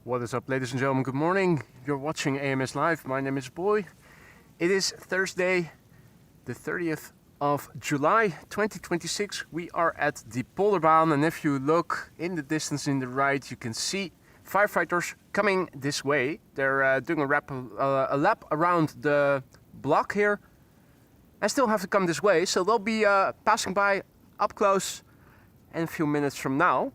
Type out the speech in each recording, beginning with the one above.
What is up, ladies and gentlemen? Good morning. You're watching AMS Live. My name is Boy. It is Thursday, the 30th of July 2026. We are at the Polderbaan, and if you look in the distance in the right, you can see firefighters coming this way. They're doing a lap around the block here and still have to come this way, so they'll be passing by up close in a few minutes from now.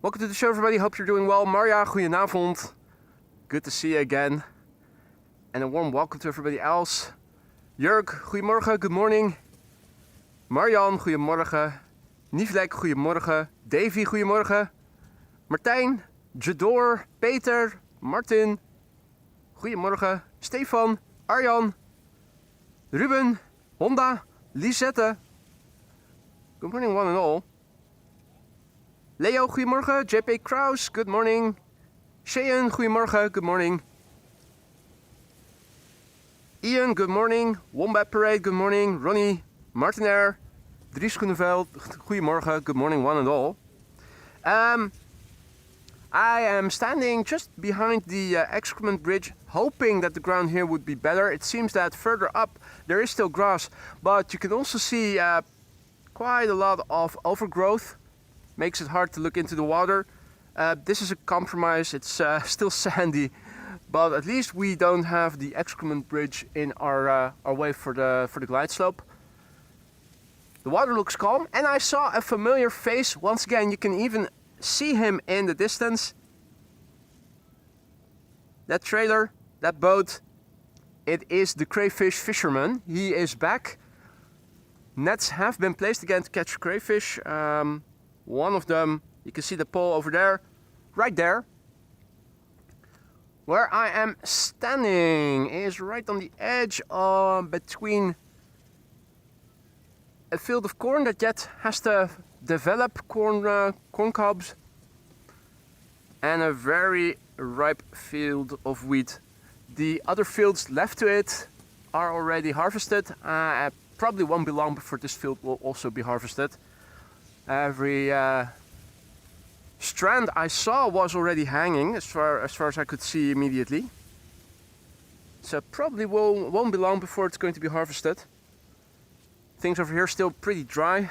Welcome to the show, everybody. Hope you're doing well. Marja, goedenavond. Good to see you again. And a warm welcome to everybody else. Jurk, goedemorgen, good morning. Marjan, goedemorgen. Nivlek, goedemorgen. Davy, goedemorgen. Martijn, Jador, Peter, Martin, goedemorgen. Stefan, Arjan, Ruben, Honda, Lisette. Good morning, one and all. Leo, goedemorgen. JP Kraus, good morning. Cheyenne, goedemorgen, good morning. Ian, good morning. Wombat Parade, good morning. Ronnie, Martinair, Dries Groeneveld, goedemorgen, good morning, one and all. I am standing just behind the excrement bridge, hoping that the ground here would be better. It seems that further up there is still grass, but you can also see quite a lot of overgrowth. Makes it hard to look into the water. This is a compromise. It's still sandy, but at least we don't have the excrement bridge in our way for the glide slope. The water looks calm, and I saw a familiar face once again. You can even see him in the distance. That trailer, that boat, it is the crayfish fisherman. He is back. Nets have been placed again to catch crayfish. One of them, you can see the pole over there, right there. Where I am standing is right on the edge between a field of corn that yet has to develop corn cobs and a very ripe field of wheat. The other fields left to it are already harvested. Probably won't be long before this field will also be harvested. Every strand I saw was already hanging as far as I could see immediately. So probably won't be long before it's going to be harvested. Things over here still pretty dry.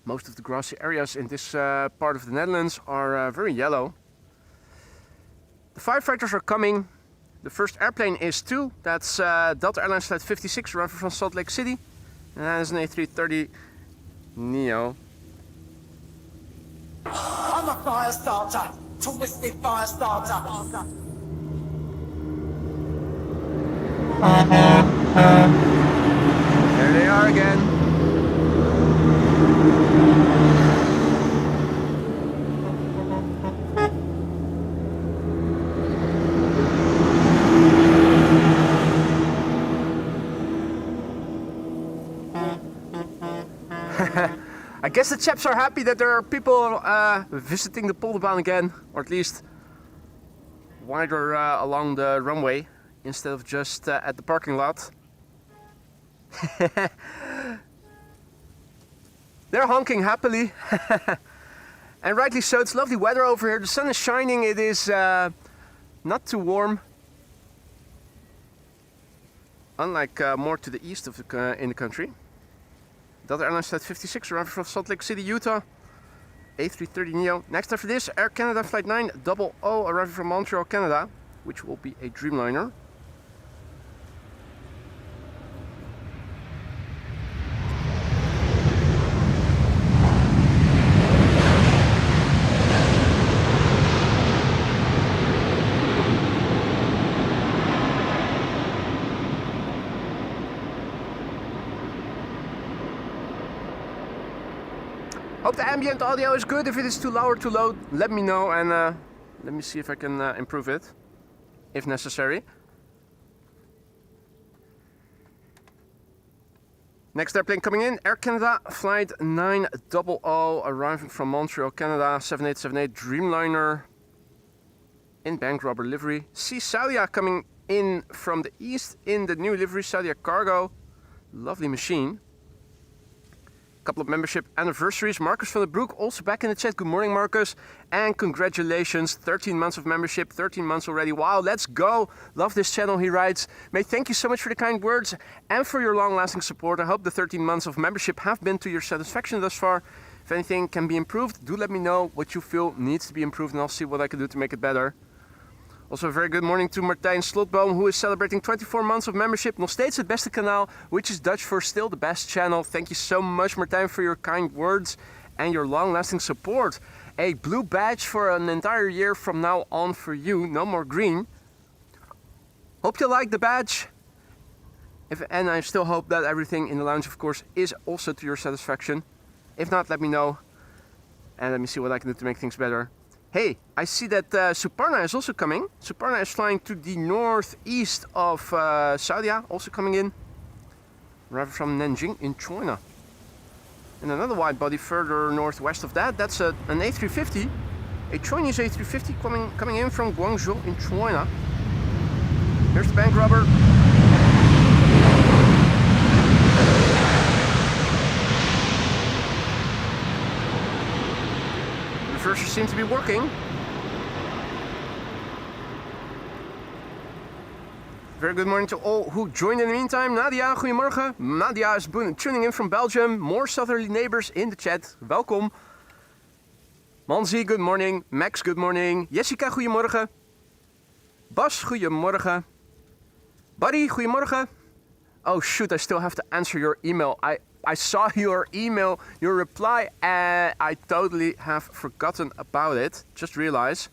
Most of the grassy areas in this part of the Netherlands are very yellow. The firefighters are coming. The first airplane is too. That's Delta Airlines Flight 56 arriving from Salt Lake City. And that is an A330 Neo. I'm a fire starter, twisted fire starter. There they are again. I guess the chaps are happy that there are people visiting the Polderbaan again, or at least wider along the runway instead of just at the parking lot. They're honking happily. And rightly so. It's lovely weather over here. The sun is shining. It is not too warm. Unlike more to the east of in the country. Delta Airlines Flight 56 arriving from Salt Lake City, Utah. A330 Neo. Next after this, Air Canada Flight 900 arriving from Montreal, Canada, which will be a Dreamliner. Hope the ambient audio is good. If it is too loud or too low, let me know, and let me see if I can improve it, if necessary. Next airplane coming in, Air Canada Flight 900 arriving from Montreal, Canada, 7878 Dreamliner in bank robber livery. See Saudia coming in from the east in the new livery, Saudia Cargo. Lovely machine. couple of membership anniversaries. Marcus van der Broek also back in the chat. Good morning, Marcus. And congratulations, 13 months of membership, 13 months already. Wow, let's go. Love this channel, he writes. Mate, thank you so much for the kind words and for your long-lasting support. I hope the 13 months of membership have been to your satisfaction thus far. If anything can be improved, do let me know what you feel needs to be improved and I'll see what I can do to make it better. Also a very good morning to Martijn Slotboom, who is celebrating 24 months of membership. Nog steeds het beste kanaal, which is Dutch for still the best channel. Thank you so much, Martijn, for your kind words and your long-lasting support. A blue badge for an entire year from now on for you, no more green. Hope you like the badge. And I still hope that everything in the lounge, of course, is also to your satisfaction. If not, let me know. And let me see what I can do to make things better. Hey, I see that Suparna is also coming. Suparna is flying to the northeast of Saudi, also coming in. Arriving from Nanjing in China. And another wide body further northwest of that, that's an A350. A Chinese A350 coming in from Guangzhou in China. Here's the bank robber. Reversers seem to be working. Very good morning to all who joined in the meantime. Nadia, goedemorgen. Nadia is tuning in from Belgium. More southerly neighbors in the chat. Welkom. Manzi, good morning. Max, good morning. Jessica, goedemorgen. Bas, goedemorgen. Buddy, goedemorgen. Oh shoot, I still have to answer your email. I saw your email, your reply, and I totally have forgotten about it. Just realized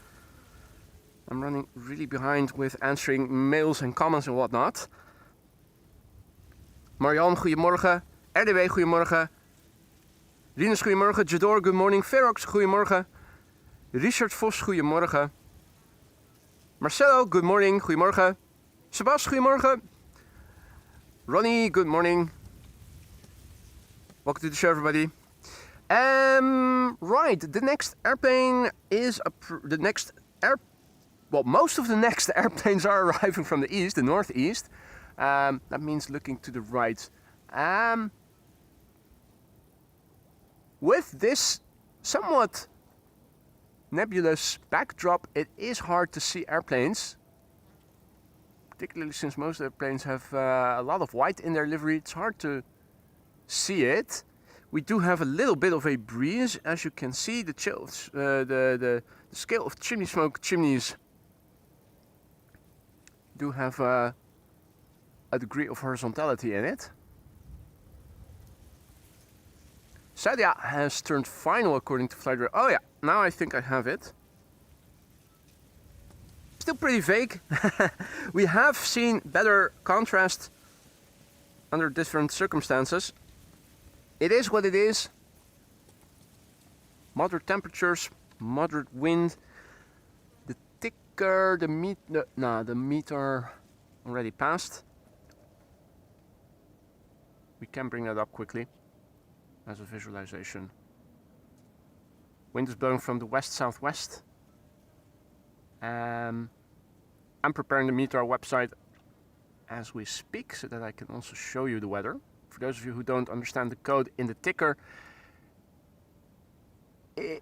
I'm running really behind with answering mails and comments and whatnot. Marianne, goedemorgen. RDW, goedemorgen. Rinus, goedemorgen. Jador, good morning. Ferox, goedemorgen. Richard Vos, goedemorgen. Marcelo, good morning. Goedemorgen. Sebas, goedemorgen. Ronnie, good morning. Welcome to the show, everybody. Right, the next airplane is most of the next airplanes are arriving from the east, the northeast. That means looking to the right. With this somewhat nebulous backdrop, it is hard to see airplanes. Particularly since most airplanes have a lot of white in their livery, it's hard to see it. We do have a little bit of a breeze, as you can see. The scale of chimney smoke chimneys do have a degree of horizontality in it. Sadia has turned final according to flight radar. Oh yeah, now I think I have it. Still pretty vague. We have seen better contrast under different circumstances. It is what it is. Moderate temperatures, moderate wind. The ticker, the meter already passed. We can bring that up quickly as a visualization. Wind is blowing from the west-southwest. I'm preparing the meter website as we speak so that I can also show you the weather. For those of you who don't understand the code in the ticker, there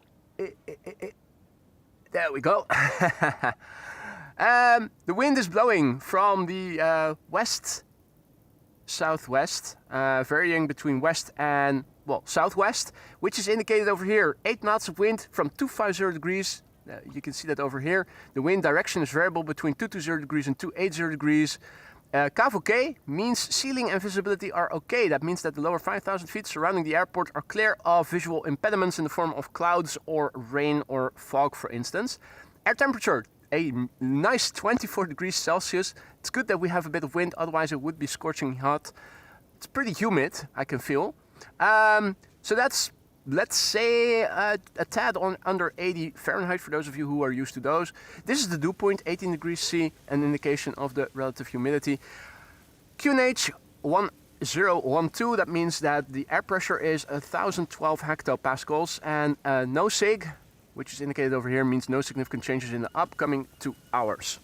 we go. The wind is blowing from the west-southwest, varying between west and, well, southwest, which is indicated over here. 8 knots of wind from 250 degrees. You can see that over here. The wind direction is variable between 220 degrees and 280 degrees. KVK means ceiling and visibility are okay. That means that the lower 5,000 feet surrounding the airport are clear of visual impediments in the form of clouds or rain or fog, for instance. Air temperature, a nice 24 degrees Celsius. It's good that we have a bit of wind, otherwise it would be scorching hot. It's pretty humid, I can feel. So that's, let's say, a tad under 80 Fahrenheit for those of you who are used to those. This is the dew point, 18 degrees C, an indication of the relative humidity. QNH 1012, that means that the air pressure is 1012 hectopascals, and no SIG, which is indicated over here, means no significant changes in the upcoming 2 hours.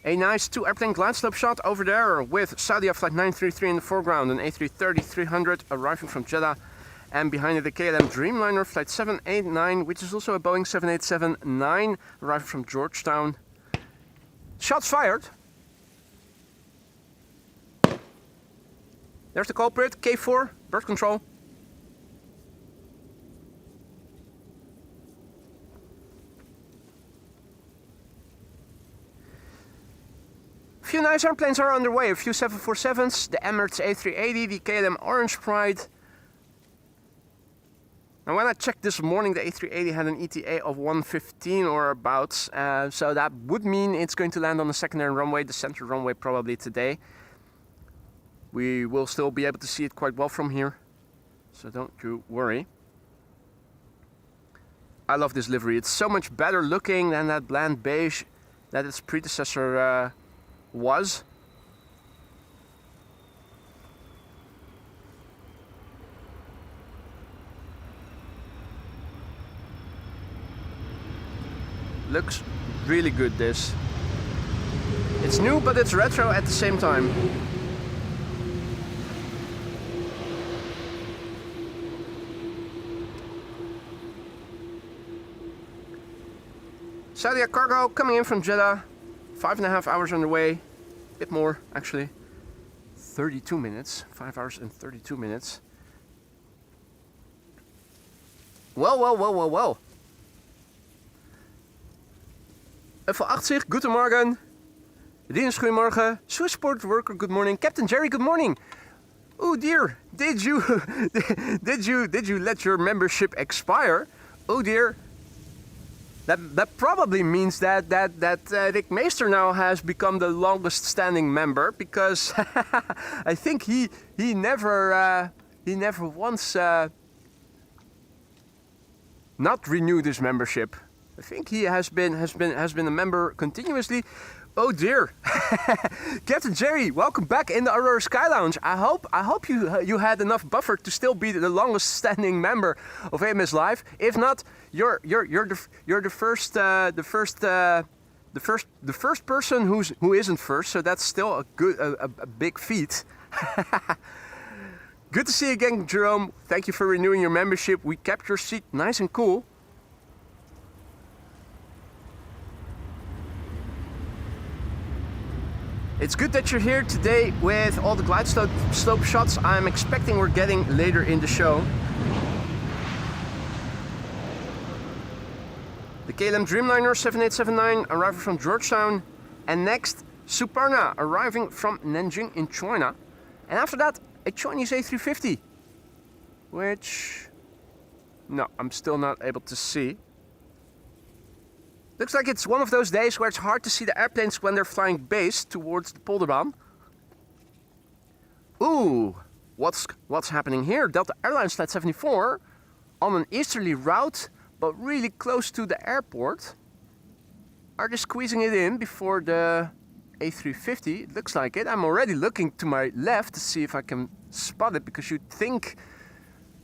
A nice 2-airplane glide slope shot over there with Saudia flight 933 in the foreground, an A330-300 arriving from Jeddah. And behind it the KLM Dreamliner flight 789, which is also a Boeing 787-9 arriving from Georgetown. Shots fired. There's the culprit, K4, bird control. A few nice airplanes are underway, a few 747s, the Emirates A380, the KLM Orange Pride. And when I checked this morning, the A380 had an ETA of 115 or about, so that would mean it's going to land on the secondary runway, the center runway probably today. We will still be able to see it quite well from here, so don't you worry. I love this livery. It's so much better looking than that bland beige that its predecessor was. Looks really good, this. It's new, but it's retro at the same time. Saudia cargo coming in from Jeddah. 5.5 hours underway. A bit more, actually. 32 minutes. 5 hours and 32 minutes. Well. Avgeeks, guten Morgen. Rinus, goedemorgen. Swissport worker, good morning. Captain Jerry, good morning. Oh dear, did you let your membership expire? Oh dear. That probably means that Rick Meester now has become the longest standing member, because I think he never once not renewed his membership. I think he has been a member continuously. Oh dear. Captain Jerry, welcome back in the Aurora Sky Lounge. I hope you had enough buffer to still be the longest standing member of AMS Live. If not, you're the first person who isn't first, so that's still a big feat. Good to see you again, Jerome. Thank you for renewing your membership. We kept your seat nice and cool. It's good that you're here today with all the glide slope shots I'm expecting we're getting later in the show. The KLM Dreamliner 7879 arriving from Georgetown. And next, Suparna arriving from Nanjing in China. And after that, a Chinese A350. Which... no, I'm still not able to see. Looks like it's one of those days where it's hard to see the airplanes when they're flying base towards the Polderbaan. Ooh, what's happening here? Delta Airlines Flight 74 on an easterly route, but really close to the airport. Are they squeezing it in before the A350? It looks like it. I'm already looking to my left to see if I can spot it, because you'd think,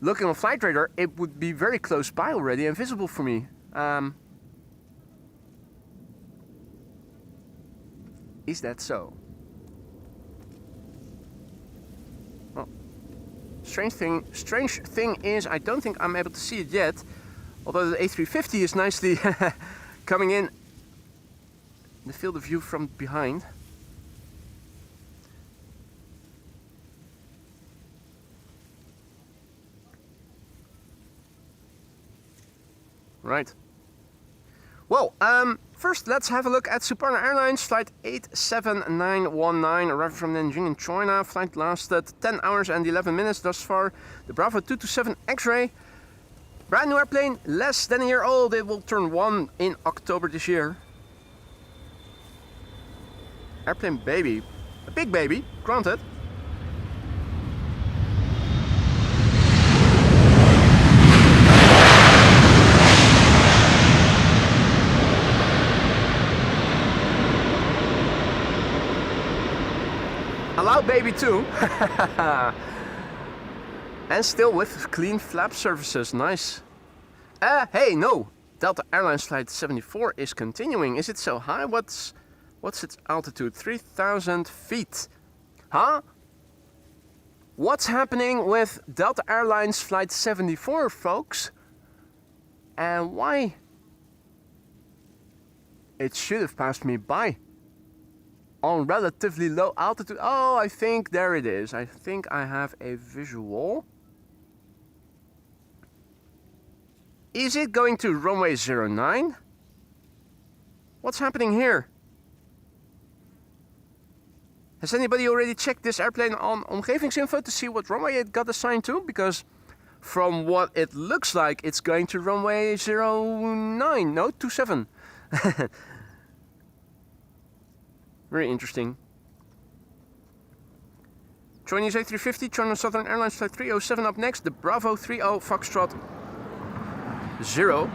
looking on Flight Radar, it would be very close by already and visible for me. Is that so? Well, strange thing is, I don't think I'm able to see it yet. Although the A350 is nicely coming in the field of view from behind. Right. Well, first let's have a look at Suparna Airlines Flight 87919 arriving from Nanjing in China. Flight lasted 10 hours and 11 minutes thus far. The Bravo 227 X-Ray. Brand new airplane, less than a year old. It will turn 1 in October this year. Airplane baby. A big baby, granted. A loud baby too. And still with clean flap surfaces, nice. Hey, no! Delta Airlines Flight 74 is continuing. Is it so high? What's What's its altitude? 3,000 feet. Huh? What's happening with Delta Airlines Flight 74, folks? And why? It should have passed me by. On relatively low altitude. Oh, I think there it is. I think I have a visual. Is it going to runway 09? What's happening here? Has anybody already checked this airplane on omgevingsinfo to see what runway it got assigned to? Because from what it looks like, it's going to runway 09, no, 27. Very interesting. Chinese A350, China Southern Airlines Flight 307 up next. The Bravo 30 Foxtrot 0.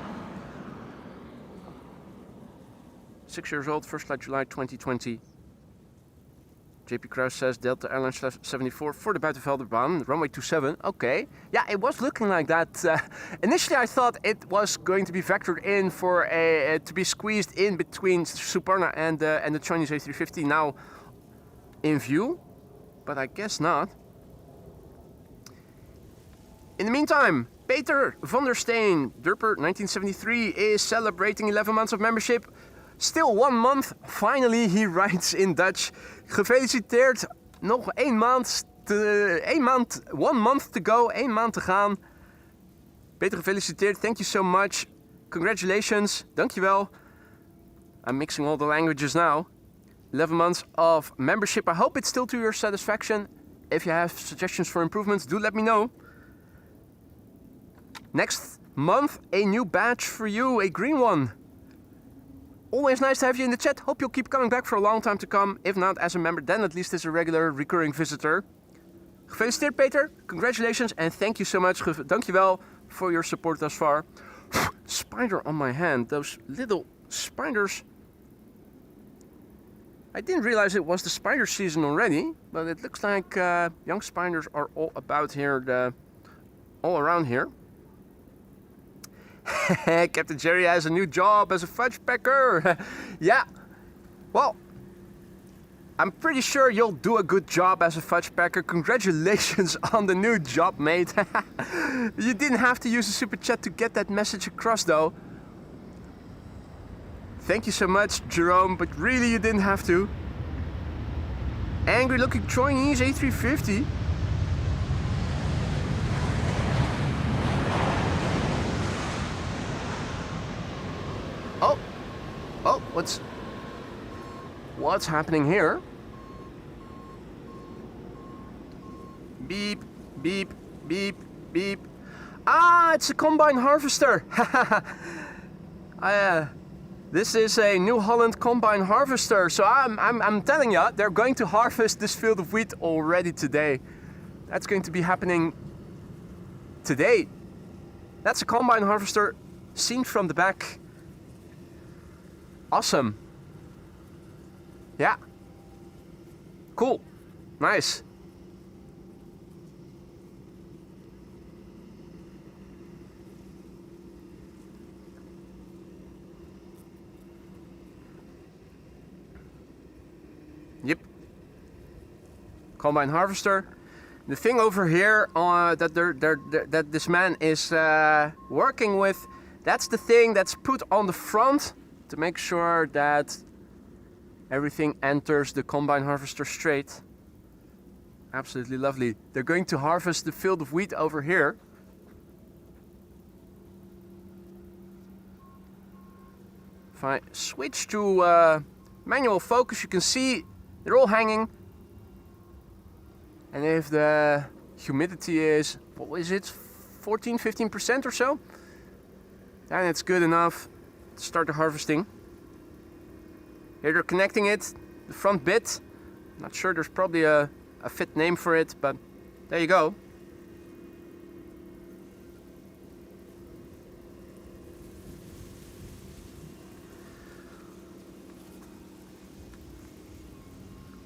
6 years old, first flight July 2020. JP Kraus says Delta Airlines 74 for the Polderbaan, runway 27. Okay, yeah, it was looking like that. Initially, I thought it was going to be vectored in for to be squeezed in between Suparna and the Chinese A350 now in view, but I guess not. In the meantime, Peter van der Steen, Durper 1973, is celebrating 11 months of membership. Still 1 month, finally, he writes in Dutch. Gefeliciteerd, nog 1 maand, 1 month to go, 1 maand te gaan. Peter, gefeliciteerd, thank you so much. Congratulations, dankjewel. I'm mixing all the languages now. 11 months of membership, I hope it's still to your satisfaction. If you have suggestions for improvements, do let me know. Next month, a new badge for you, a green one. Always nice to have you in the chat. Hope you'll keep coming back for a long time to come. If not as a member, then at least as a regular recurring visitor. Gefeliciteerd Peter. Congratulations and thank you so much. Dankjewel for your support thus far. Spider on my hand. Those little spiders. I didn't realize it was the spider season already. But it looks like young spiders are all about here. All around here. Captain Jerry has a new job as a fudge packer. Yeah, well, I'm pretty sure you'll do a good job as a fudge packer. Congratulations on the new job, mate. You didn't have to use a super chat to get that message across, though. Thank you so much, Jerome, but really you didn't have to. Angry looking Chinese A350. Oh, what's happening here? Beep, beep, beep, beep. Ah, it's a combine harvester. This is a New Holland combine harvester. So I'm telling you, they're going to harvest this field of wheat already today. That's going to be happening today. That's a combine harvester seen from the back. Awesome. Yeah. Cool. Nice. Yep. Combine harvester. The thing over here that this man is working with, that's the thing that's put on the front to make sure that everything enters the combine harvester straight. Absolutely lovely. They're going to harvest the field of wheat over here. If I switch to manual focus, you can see they're all hanging. And if the humidity is, what is it, 14-15% or so, then it's good enough to start the harvesting. Here they're connecting it, the front bit. Not sure, there's probably a fit name for it, but there you go.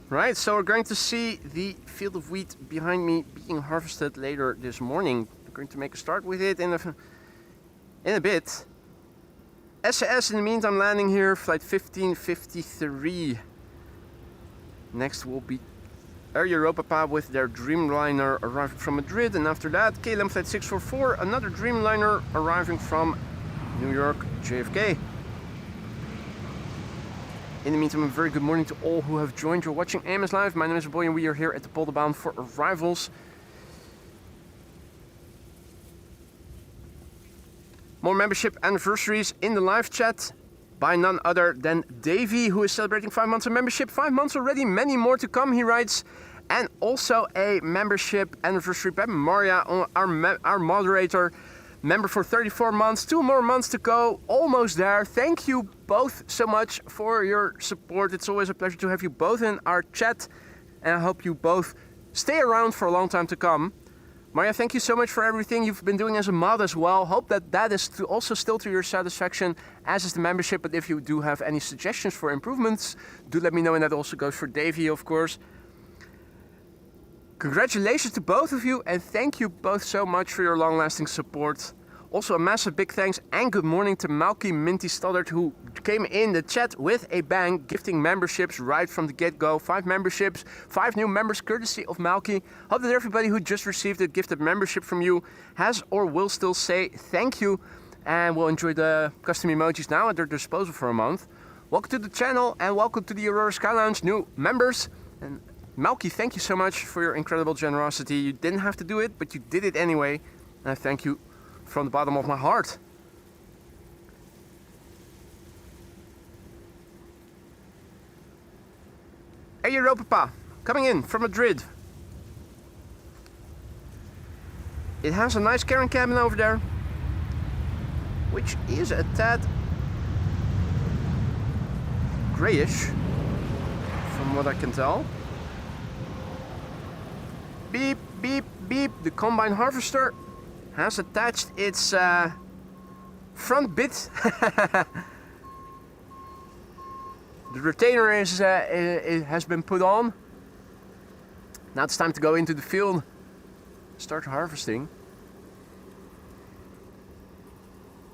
Right, so we're going to see the field of wheat behind me being harvested later this morning. We're going to make a start with it in a bit. SAS in the meantime landing here, flight 1553. Next will be Air Europa with their Dreamliner arriving from Madrid, and after that KLM flight 644, another Dreamliner arriving from New York JFK. In the meantime, a very good morning to all who have joined. You're watching AMS Live. My name is Boy and we are here at the Polderbaan for arrivals. More membership anniversaries in the live chat by none other than Davey, who is celebrating 5 months of membership. 5 months already, many more to come, he writes. And also a membership anniversary by Maria, our moderator, member for 34 months. 2 more months to go, almost there. Thank you both so much for your support. It's always a pleasure to have you both in our chat, and I hope you both stay around for a long time to come. Maria, thank you so much for everything you've been doing as a mod as well. Hope that is also still to your satisfaction, as is the membership. But if you do have any suggestions for improvements, do let me know, and that also goes for Davey, of course. Congratulations to both of you, and thank you both so much for your long-lasting support. Also a massive big thanks and good morning to Malky Minty Stoddard, who came in the chat with a bang, gifting memberships right from the get-go. 5 memberships, 5 new members courtesy of Malky. Hope that everybody who just received a gifted membership from you has or will still say thank you, and will enjoy the custom emojis now at their disposal for a month. Welcome to the channel and welcome to the Aurora Sky Lounge new members. And Malky, thank you so much for your incredible generosity. You didn't have to do it, but you did it anyway. And I thank you from the bottom of my heart. Air Europa, coming in from Madrid. It has a nice carrying cabin over there, which is a tad grayish, from what I can tell. Beep, beep, beep. The combine harvester has attached its front bit. The retainer it has been put on. Now it's time to go into the field, start harvesting.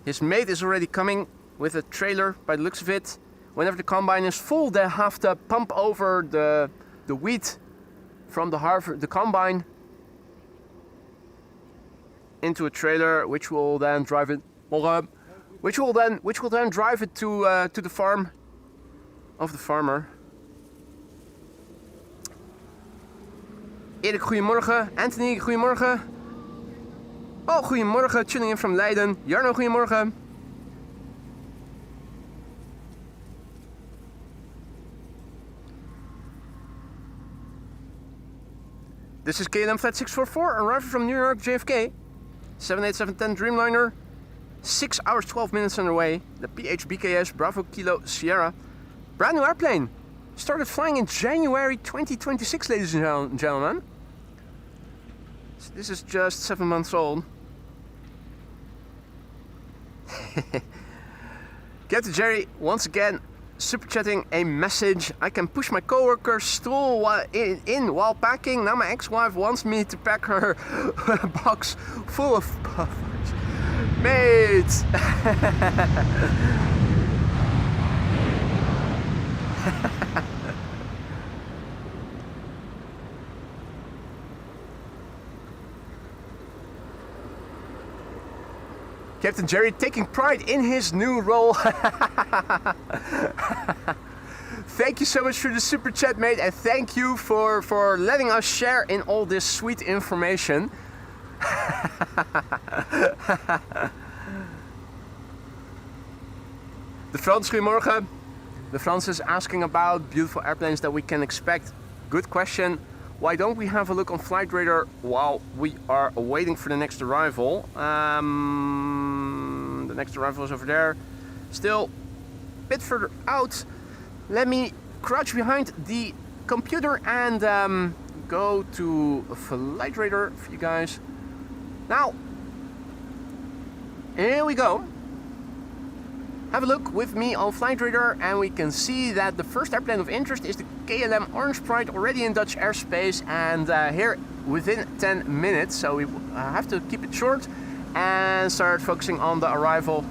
His mate is already coming with a trailer by the looks of it. Whenever the combine is full, they have to pump over the wheat from the combine into a trailer, which will then drive it, which will then drive it to the farm of the farmer. Erik, goedemorgen. Anthony, goedemorgen. Oh, goedemorgen. Tuning in from Leiden. Jarno, goedemorgen. This is KLM flight 644, arriving from New York JFK. 787-10 Dreamliner, 6 hours 12 minutes underway. The PHBKS Bravo Kilo Sierra. Brand new airplane. Started flying in January 2026, ladies and gentlemen. So this is just 7 months old. Captain Jerry, once again, super chatting a message. I can push my coworker's stool while packing. Now my ex-wife wants me to pack her box full of puffers. Mate! Captain Jerry taking pride in his new role. Thank you so much for the super chat, mate, and thank you for letting us share in all this sweet information. The Frans, goedemorgen. The Frans is asking about beautiful airplanes that we can expect. Good question. Why don't we have a look on Flight Radar while we are waiting for the next arrival? The next arrival is over there. Still a bit further out. Let me crouch behind the computer and go to Flight Radar for you guys. Now, here we go. Have a look with me on Flight Radar and we can see that the first airplane of interest is the KLM Orange Pride, already in Dutch airspace, and here within 10 minutes, so we have to keep it short and start focusing on the arrival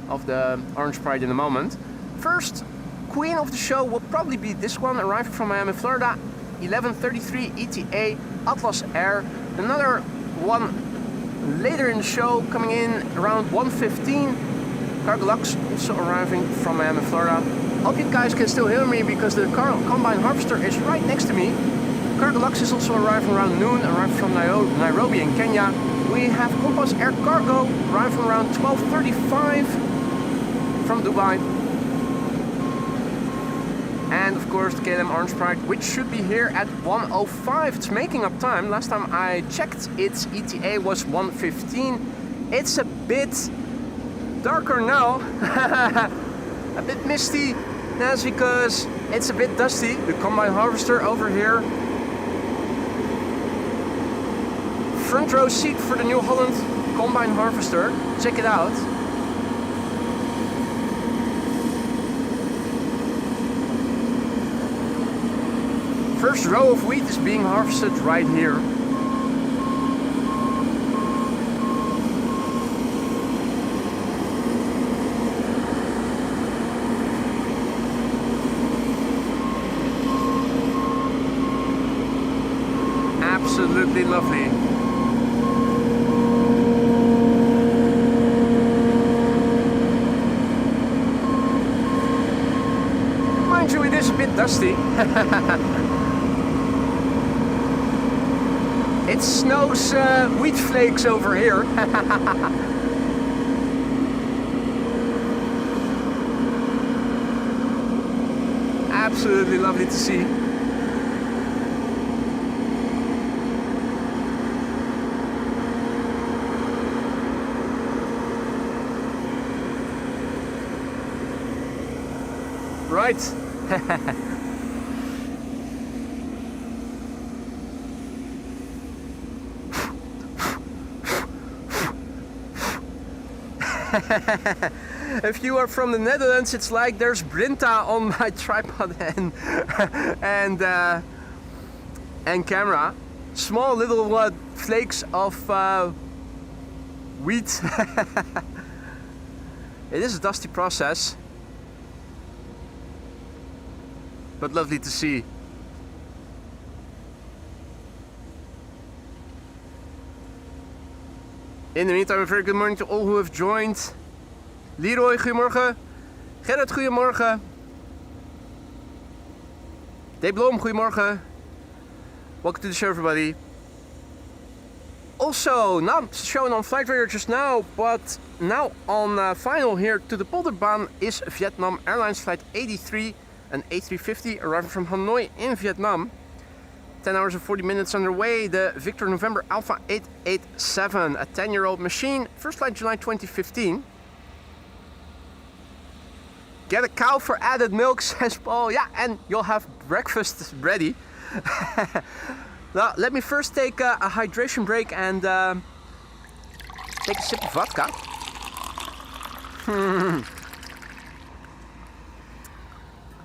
of the Orange Pride in a moment. First queen of the show will probably be this one, arriving from Miami, Florida, 1133 ETA Atlas Air. Another one later in the show, coming in around 1:15, Cargo Lux, also arriving from Miami, Florida. Hope you guys can still hear me because the combine harvester is right next to me. Cargo Lux is also arriving around noon, arriving from Nairobi in Kenya. We have Compass Air Cargo arriving around 12:35 from Dubai. And of course the KLM Orange Pride, which should be here at 1:05. It's making up time. Last time I checked, its ETA was 1:15. It's a bit darker now. A bit misty. That's because it's a bit dusty. The combine harvester over here. Front row seat for the New Holland combine harvester. Check it out. First row of wheat is being harvested right here. Absolutely lovely. Mind you, it is a bit dusty. It snows wheat flakes over here. Absolutely lovely to see. Right. If you are from the Netherlands, it's like there's Brinta on my tripod and camera. Small little flakes of wheat. It is a dusty process, but lovely to see. In the meantime, a very good morning to all who have joined. Leroy, goedemorgen. Gerrit, goedemorgen. De Blom, goedemorgen. Welcome to the show, everybody. Also, not shown on Flight Radar just now, but now on final here to the Polderbaan is Vietnam Airlines Flight 83, an A350 arriving from Hanoi in Vietnam. 10 hours and 40 minutes underway, the Victor November Alpha 887, a 10-year-old machine, first flight July 2015. Get a cow for added milk, says Paul. Yeah, and you'll have breakfast ready. Now, let me first take a hydration break and take a sip of vodka.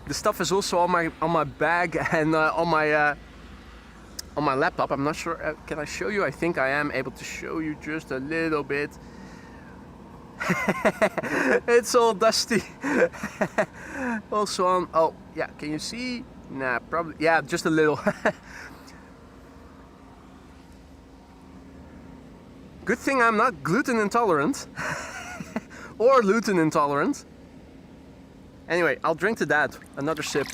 The stuff is also on my bag and on my laptop. I'm not sure. Can I show you? I think I am able to show you just a little bit. It's all dusty. Also on. Oh, yeah. Can you see? Nah, probably. Yeah, just a little. Good thing I'm not gluten intolerant or gluten intolerant. Anyway, I'll drink to that. Another sip.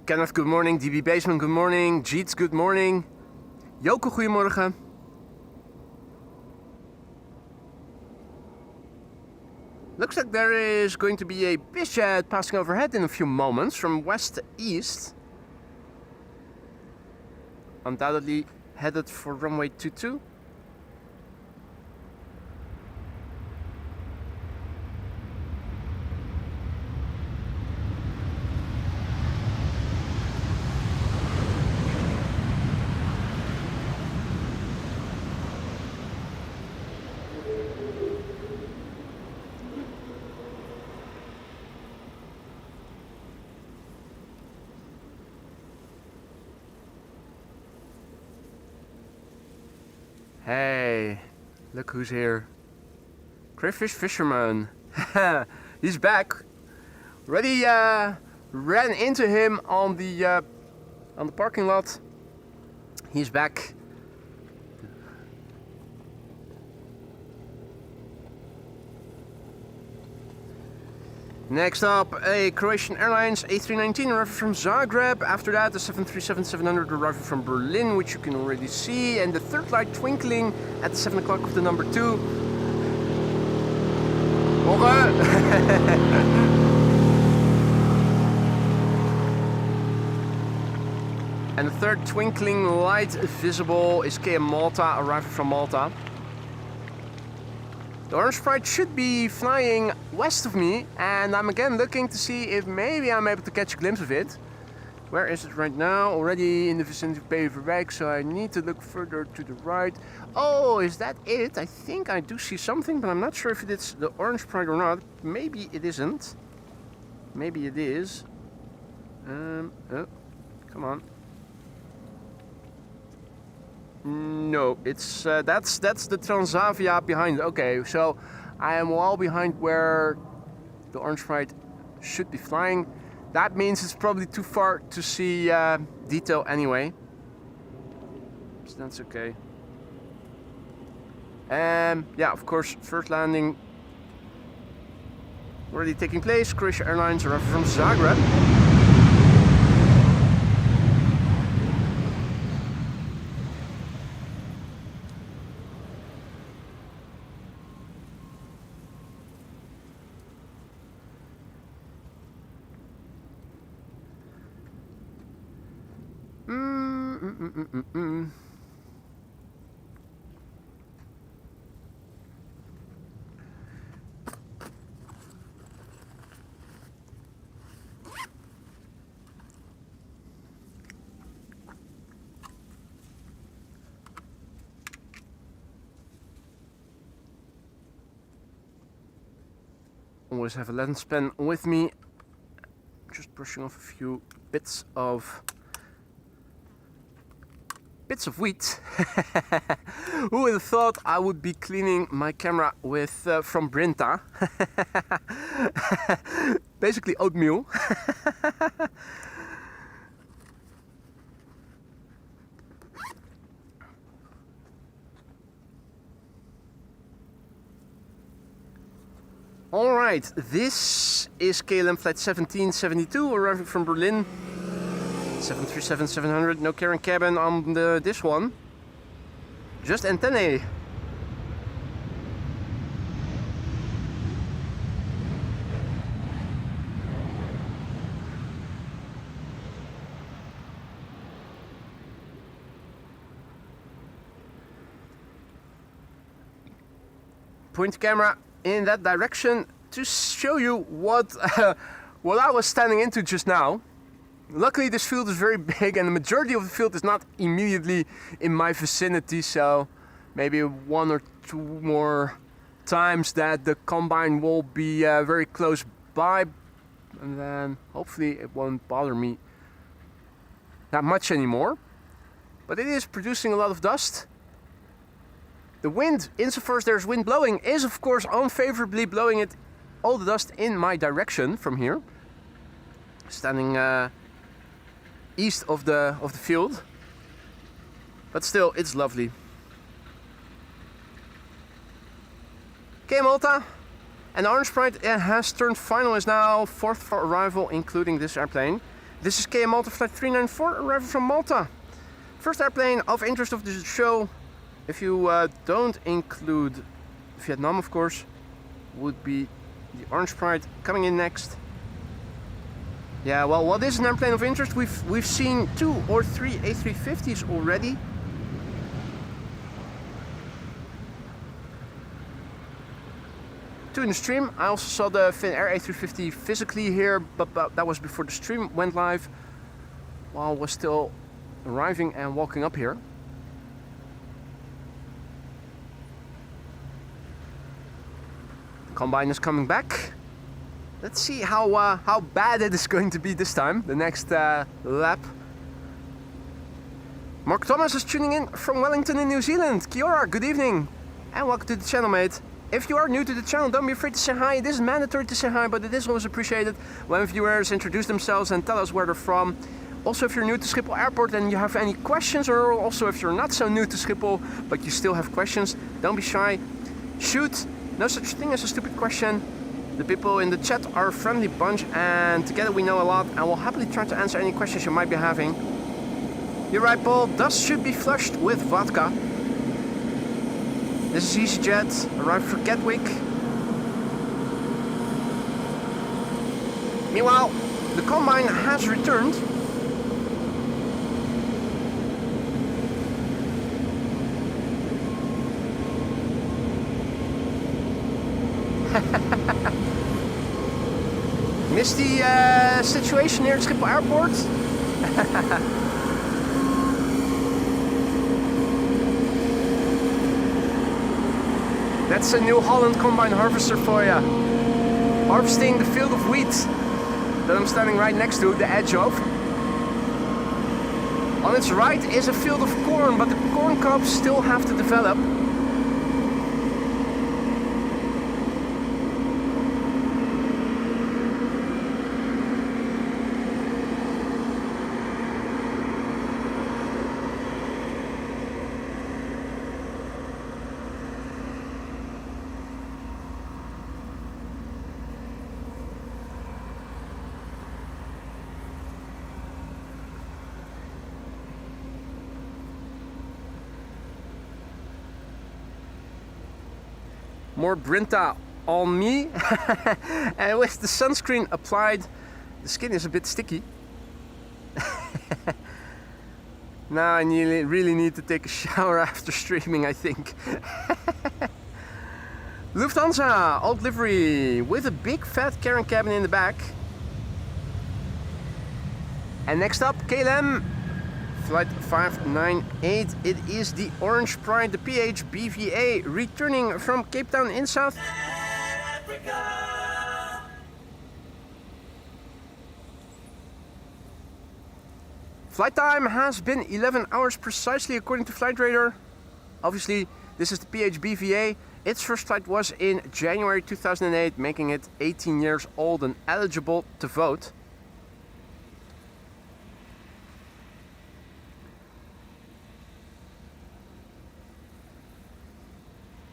Kenneth, good morning. DB Basement, good morning. Jeets, good morning. Joko, goedemorgen. Looks like there is going to be a bizjet passing overhead in a few moments from west to east. Undoubtedly headed for runway 22. Hey, look who's here. Crayfish Fisherman. He's back. Already ran into him on the parking lot. He's back. Next up, a Croatian Airlines A319 arriving from Zagreb. After that, the 737-700 arriving from Berlin, which you can already see. And the third light twinkling at 7 o'clock of the number 2. And the third twinkling light visible is KM Malta, arriving from Malta. The Orange Pride should be flying west of me, and I'm again looking to see if maybe I'm able to catch a glimpse of it. Where is it right now? Already in the vicinity of Beverwijk, so I need to look further to the right. Oh, is that it? I think I do see something, but I'm not sure if it's the Orange Pride or not. Maybe it isn't. Maybe it is. Oh, come on. No, it's that's the Transavia behind. Okay, so I am well behind where the Orange Pride should be flying. That means it's probably too far to see detail anyway. So that's okay. Yeah, of course, first landing already taking place. Croatia Airlines arriving from Zagreb. Always have a lens pen with me. Just brushing off a few bits of wheat. Who would have thought I would be cleaning my camera with from Brinta? Basically oatmeal. Alright, this is KLM flight 1772 arriving from Berlin. 737-700, no carrying cabin on this one. Just antennae. Point the camera in that direction to show you what what I was standing into just now. Luckily this field is very big and the majority of the field is not immediately in my vicinity, so maybe 1 or 2 more times that the combine will be very close by, and then hopefully it won't bother me that much anymore. But it is producing a lot of dust. The wind, insofar as there's wind blowing, is of course unfavorably blowing it, all the dust in my direction from here. Standing east of the field. But still, it's lovely. Okay, Malta. And the Orange Pride has turned final, is now 4th for arrival, including this airplane. This is KM Malta flight 394, arriving from Malta. First airplane of interest of the show. If you don't include Vietnam, of course, would be the Orange Pride coming in next. Yeah, well, what is an airplane of interest? We've seen 2 or 3 A350s already. Two in the stream. I also saw the Finnair A350 physically here, but that was before the stream went live, while I was still arriving and walking up here. Combine is coming back. Let's see how bad it is going to be this time, the next lap. Mark Thomas is tuning in from Wellington in New Zealand. Kia ora, good evening, and welcome to the channel, mate. If you are new to the channel, don't be afraid to say hi. It isn't mandatory to say hi, but it is always appreciated when viewers introduce themselves and tell us where they're from. Also, if you're new to Schiphol Airport and you have any questions, or also if you're not so new to Schiphol but you still have questions, don't be shy. Shoot, no such thing as a stupid question. The people in the chat are a friendly bunch and together we know a lot and we'll happily try to answer any questions you might be having. You're right, Paul, dust should be flushed with vodka. This is EasyJet, arrived for Gatwick. Meanwhile, the Combine has returned. Missed the situation here at Schiphol Airport. That's a New Holland combine harvester for you. Harvesting the field of wheat that I'm standing right next to, the edge of. On its right is a field of corn, but the corn cobs still have to develop. More Brinta on me. And with the sunscreen applied, the skin is a bit sticky. Now I really need to take a shower after streaming, I think. Lufthansa, old livery, with a big fat carrying cabin in the back. And next up, KLM. Flight 598, it is the Orange Pride, the PHBVA, returning from Cape Town in South Africa. Flight time has been 11 hours precisely according to Flight Radar. Obviously, this is the PHBVA. Its first flight was in January 2008, making it 18 years old and eligible to vote.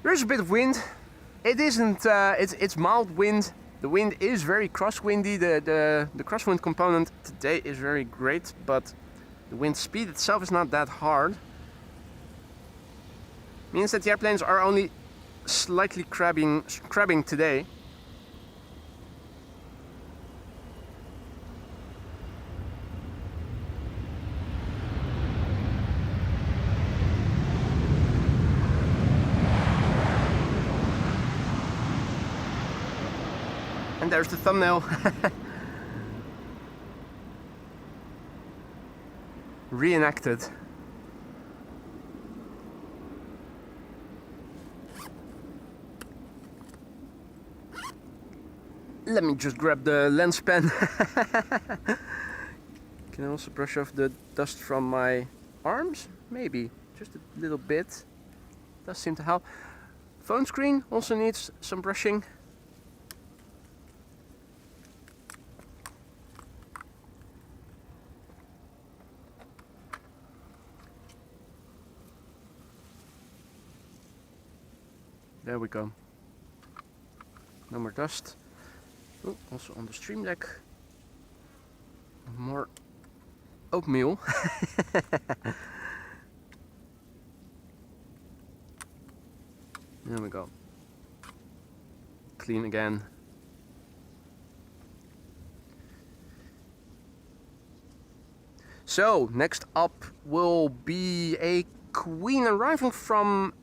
There's a bit of wind. It isn't. It's mild wind. The wind is very crosswindy. The crosswind component today is very great, but the wind speed itself is not that hard. Means that the airplanes are only slightly crabbing today. And there's the thumbnail. Reenacted. Let me just grab the lens pen. Can I also brush off the dust from my arms? Maybe, just a little bit. Does seem to help. Phone screen also needs some brushing. There we go. No more dust. Oh, also on the stream deck. More oatmeal. There we go. Clean again. So, next up will be a Queen arriving from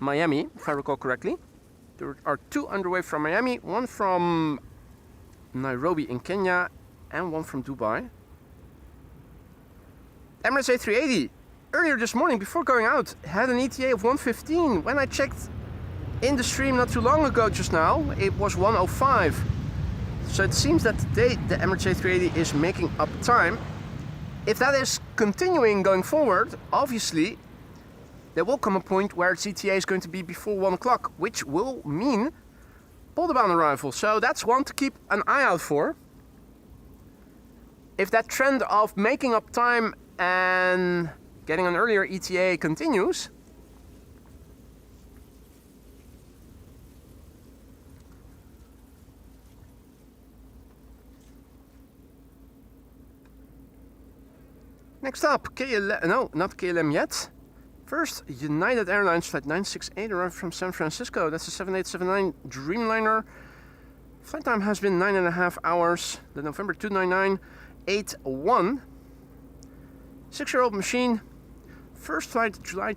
Miami, if I recall correctly. There are two underway from Miami, one from Nairobi in Kenya and one from Dubai. Emirates A380, earlier this morning before going out, had an ETA of 115. When I checked in the stream not too long ago just now, it was 105. So it seems that today the Emirates A380 is making up time. if that is continuing going forward, obviously there will come a point where its ETA is going to be before 1 o'clock, which will mean Polderbaan arrival. So that's one to keep an eye out for. If that trend of making up time and getting an earlier ETA continues, next up, KLM, no, not KLM yet. First, United Airlines flight 968 arrived from San Francisco. That's a 7879 Dreamliner. Flight time has been 9.5 hours. The November 29981. 6-year-old machine. First flight July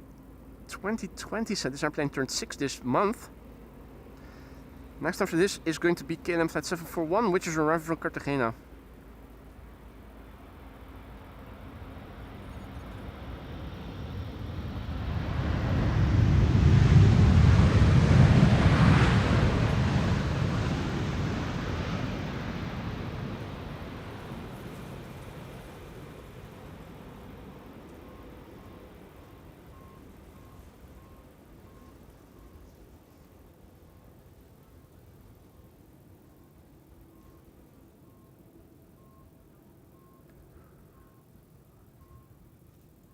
2020. So this airplane turned 6 this month. Next after this is going to be KLM flight 741, which is arriving from Cartagena.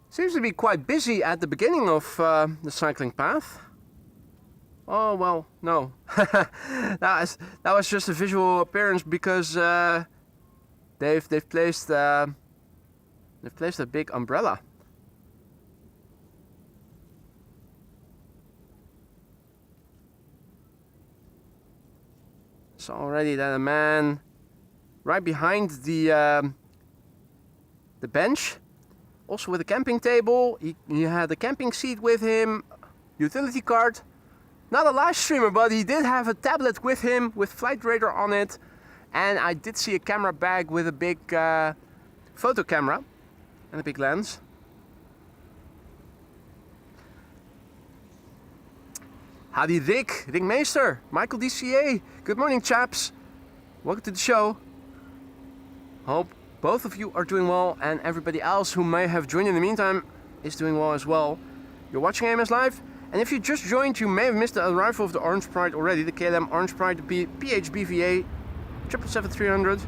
Seems to be quite busy at the beginning of the cycling path. Oh well, no. that was just a visual appearance because they've placed a big umbrella. So already that a man right behind the bench. Also with a camping table, he had a camping seat with him, utility card. Not a live streamer, but he did have a tablet with him with flight radar on it. And I did see a camera bag with a big photo camera and a big lens. Howdy Rick, Rick Meester, Michael DCA. Good morning chaps. Welcome to the show. Hope both of you are doing well, and everybody else who may have joined in the meantime is doing well as well. You're watching AMS Live, and if you just joined, you may have missed the arrival of the Orange Pride already. The KLM Orange Pride, the PHBVA 777-300.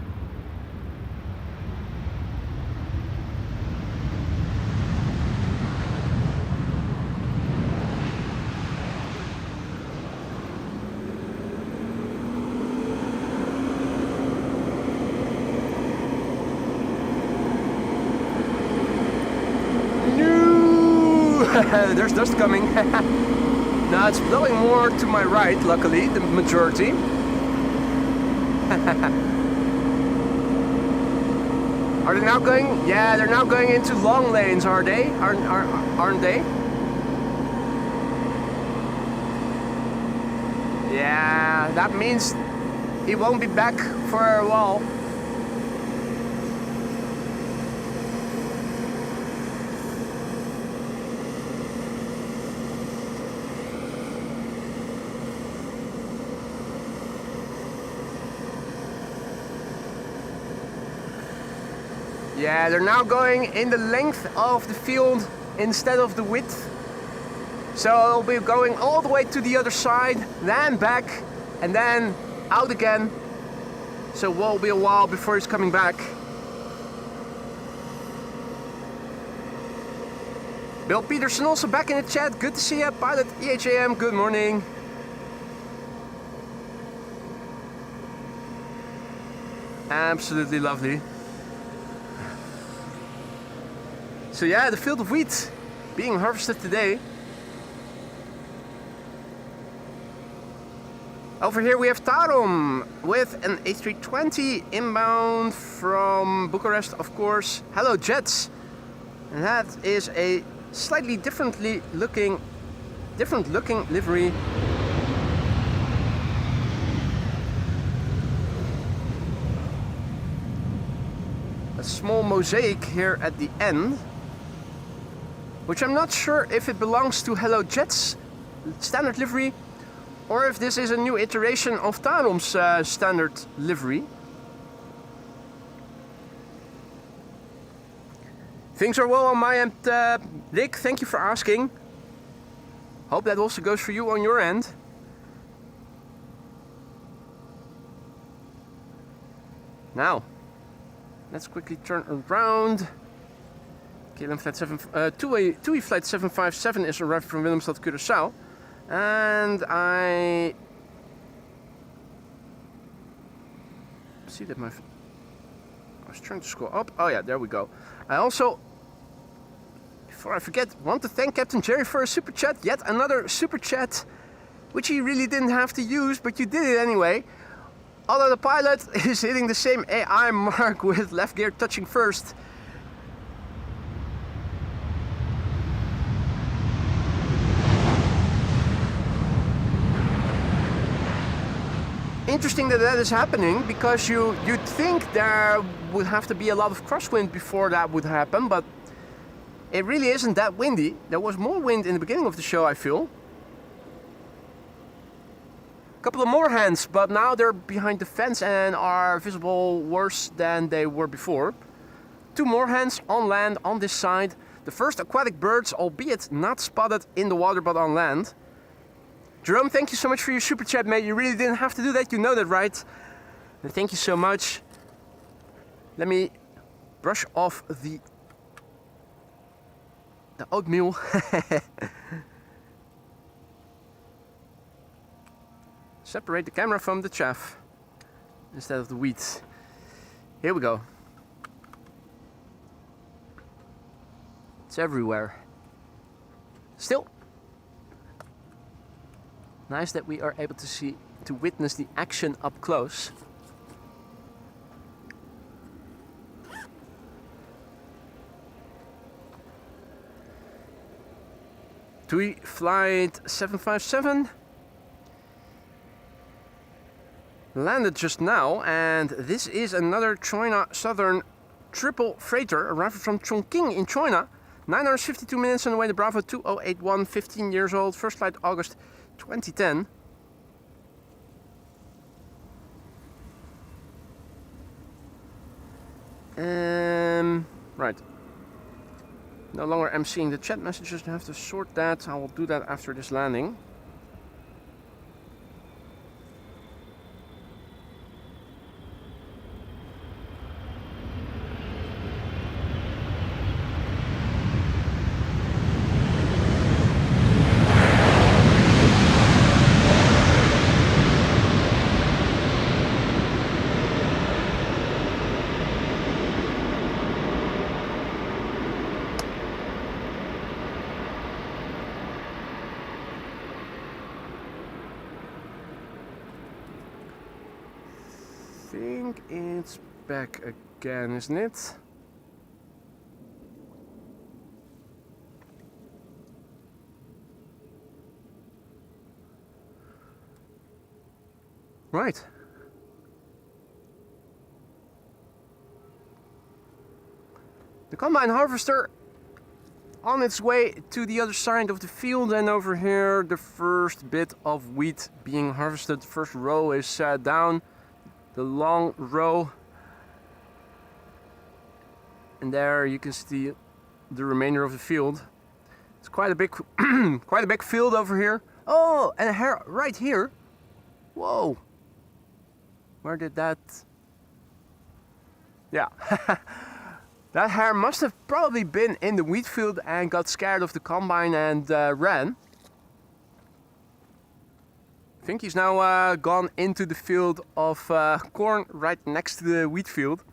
There's dust coming. Now it's blowing more to my right, luckily, the majority. Are they now going? Yeah, they're now going into long lanes, are they? Aren't they? Yeah, that means he won't be back for a while. Yeah, they're now going in the length of the field instead of the width. So it'll be going all the way to the other side, then back, and then out again. So it will be a while before he's coming back. Bill Peterson also back in the chat. Good to see you, Pilot EHAM. Good morning. Absolutely lovely. So yeah, the field of wheat being harvested today. Over here we have Tarom with an A320 inbound from Bucharest, of course. Hello Jets. And that is a slightly different looking livery. A small mosaic here at the end, which I'm not sure if it belongs to Hello Jets standard livery or if this is a new iteration of Tarom's standard livery. Things are well on my end, Rick. Thank you for asking. Hope that also goes for you on your end. Now, let's quickly turn around. KLM flight 2E flight 757 is arriving from Willemstad, Curaçao. And I see that I was trying to scroll up. Oh yeah, there we go. I also, before I forget, want to thank Captain Jerry for a super chat. Yet another super chat, which he really didn't have to use, but you did it anyway. Although the pilot is hitting the same AI mark with left gear touching first. Interesting that is happening, because you'd think there would have to be a lot of crosswind before that would happen, but it really isn't that windy. There was more wind in the beginning of the show, I feel. A couple of more hands, but now they're behind the fence and are visible worse than they were before. 2 more hands on land on this side. The first aquatic birds, albeit not spotted in the water but on land. Jerome, thank you so much for your super chat, mate. You really didn't have to do that, you know that, right? And thank you so much. Let me brush off the oatmeal. Separate the camera from the chaff instead of the wheat. Here we go. It's everywhere. Still. Nice that we are able to witness the action up close. TUI flight 757 landed just now, and this is another China Southern triple freighter arriving from Chongqing in China. 9 hours 52 minutes on the way to Bravo 2081, 15 years old, first flight August 2010. Right. No longer emceeing the chat messages. I have to sort that. I will do that after this landing. I think it's back again, isn't it? Right. The combine harvester on its way to the other side of the field, and over here the first bit of wheat being harvested. The first row is down. The long row, and there you can see the remainder of the field. It's quite a big, quite a big field over here. Oh, and a hare right here. Whoa! Where did that? Yeah, that hare must have probably been in the wheat field and got scared of the combine and ran. I think he's now gone into the field of corn right next to the wheat field.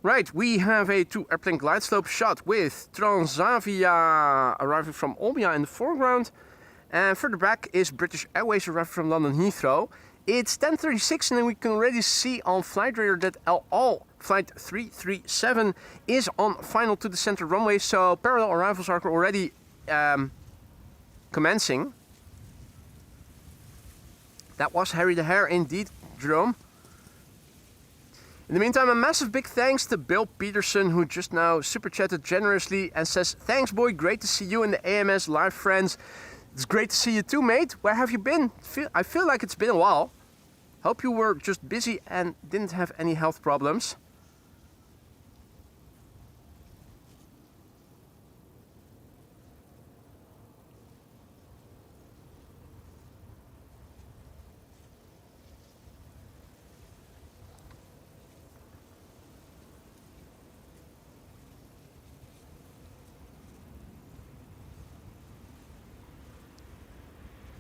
Right, we have a 2-airplane glide slope shot with Transavia arriving from Olbia in the foreground. And further back is British Airways arriving from London Heathrow. It's 10:36 and we can already see on flight radar that El Al flight 337 is on final to the center runway, so parallel arrivals are already commencing. That was Harry the Hare indeed, Jerome. In the meantime, a massive big thanks to Bill Peterson, who just now super chatted generously and says, "Thanks boy, great to see you in the AMS live friends. It's great to see you too, mate. Where have you been? I feel like it's been a while. Hope you were just busy and didn't have any health problems.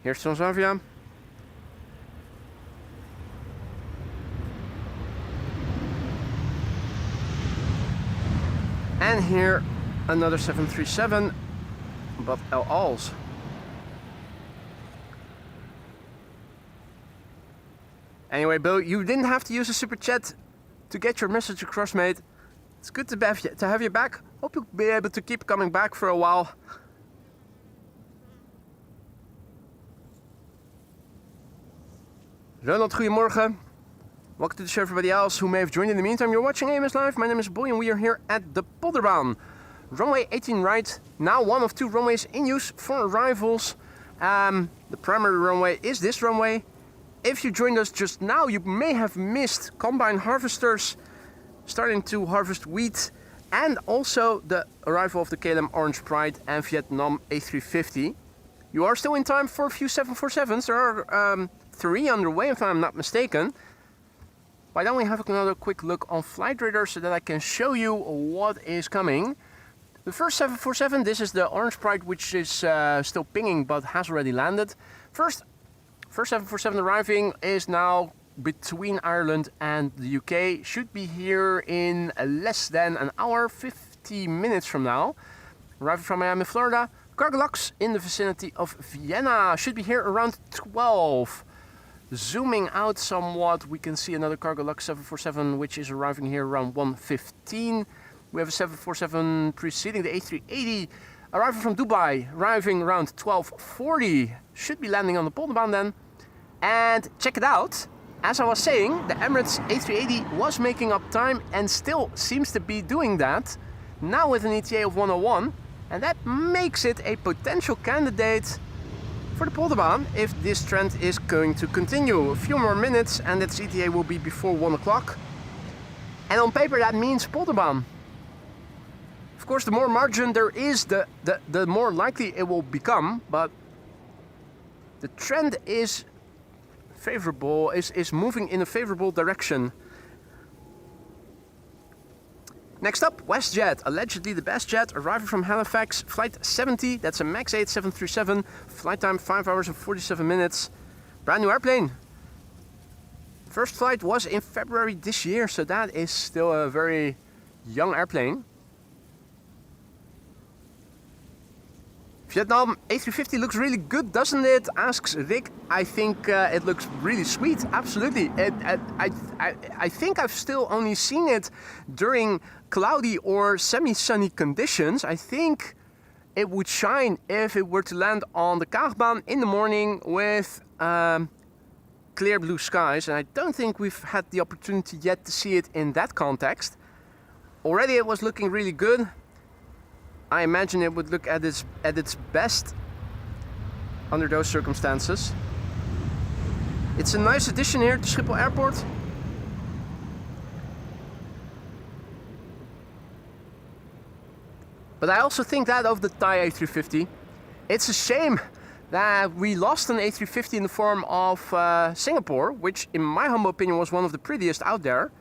Here's Transavia. And here another 737, but El Al's. Anyway, Bill, you didn't have to use a super chat to get your message across, mate. It's good to have you back. Hope you'll be able to keep coming back for a while. Ronald, goedemorgen. Welcome to the show, everybody else who may have joined in the meantime. You're watching AMS Live. My name is Boy and we are here at the Polderbaan. Runway 18 right, now one of 2 runways in use for arrivals. The primary runway is this runway. If you joined us just now, you may have missed combine harvesters starting to harvest wheat, and also the arrival of the KLM Orange Pride and Vietnam A350. You are still in time for a few 747s. There are 3 underway, if I'm not mistaken. Why don't we have another quick look on Flight Radar so that I can show you what is coming. The first 747, this is the Orange Pride, which is still pinging but has already landed. First 747 arriving is now between Ireland and the UK. Should be here in less than an hour, 50 minutes from now. Arriving from Miami, Florida. Cargolux in the vicinity of Vienna. Should be here around 12. Zooming out somewhat, we can see another Cargolux 747 which is arriving here around 1:15. We have a 747 preceding the A380 arriving from Dubai, arriving around 12:40. Should be landing on the Polderbaan then. And check it out, as I was saying, the Emirates A380 was making up time and still seems to be doing that. Now with an ETA of 101, and that makes it a potential candidate for the Polderbaan if this trend is going to continue. A few more minutes and its ETA will be before 1 o'clock. And on paper that means Polderbaan. Of course, the more margin there is, the more likely it will become, but the trend is favorable, is moving in a favorable direction. Next up, WestJet, allegedly the best jet, arriving from Halifax, flight 70, that's a MAX 8 737, flight time 5 hours and 47 minutes. Brand new airplane. First flight was in February this year, so that is still a very young airplane. Vietnam A350 looks really good, doesn't it? Asks Rick. I think it looks really sweet, absolutely. I think I've still only seen it during cloudy or semi-sunny conditions. I think it would shine if it were to land on the Kaagbaan in the morning with clear blue skies. And I don't think we've had the opportunity yet to see it in that context. Already it was looking really good. I imagine it would look at its best under those circumstances. It's a nice addition here to Schiphol Airport. But I also think that of the Thai A350. It's a shame that we lost an A350 in the form of Singapore, which in my humble opinion was one of the prettiest out there.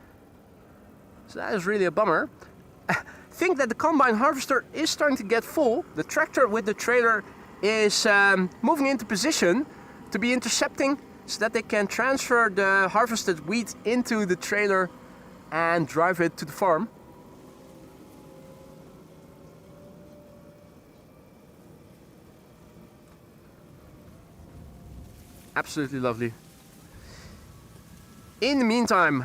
So that is really a bummer. Think that the combine harvester is starting to get full. The tractor with the trailer is moving into position to be intercepting so that they can transfer the harvested wheat into the trailer and drive it to the farm. Absolutely lovely. In the meantime,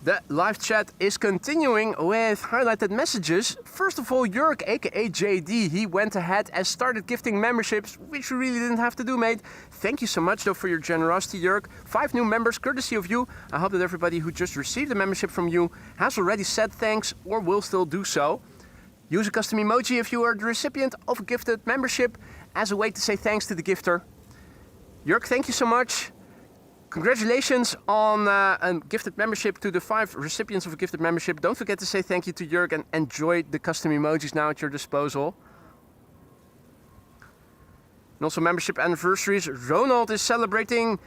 the live chat is continuing with highlighted messages. First of all, Jörg, aka JD, he went ahead and started gifting memberships, which you really didn't have to do, mate. Thank you so much, though, for your generosity, Jörg. 5 new members, courtesy of you. I hope that everybody who just received a membership from you has already said thanks or will still do so. Use a custom emoji if you are the recipient of a gifted membership as a way to say thanks to the gifter. Jörg, thank you so much. Congratulations on a gifted membership to the 5 recipients of a gifted membership. Don't forget to say thank you to Jörg and enjoy the custom emojis now at your disposal. And also membership anniversaries. Ronald is celebrating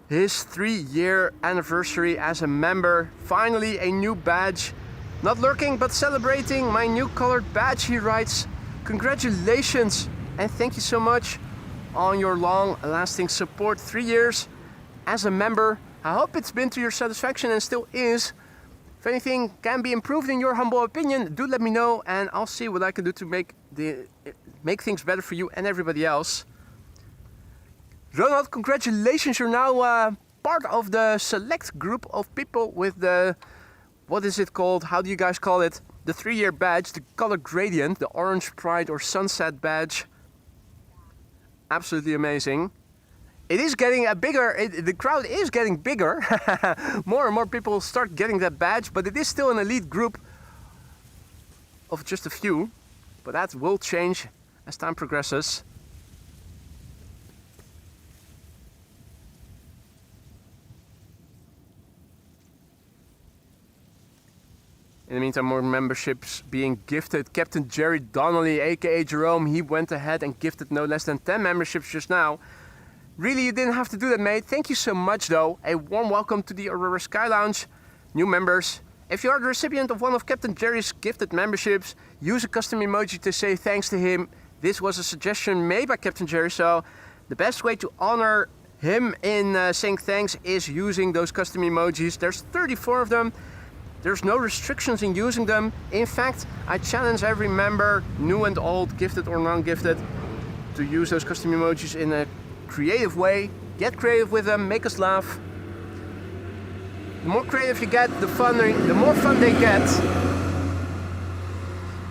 his 3-year anniversary as a member. Finally a new badge. Not lurking but celebrating my new colored badge, he writes. Congratulations and thank you so much on your long-lasting support. 3 years as a member. I hope it's been to your satisfaction and still is. If anything can be improved in your humble opinion, do let me know and I'll see what I can do to make things better for you and everybody else. Ronald, congratulations, you're now part of the select group of people with the, what is it called, how do you guys call it? The 3-year badge, the color gradient, the orange pride or sunset badge. Absolutely amazing. It is getting a bigger, the crowd is getting bigger. More and more people start getting that badge, but it is still an elite group of just a few. But that will change as time progresses. In the meantime, more memberships being gifted. Captain Jerry Donnelly, aka Jerome, he went ahead and gifted no less than 10 memberships just now. Really, you didn't have to do that, mate. Thank you so much, though. A warm welcome to the Aurora Sky Lounge. New members, if you are the recipient of one of Captain Jerry's gifted memberships, use a custom emoji to say thanks to him. This was a suggestion made by Captain Jerry, so the best way to honor him in saying thanks is using those custom emojis. There's 34 of them. There's no restrictions in using them. In fact, I challenge every member, new and old, gifted or non-gifted, to use those custom emojis in a creative way. Get creative with them, make us laugh. The more creative you get, the more fun they get.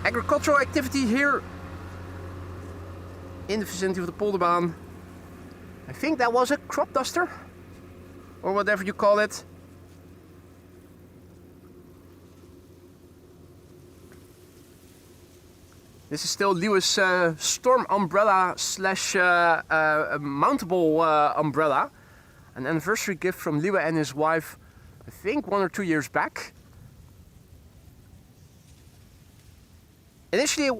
Agricultural activity here in the vicinity of the Polderbaan. I think that was a crop duster, or whatever you call it. This is still Lewis' storm umbrella slash mountable umbrella. An anniversary gift from Liwe and his wife, I think 1 or 2 years back. Initially,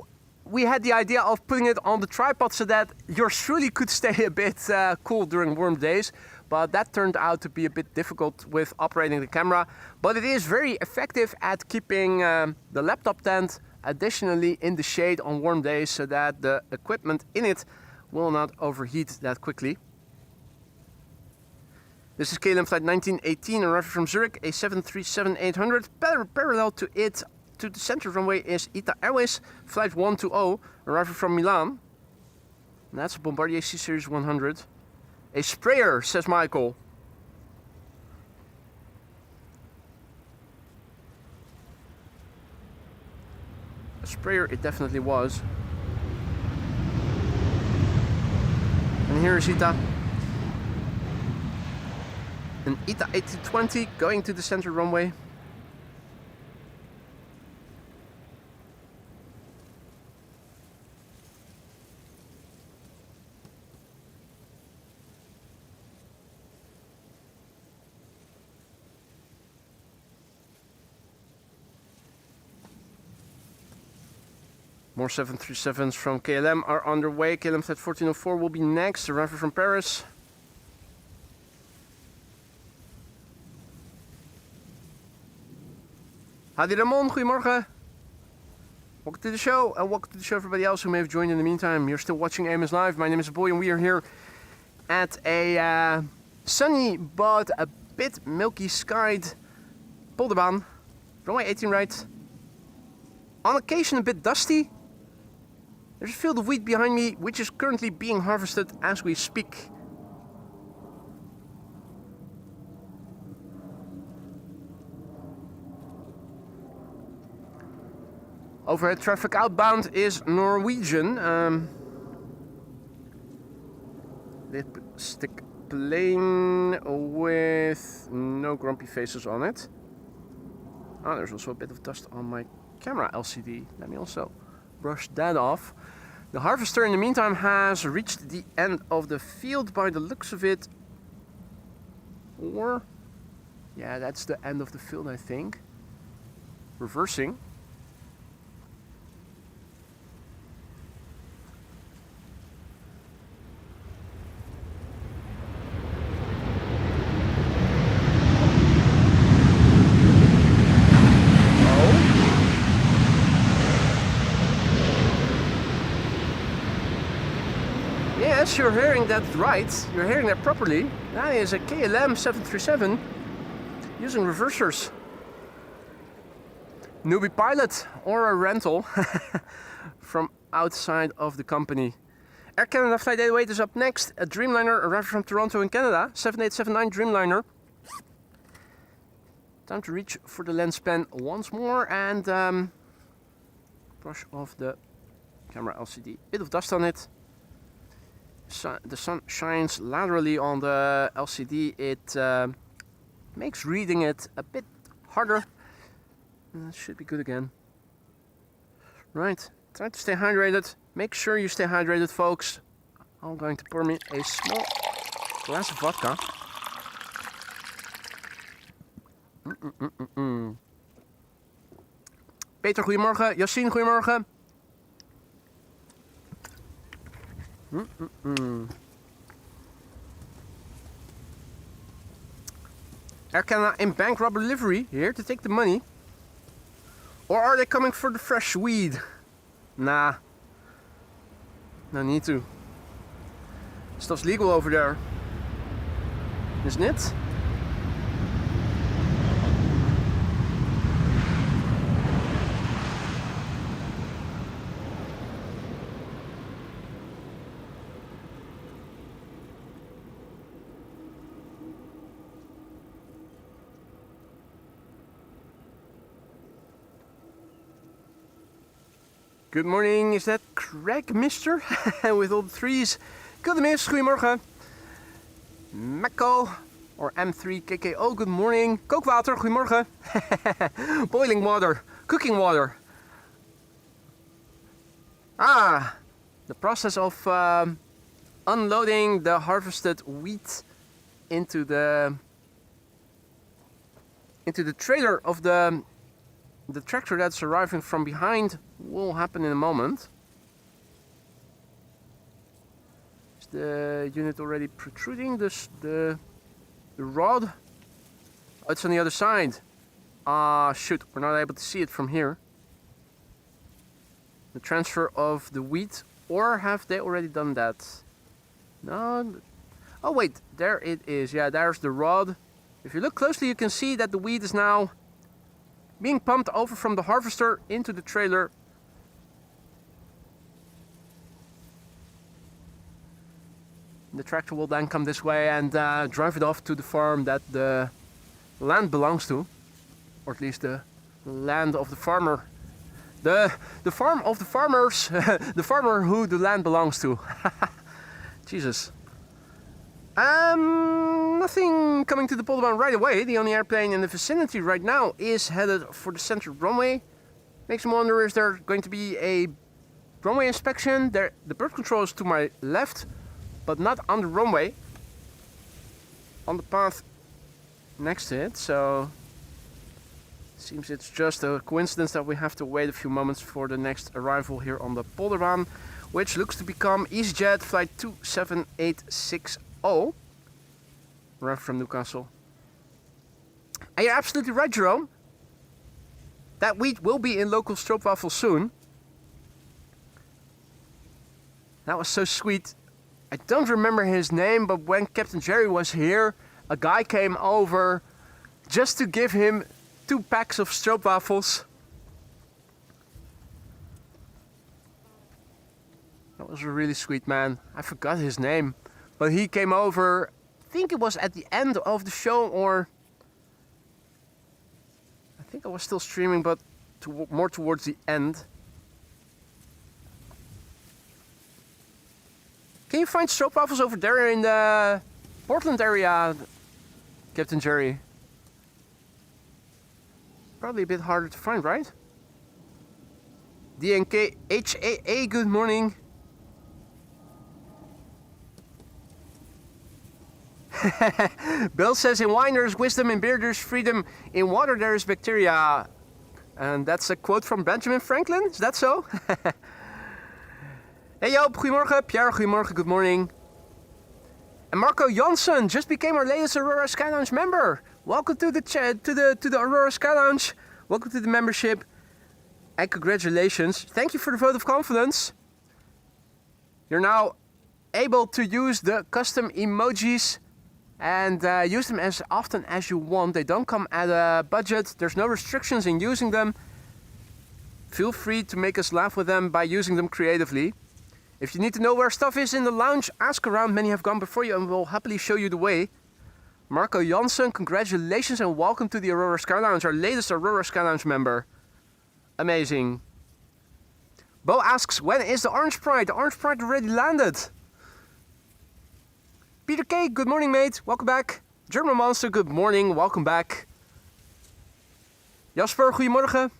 we had the idea of putting it on the tripod so that yours truly could stay a bit cool during warm days. But that turned out to be a bit difficult with operating the camera. But it is very effective at keeping the laptop tent additionally in the shade on warm days so that the equipment in it will not overheat that quickly. This is KLM flight 1918 arriving from Zurich, a 737-800. Parallel to it, to the center runway is ITA Airways flight 120 arriving from Milan. And that's a Bombardier C-Series 100. A sprayer, says Michael. A sprayer it definitely was. And here is ITA. An ITA 8020 going to the center runway. More 737s from KLM are underway. KLM flight 1404 will be next, arriving from Paris. Hadi Ramon, goedemorgen. Welcome to the show, and welcome to the show everybody else who may have joined in the meantime. You're still watching AMS Live. My name is Boy, and we are here at a sunny but a bit milky skied Polderbaan. Runway 18 right. On occasion a bit dusty. There's a field of wheat behind me, which is currently being harvested as we speak. Overhead traffic outbound is Norwegian. Lipstick plane with no grumpy faces on it. Oh, there's also a bit of dust on my camera LCD. Let me also brush that off. The harvester in the meantime has reached the end of the field by the looks of it. Or, yeah, that's the end of the field, I think. Reversing. Yes, you're hearing that right. You're hearing that properly. That is a KLM 737 using reversers. Newbie pilot or a rental from outside of the company. Air Canada Flight 808 is up next. A Dreamliner arrived from Toronto in Canada. 7879 Dreamliner. Time to reach for the lens pen once more and brush off the camera LCD. Bit of dust on it. The sun shines laterally on the LCD. It makes reading it a bit harder. That should be good again. Right, try to stay hydrated. Make sure you stay hydrated, folks. I'm going to pour me a small glass of vodka. Peter, goedemorgen. Yassine, goedemorgen. Air Canada in bank robber livery, here to take the money. Or are they coming for the fresh weed? Nah. No need to. Stuff's legal over there. Isn't it? Good morning, is that Craig, mister? With all the threes. Good miss, goedemorgen. Mako, or M3KKO, good morning. Kookwater, goedemorgen. Boiling water, cooking water. Ah, the process of unloading the harvested wheat into the trailer of the tractor that's arriving from behind will happen in a moment. Is the unit already protruding the rod? Oh, it's on the other side. Ah, shoot, we're not able to see it from here. The transfer of the wheat, or have they already done that? No. Oh wait, there it is. Yeah, there's the rod. If you look closely, you can see that the wheat is now being pumped over from the harvester into the trailer. The tractor will then come this way and drive it off to the farm that the land belongs to, or at least the land of the farmer. The farm of the farmers, the farmer who the land belongs to. Jesus. Nothing coming to the Polderbaan right away. The only airplane in the vicinity right now is headed for the center runway. Makes me wonder, is there going to be a runway inspection? There, the bird control is to my left, but not on the runway. On the path next to it, so seems it's just a coincidence that we have to wait a few moments for the next arrival here on the Polderbaan, which looks to become EasyJet flight 27860. Arrived from Newcastle. And you're absolutely right, Jerome. That wheat will be in local stroopwafel soon. That was so sweet. I don't remember his name, but when Captain Jerry was here, a guy came over just to give him 2 packs of stroopwafels. That was a really sweet man. I forgot his name. But he came over, I think it was at the end of the show, or I think I was still streaming, but more towards the end. Can you find stroopwafels over there in the Portland area, Captain Jerry? Probably a bit harder to find, right? DNK HAA, good morning. Bill says, in wine there's wisdom, in beer there's freedom, in water there is bacteria. And that's a quote from Benjamin Franklin, is that so? Hey Joop, goedemorgen. Pierre, goedemorgen, good morning. And Marco Janssen just became our latest Aurora Sky Lounge member. Welcome to the to the Aurora Sky Lounge. Welcome to the membership. And congratulations. Thank you for the vote of confidence. You're now able to use the custom emojis and use them as often as you want. They don't come at a budget. There's no restrictions in using them. Feel free to make us laugh with them by using them creatively. If you need to know where stuff is in the lounge, ask around. Many have gone before you and will happily show you the way. Marco Janssen, congratulations and welcome to the Aurora Sky Lounge, our latest Aurora Sky Lounge member. Amazing. Bo asks, when is the Orange Pride? The Orange Pride already landed. Peter K, good morning mate, welcome back. German Monster, good morning, welcome back. Jasper, goedemorgen.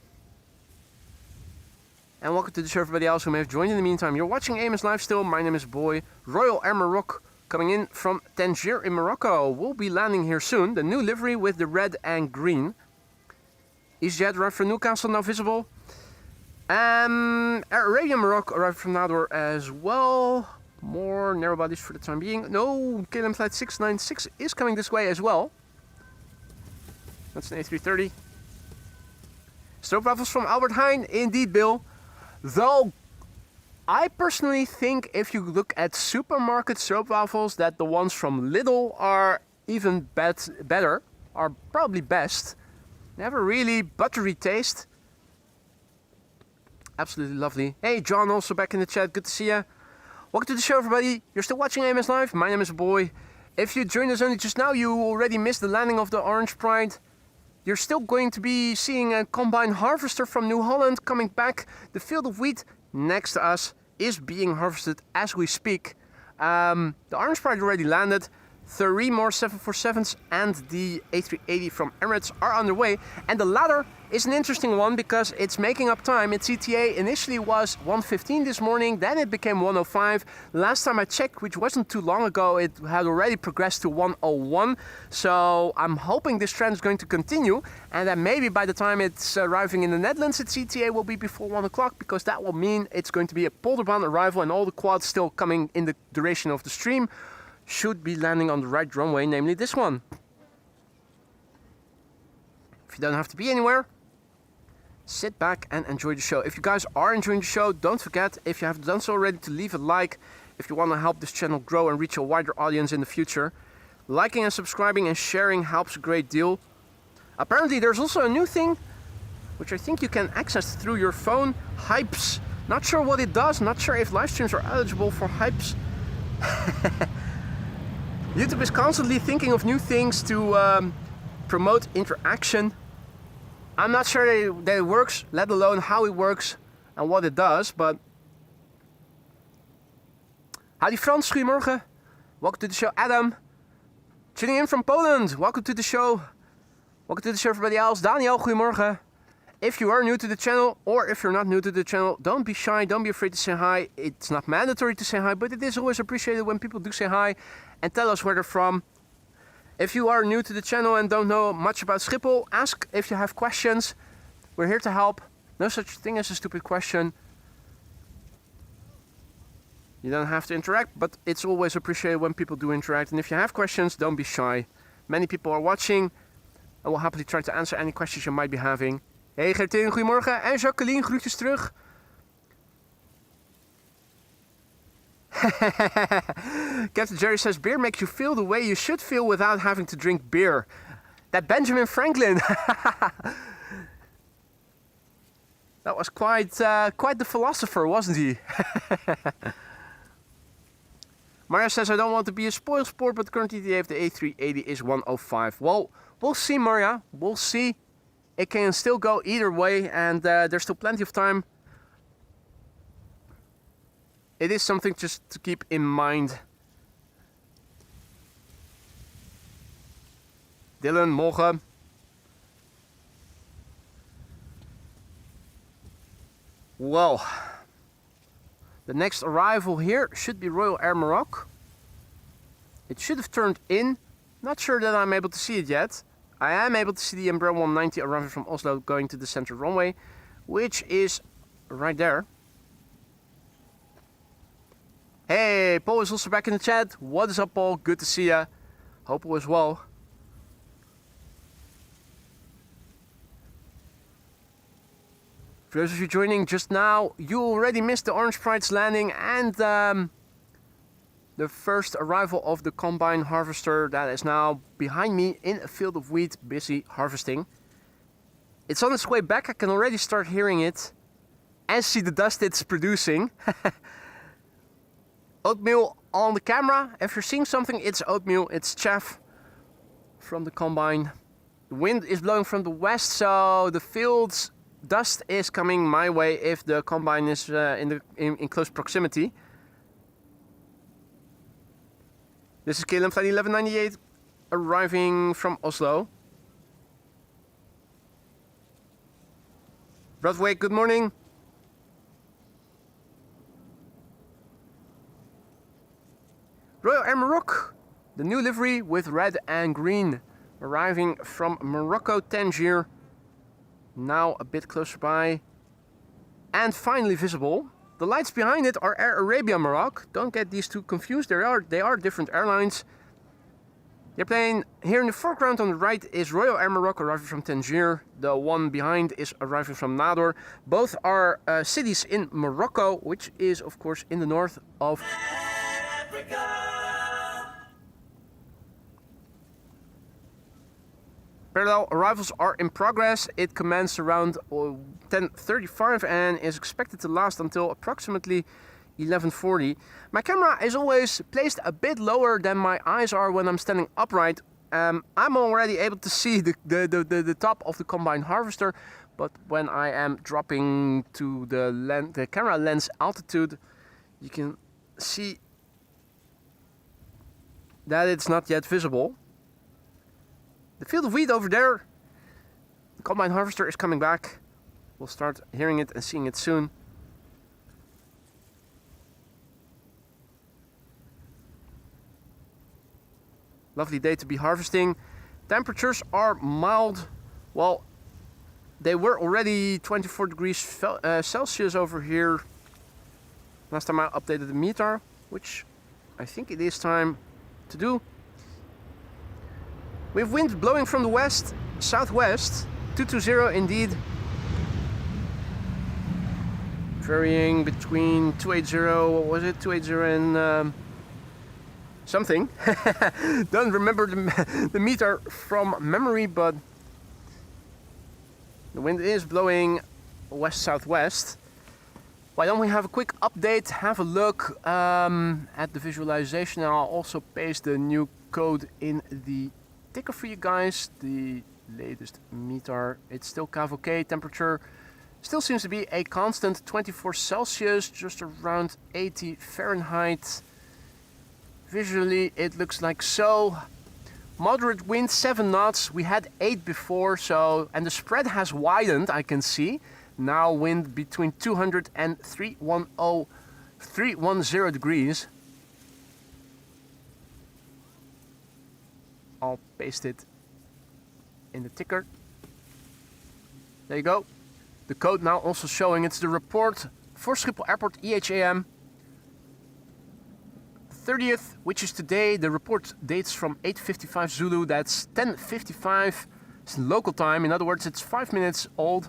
And welcome to the show, everybody else who may have joined in the meantime. You're watching AMS Live still. My name is Boy. Royal Air Morocco coming in from Tangier in Morocco. We'll be landing here soon. The new livery with the red and green. EasyJet arrived from Newcastle, now visible. Air Arabia Morocco arrived from Nador as well. More narrow bodies for the time being. No, KLM flight 696 is coming this way as well. That's an A330. Stroopwafels from Albert Heijn, indeed, Bill. Though, I personally think if you look at supermarket stroopwafels, that the ones from Lidl are even better, are probably best. They have a really buttery taste. Absolutely lovely. Hey, John, also back in the chat. Good to see you. Welcome to the show, everybody. You're still watching AMS Live. My name is Boy. If you joined us only just now, you already missed the landing of the Orange Pride. You're still going to be seeing a combine harvester from New Holland coming back. The field of wheat next to us is being harvested as we speak. The Orange Pride already landed. 3 more 747s and the A380 from Emirates are underway. And the latter is an interesting one because it's making up time. Its ETA initially was 1:15 this morning, then it became 1:05. Last time I checked, which wasn't too long ago, it had already progressed to 1:01. So I'm hoping this trend is going to continue and that maybe by the time it's arriving in the Netherlands, its ETA will be before 1 o'clock, because that will mean it's going to be a Polderbaan arrival and all the quads still coming in the duration of the stream should be landing on the right runway, namely this one. If you don't have to be anywhere, sit back and enjoy the show. If you guys are enjoying the show, don't forget, if you haven't done so already, to leave a like if you want to help this channel grow and reach a wider audience in the future. Liking and subscribing and sharing helps a great deal. Apparently there's also a new thing, which I think you can access through your phone, Hypes. Not sure what it does, not sure if live streams are eligible for Hypes. YouTube is constantly thinking of new things to promote interaction. I'm not sure that it works, let alone how it works and what it does, but... Howdy Frans, goedemorgen. Welcome to the show, Adam. Tuning in from Poland, welcome to the show. Welcome to the show, everybody else. Daniel, goedemorgen. If you are new to the channel, or if you're not new to the channel, don't be shy, don't be afraid to say hi. It's not mandatory to say hi, but it is always appreciated when people do say hi and tell us where they're from. If you are new to the channel and don't know much about Schiphol, ask if you have questions. We're here to help. No such thing as a stupid question. You don't have to interact, but it's always appreciated when people do interact. And if you have questions, don't be shy. Many people are watching. I will happily try to answer any questions you might be having. Hey Gertine, goedemorgen. En Jacqueline, groetjes terug. Captain Jerry says, beer makes you feel the way you should feel without having to drink beer. That Benjamin Franklin. That was quite the philosopher, wasn't he? Maria says, I don't want to be a spoil sport, but current ETA of the A380 is 1:05. Well, we'll see, Maria. We'll see. It can still go either way, and there's still plenty of time. It is something just to keep in mind. Dylan, morgen. Well, the next arrival here should be Royal Air Morocco. It should have turned in Not sure that I'm able to see it yet. I am able to see the Embraer 190 arriving from Oslo going to the center runway, which is right there. Hey, Paul is also back in the chat. What is up, Paul? Good to see ya. Hope all is well. For those of you joining just now, you already missed the Orange Pride's landing and the first arrival of the combine harvester that is now behind me in a field of wheat, busy harvesting. It's on its way back. I can already start hearing it and see the dust it's producing. Oatmeal on the camera. If you're seeing something, it's oatmeal. It's chaff from the combine. The wind is blowing from the west, so the field's dust is coming my way if the combine is in close proximity. This is KLM Flight 1198 arriving from Oslo. Broadway, good morning. Royal Air Morocco, the new livery with red and green, arriving from Morocco, Tangier. Now a bit closer by and finally visible. The lights behind it are Air Arabia Morocco. Don't get these two confused. They are different airlines. The airplane here in the foreground on the right is Royal Air Morocco arriving from Tangier. The one behind is arriving from Nador. Both are cities in Morocco, which is of course in the north of Africa. Parallel arrivals are in progress. It commenced around 10:35 and is expected to last until approximately 11:40. My camera is always placed a bit lower than my eyes are when I'm standing upright. I'm already able to see the top of the combine harvester, but when I am dropping to the camera lens altitude, you can see that it's not yet visible. The field of wheat over there, the combine harvester is coming back. We'll start hearing it and seeing it soon. Lovely day to be harvesting. Temperatures are mild. Well, they were already 24 degrees Celsius over here. Last time I updated the meter, which I think it is time to do. We have wind blowing from the west, southwest, 220 indeed. Varying between 280, what was it, 280 and something. Don't remember the meter from memory, but the wind is blowing west-southwest. Why don't we have a quick update, have a look at the visualization, and I'll also paste the new code in the ticker for you guys. The latest meter, it's still KVK. Temperature still seems to be a constant 24 Celsius, just around 80 Fahrenheit. Visually it looks like so. Moderate wind, 7 knots. We had 8 before, so, and the spread has widened, I can see. Now wind between 200 and 310 degrees. I'll paste it in the ticker. There you go. The code now also showing. It's the report for Schiphol Airport EHAM 30th, which is today. The report dates from 8:55 Zulu. That's 10:55 local time. In other words, it's 5 minutes old.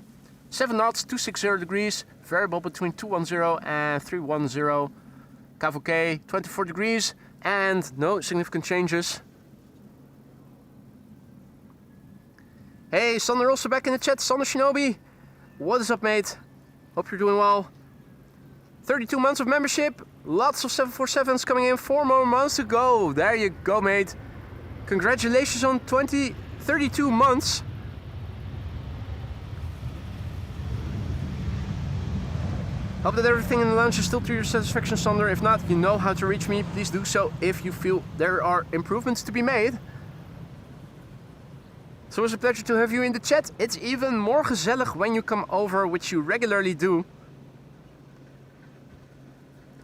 7 knots, 260 degrees. Variable between 210 and 310. KVK 24 degrees and no significant changes. Hey, Sander also back in the chat. Sander Shinobi, what is up, mate? Hope you're doing well. 32 months of membership. Lots of 747s coming in. 4 more months to go. There you go, mate. Congratulations on 32 months. Hope that everything in the lounge is still to your satisfaction, Sander. If not, you know how to reach me. Please do so if you feel there are improvements to be made. So it's a pleasure to have you in the chat. It's even more gezellig when you come over, which you regularly do.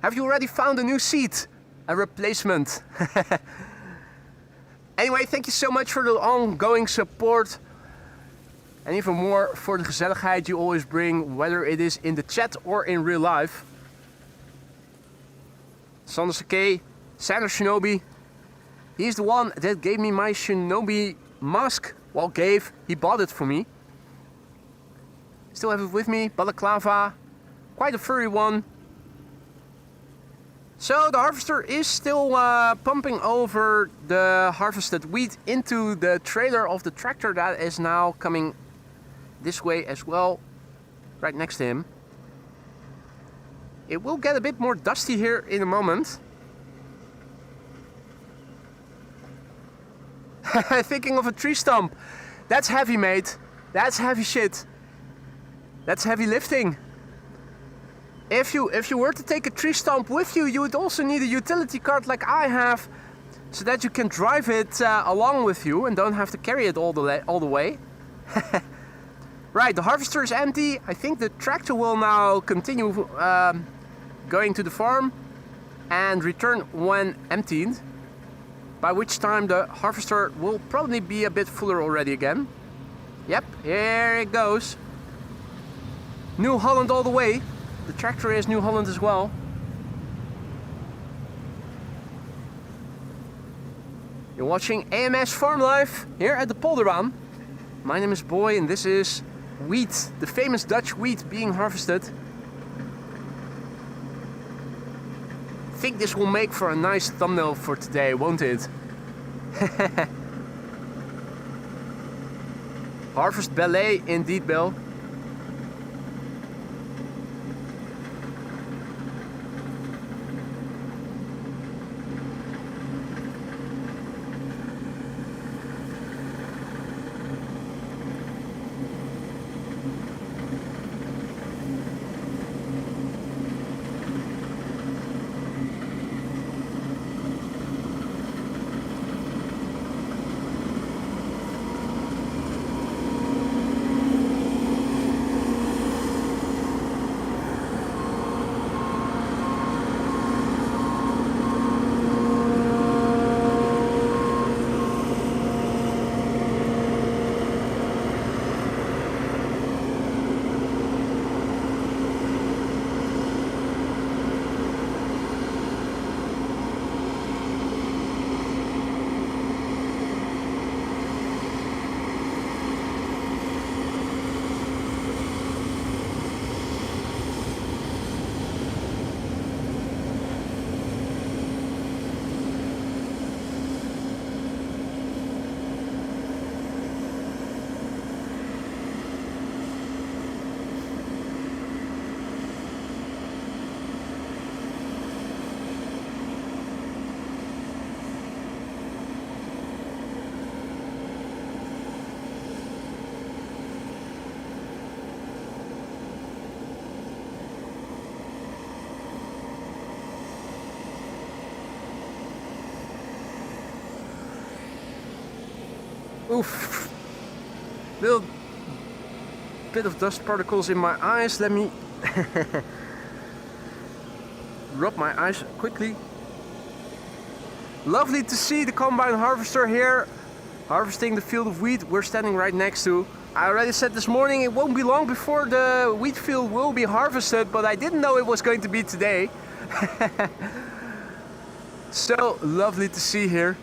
Have you already found a new seat? A replacement? Anyway, thank you so much for the ongoing support. And even more for the gezelligheid you always bring, whether it is in the chat or in real life. Sander Sakei, Sander Shinobi. He's the one that gave me my Shinobi mask. Well, he bought it for me. Still have it with me, balaclava. Quite a furry one. So the harvester is still pumping over the harvested wheat into the trailer of the tractor that is now coming this way as well, right next to him. It will get a bit more dusty here in a moment. Thinking of a tree stump. That's heavy, mate. That's heavy shit. That's heavy lifting. If you were to take a tree stump with you, you would also need a utility cart like I have, so that you can drive it along with you and don't have to carry it all the way. Right, the harvester is empty. I think the tractor will now continue going to the farm and return when emptied, by which time the harvester will probably be a bit fuller already again. Yep, here it goes. New Holland all the way. The tractor is New Holland as well. You're watching AMS Farm Life here at the Polderbaan. My name is Boy and this is wheat, the famous Dutch wheat being harvested. I think this will make for a nice thumbnail for today, won't it? Harvest ballet indeed, Bill. Oof. Little bit of dust particles in my eyes. Let me rub my eyes quickly. Lovely to see the combine harvester here harvesting the field of wheat we're standing right next to. I already said this morning it won't be long before the wheat field will be harvested, but I didn't know it was going to be today. So lovely to see here.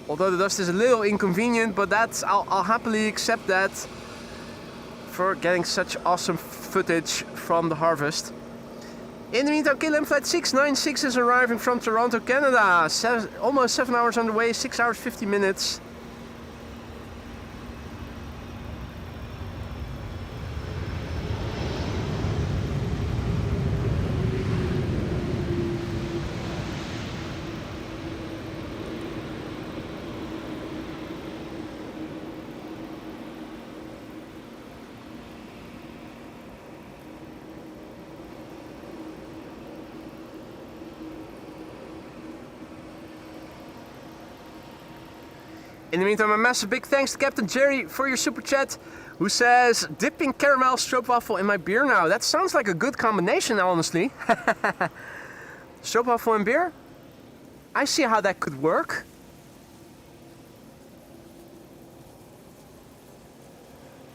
Although the dust is a little inconvenient, but I'll happily accept that for getting such awesome footage from the harvest. In the meantime, KLM Flight 696 is arriving from Toronto, Canada. Almost 7 hours on the way, 6 hours 50 minutes. In the meantime, a massive big thanks to Captain Jerry for your super chat, who says, dipping caramel stroopwafel in my beer now. That sounds like a good combination, honestly. Stroopwafel and beer? I see how that could work.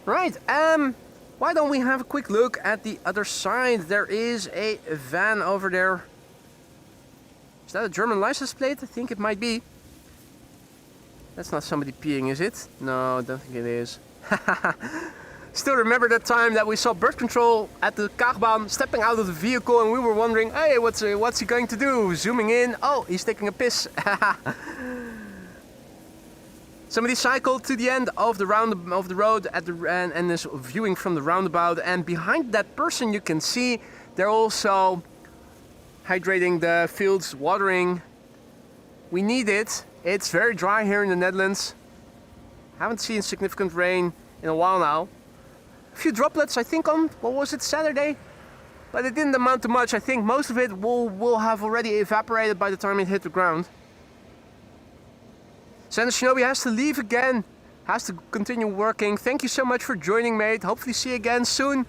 Right, why don't we have a quick look at the other side? There is a van over there. Is that a German license plate? I think it might be. That's not somebody peeing, is it? No, I don't think it is. Still remember that time that we saw birth control at the Kaagbaan stepping out of the vehicle and we were wondering, hey, what's he going to do? Zooming in, oh, he's taking a piss. Somebody cycled to the end of the road at the and is viewing from the roundabout, and behind that person you can see they're also hydrating the fields, watering. We need it. It's very dry here in the Netherlands. Haven't seen significant rain in a while now. A few droplets, I think, on, what was it, Saturday? But it didn't amount to much. I think most of it will have already evaporated by the time it hit the ground. Sander Shinobi has to leave again. Has to continue working. Thank you so much for joining, mate. Hopefully see you again soon.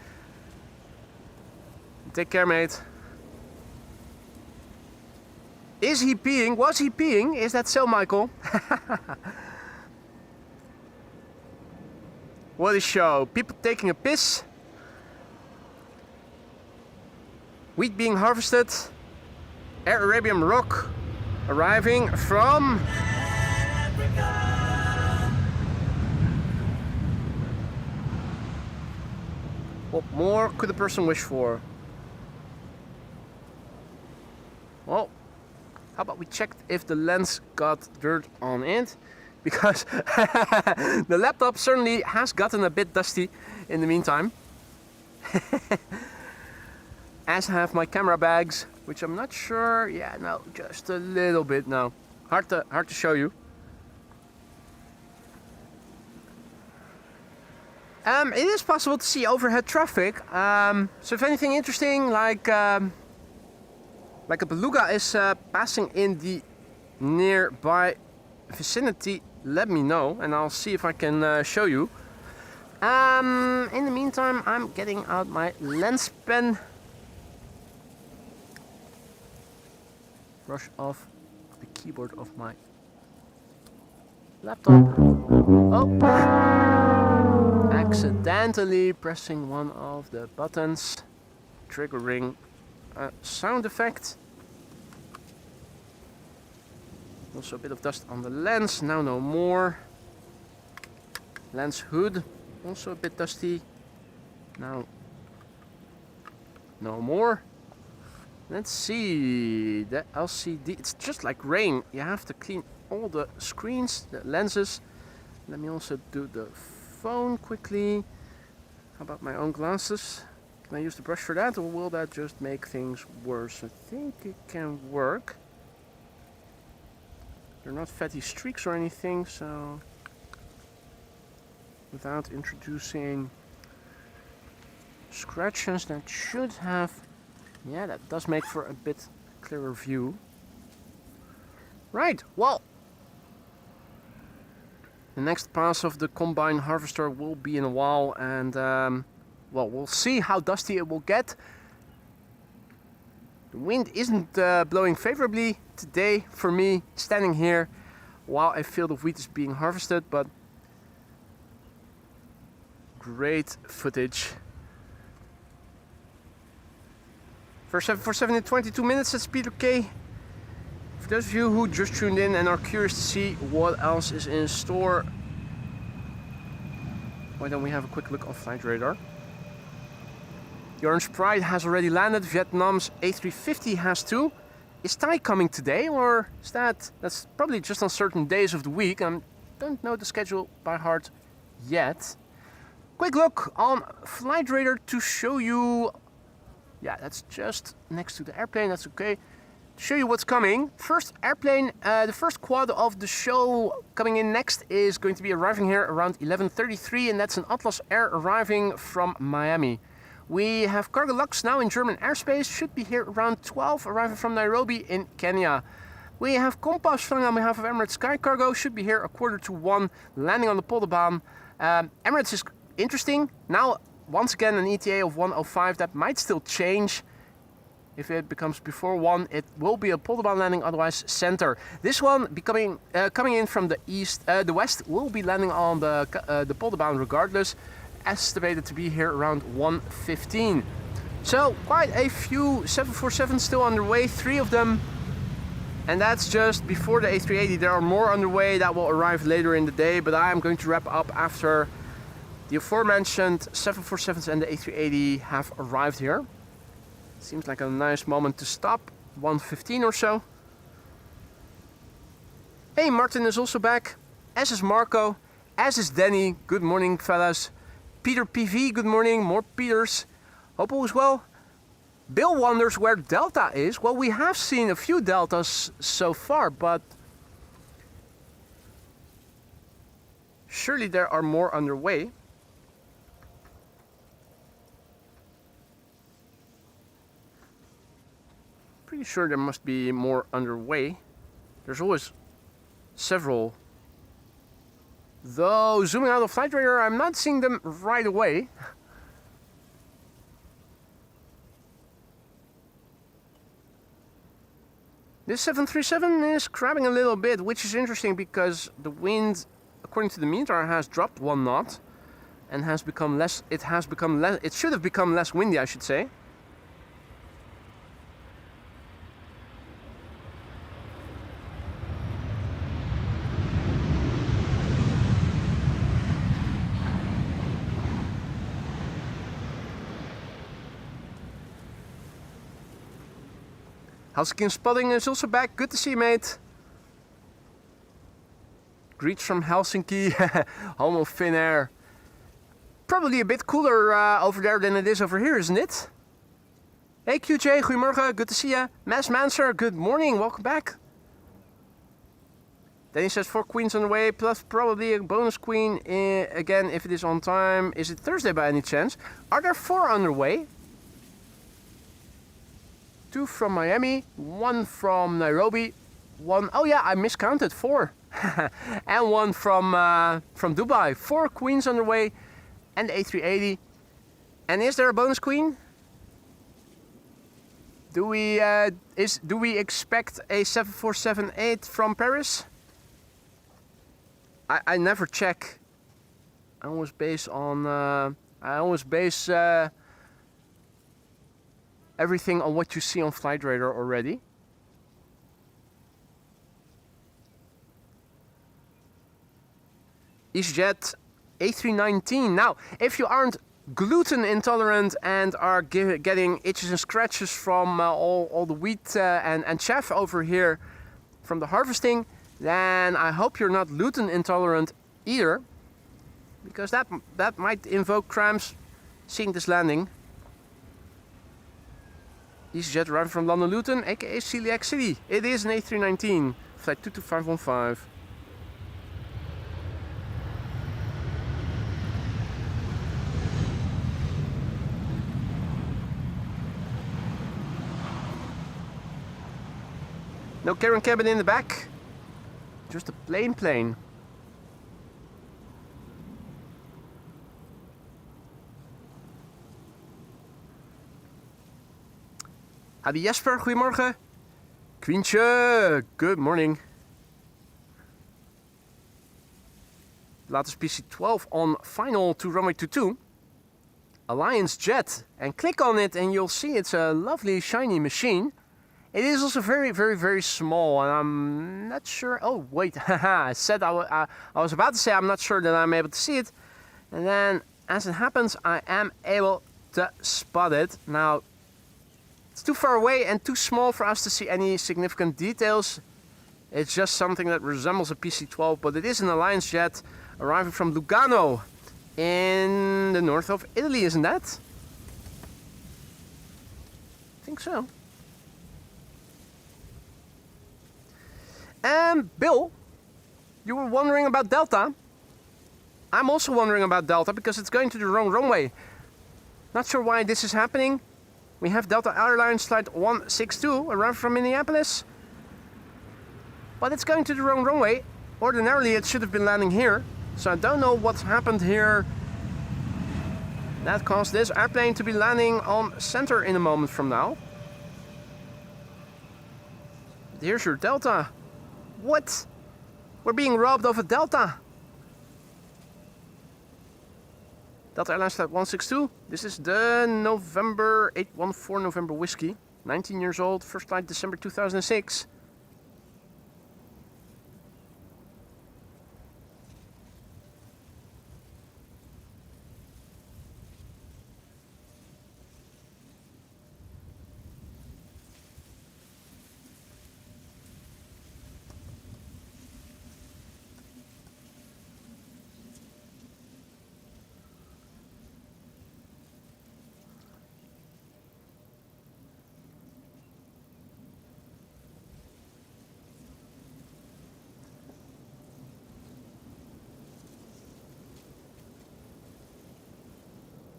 Take care, mate. Is he peeing? Was he peeing? Is that so, Michael? What a show. People taking a piss. Wheat being harvested. Air Arabian rock arriving from... What more could a person wish for? Well, how about we check if the lens got dirt on it? Because the laptop certainly has gotten a bit dusty in the meantime. As have my camera bags, which I'm not sure. Yeah, no, just a little bit now. Hard to show you. It is possible to see overhead traffic. So if anything interesting, like a beluga is passing in the nearby vicinity, let me know, and I'll see if I can show you. In the meantime, I'm getting out my lens pen. Brush off the keyboard of my laptop. Oh! Accidentally pressing one of the buttons, triggering a sound effect. Also a bit of dust on the lens, now no more. Lens hood, also a bit dusty. Now no more. Let's see, the LCD, it's just like rain. You have to clean all the screens, the lenses. Let me also do the phone quickly. How about my own glasses? Can I use the brush for that, or will that just make things worse? I think it can work. They're not fatty streaks or anything, so without introducing scratches, that should have, yeah, that does make for a bit clearer view. Right, well, the next pass of the combine harvester will be in a while, and well, we'll see how dusty it will get. The wind isn't blowing favorably today for me, standing here while a field of wheat is being harvested, but great footage. For 7 and 22 minutes, that's Peter K. For those of you who just tuned in and are curious to see what else is in store, why don't we have a quick look on flight radar. The Orange Pride has already landed. Vietnam's A350 has too. Is Thai coming today, or is that's probably just on certain days of the week? I don't know the schedule by heart yet. Quick look on flight radar to show you. Yeah, that's just next to the airplane. That's okay. To show you what's coming. First airplane, the first quad of the show coming in next is going to be arriving here around 11:33, and that's an Atlas Air arriving from Miami. We have Cargo Lux now in German airspace, should be here around 12, arriving from Nairobi in Kenya. We have Compass flying on behalf of Emirates Sky Cargo, should be here 1:45, landing on the Polderbaan. Emirates is interesting. Now, once again, an ETA of 1:05, that might still change. If it becomes before 1, it will be a Polderbaan landing, otherwise center. This one coming in from the east, the west, will be landing on the Polderbaan regardless. estimated to be here around 1:15. So quite a few 747s still underway, 3 of them. And that's just before the A380. There are more underway that will arrive later in the day, but I am going to wrap up after the aforementioned 747s and the A380 have arrived here. Seems like a nice moment to stop, 1:15 or so. Hey, Martin is also back, as is Marco, as is Danny. Good morning, fellas. Peter PV, good morning, more Peters. Hope all is well. Bill wonders where Delta is. Well, we have seen a few Deltas so far, but surely there are more underway. Pretty sure there must be more underway. There's always several. Though, zooming out of Flight Radar, I'm not seeing them right away. This 737 is crabbing a little bit, which is interesting because the wind, according to the meter, has dropped 1 knot and has become less. It should have become less windy, I should say. Husky Spotting is also back. Good to see you, mate. Greets from Helsinki. Home of Finnair. Probably a bit cooler over there than it is over here, isn't it? Hey QJ, goedemorgen. Good to see you. Mass Manser, good morning. Welcome back. Then he says 4 queens on the way, plus probably a bonus queen again if it is on time. Is it Thursday by any chance? Are there 4 underway? 2 from Miami, 1 from Nairobi, 1, oh yeah, I miscounted, 4. And 1 from Dubai. 4 queens on the way and the A380. And is there a bonus queen? Do we expect a 747-8 from Paris? I never check. I always base everything on what you see on Flight Radar already. EasyJet A319. Now, if you aren't gluten intolerant and are getting itches and scratches from all the wheat and chaff over here from the harvesting, then I hope you're not gluten intolerant either, because that might invoke cramps seeing this landing. EasyJet arriving from London Luton, aka Celiac City. It is an A319, flight 22515. No cabin cabin in the back, just a plain plane. Adi Jesper, goedemorgen. Queentje, good morning. Latest PC-12 on final to runway 22. Alliance Jet. And click on it and you'll see it's a lovely shiny machine. It is also very, very, very small, and I'm not sure. Oh, wait, I said I was about to say I'm not sure that I'm able to see it. And then, as it happens, I am able to spot it. Now, it's too far away and too small for us to see any significant details. It's just something that resembles a PC-12, but it is an Alliance jet arriving from Lugano in the north of Italy, isn't that? I think so. And Bill, you were wondering about Delta. I'm also wondering about Delta because it's going to the wrong runway. Not sure why this is happening. We have Delta Airlines flight 162 arriving from Minneapolis. But it's going to the wrong runway. Ordinarily it should have been landing here. So I don't know what's happened here that caused this airplane to be landing on center in a moment from now. Here's your Delta. What? We're being robbed of a Delta. Delta Airlines Flight 162. This is the November 814 November Whiskey. 19 years old, first flight December 2006.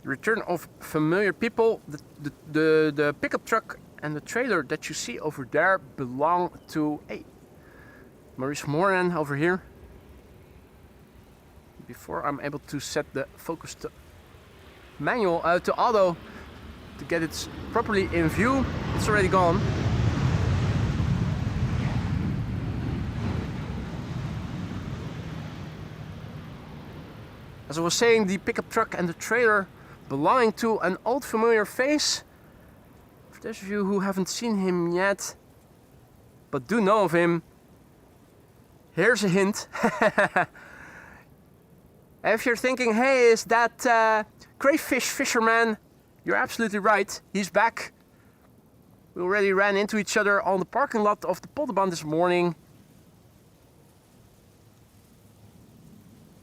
Return of familiar people. The pickup truck and the trailer that you see over there belong to Maurice Moran over here. Before I'm able to set the focus to manual to auto to get it properly in view, it's already gone. As I was saying, the pickup truck and the trailer belonging to an old familiar face. For those of you who haven't seen him yet, but do know of him, here's a hint. If you're thinking, hey, is that crayfish fisherman? You're absolutely right, he's back. We already ran into each other on the parking lot of the Polderbaan this morning.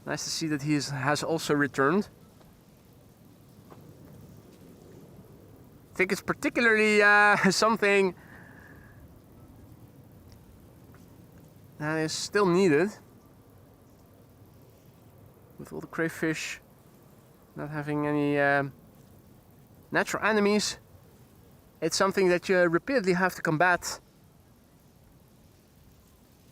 Nice to see that he has also returned. I think it's particularly something that is still needed. With all the crayfish not having any natural enemies, it's something that you repeatedly have to combat.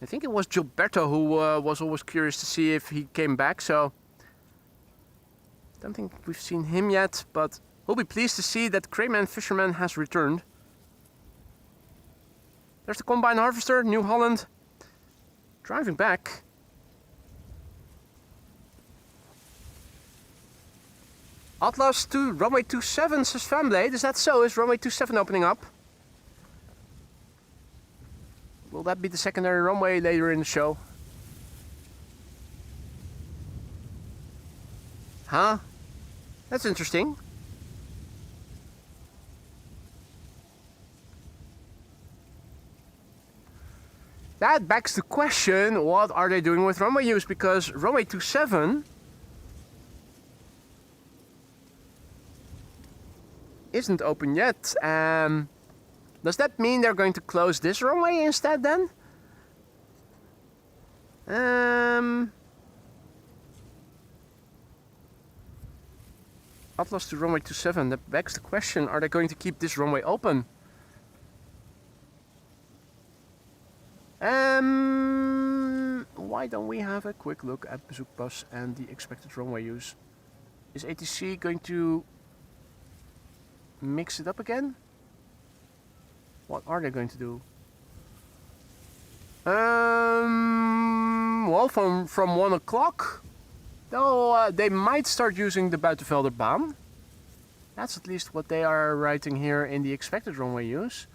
I think it was Gilberto who was always curious to see if he came back, so I don't think we've seen him yet, but we'll be pleased to see that Crayman Fisherman has returned. There's the Combine Harvester, New Holland, driving back. Atlas to runway 27 says Fanblade. Is that so? Is runway 27 opening up? Will that be the secondary runway later in the show? Huh? That's interesting. That begs the question, what are they doing with runway use? Because runway 27 isn't open yet. Does that mean they're going to close this runway instead then? Atlas to runway 27, that begs the question, are they going to keep this runway open? Why don't we have a quick look at Bezoekpas and the expected runway use? Is ATC going to mix it up again? What are they going to do? Well, from 1 o'clock, they might start using the Buitenvelderbaan. That's at least what they are writing here in the expected runway use.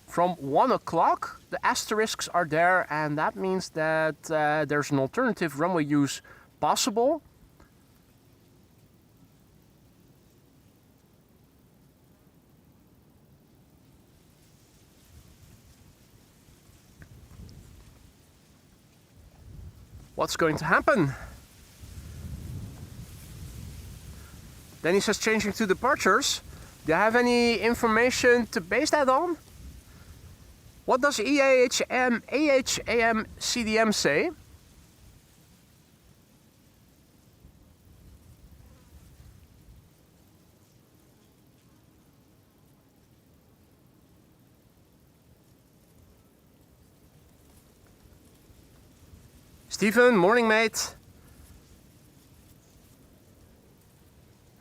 From 1 o'clock, the asterisks are there, and that means that there's an alternative runway use possible. What's going to happen? Then he says changing to departures. Do you have any information to base that on? What does EHAM CDM say? Stephen, morning mate.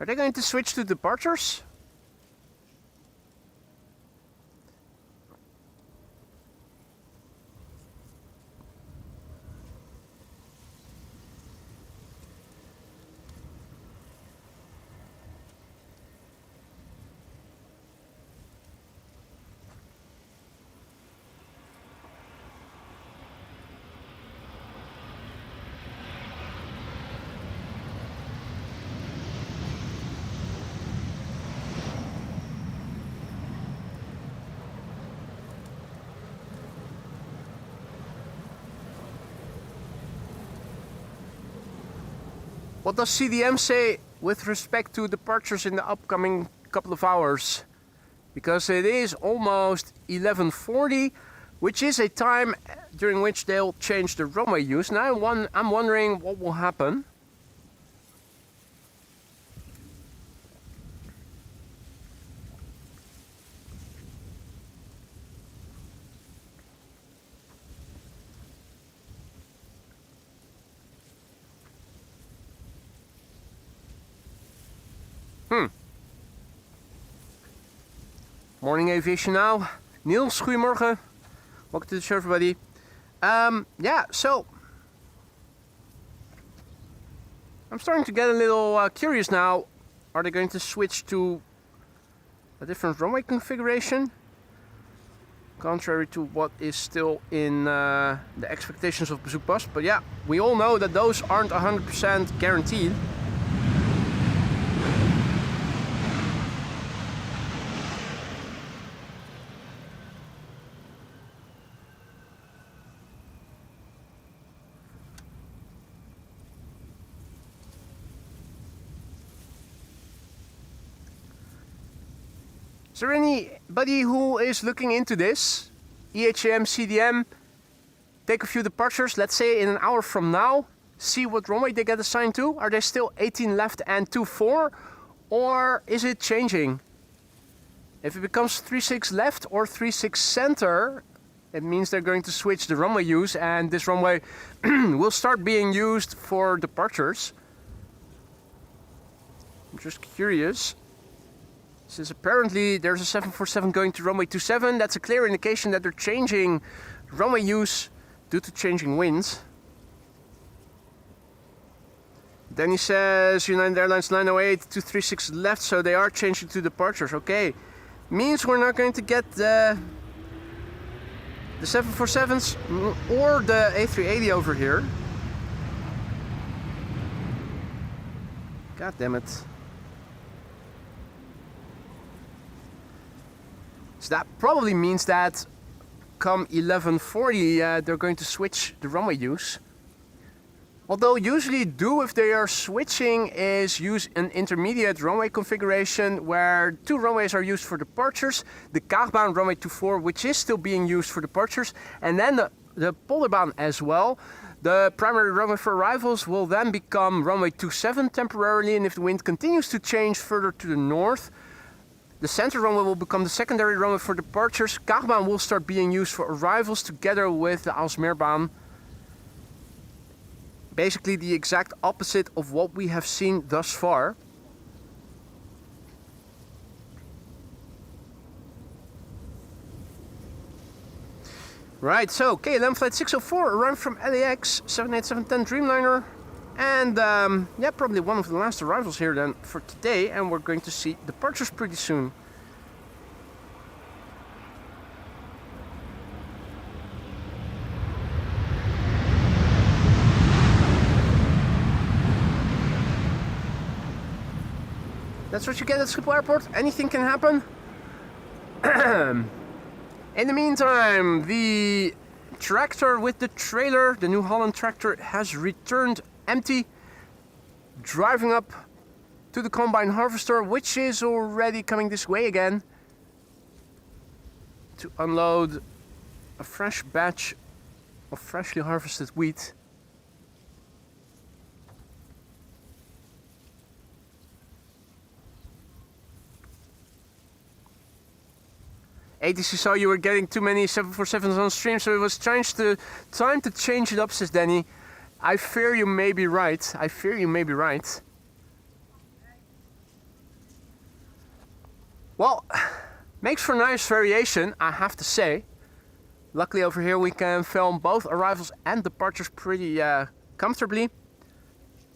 Are they going to switch to departures? What does CDM say with respect to departures in the upcoming couple of hours? Because it is almost 11:40, which is a time during which they'll change the runway use. Now I'm wondering what will happen. Morning Aviation now. Niels, goedemorgen. Welcome to the show, everybody. Yeah, so I'm starting to get a little curious now. Are they going to switch to a different runway configuration? Contrary to what is still in the expectations of Bezoek Bus. But yeah, we all know that those aren't 100% guaranteed. Is there anybody who is looking into this? EHAM, CDM, take a few departures, let's say in an hour from now, see what runway they get assigned to. Are they still 18 left and 24? Or is it changing? If it becomes 36 left or 36 center, it means they're going to switch the runway use, and this runway will start being used for departures. I'm just curious. Since apparently there's a 747 going to runway 27, that's a clear indication that they're changing runway use due to changing winds. Then he says United Airlines 908 236 left, so they are changing to departures. Okay, means we're not going to get the 747s or the A380 over here. God damn it. So that probably means that come 11:40 they're going to switch the runway use. Although usually do if they are switching is use an intermediate runway configuration where two runways are used for departures. The Kaagbaan runway 24, which is still being used for departures, and then the Polderbaan as well. The primary runway for arrivals will then become runway 27 temporarily, and if the wind continues to change further to the north, the center runway will become the secondary runway for departures. Kaagbaan will start being used for arrivals together with the Aalsmeerbaan. Basically the exact opposite of what we have seen thus far. Right, so KLM flight 604 arrived from LAX 78710 Dreamliner. And yeah, probably one of the last arrivals here then for today, and we're going to see departures pretty soon. That's what you get at Schiphol Airport. Anything can happen. In the meantime, the tractor with the trailer, the New Holland tractor, has returned empty, driving up to the combine harvester, which is already coming this way again to unload a fresh batch of freshly harvested wheat. ATC saw you were getting too many 747s on stream, so it was time to change it up, says Danny. I fear you may be right. I fear you may be right. Well, makes for nice variation, I have to say. Luckily over here we can film both arrivals and departures pretty comfortably.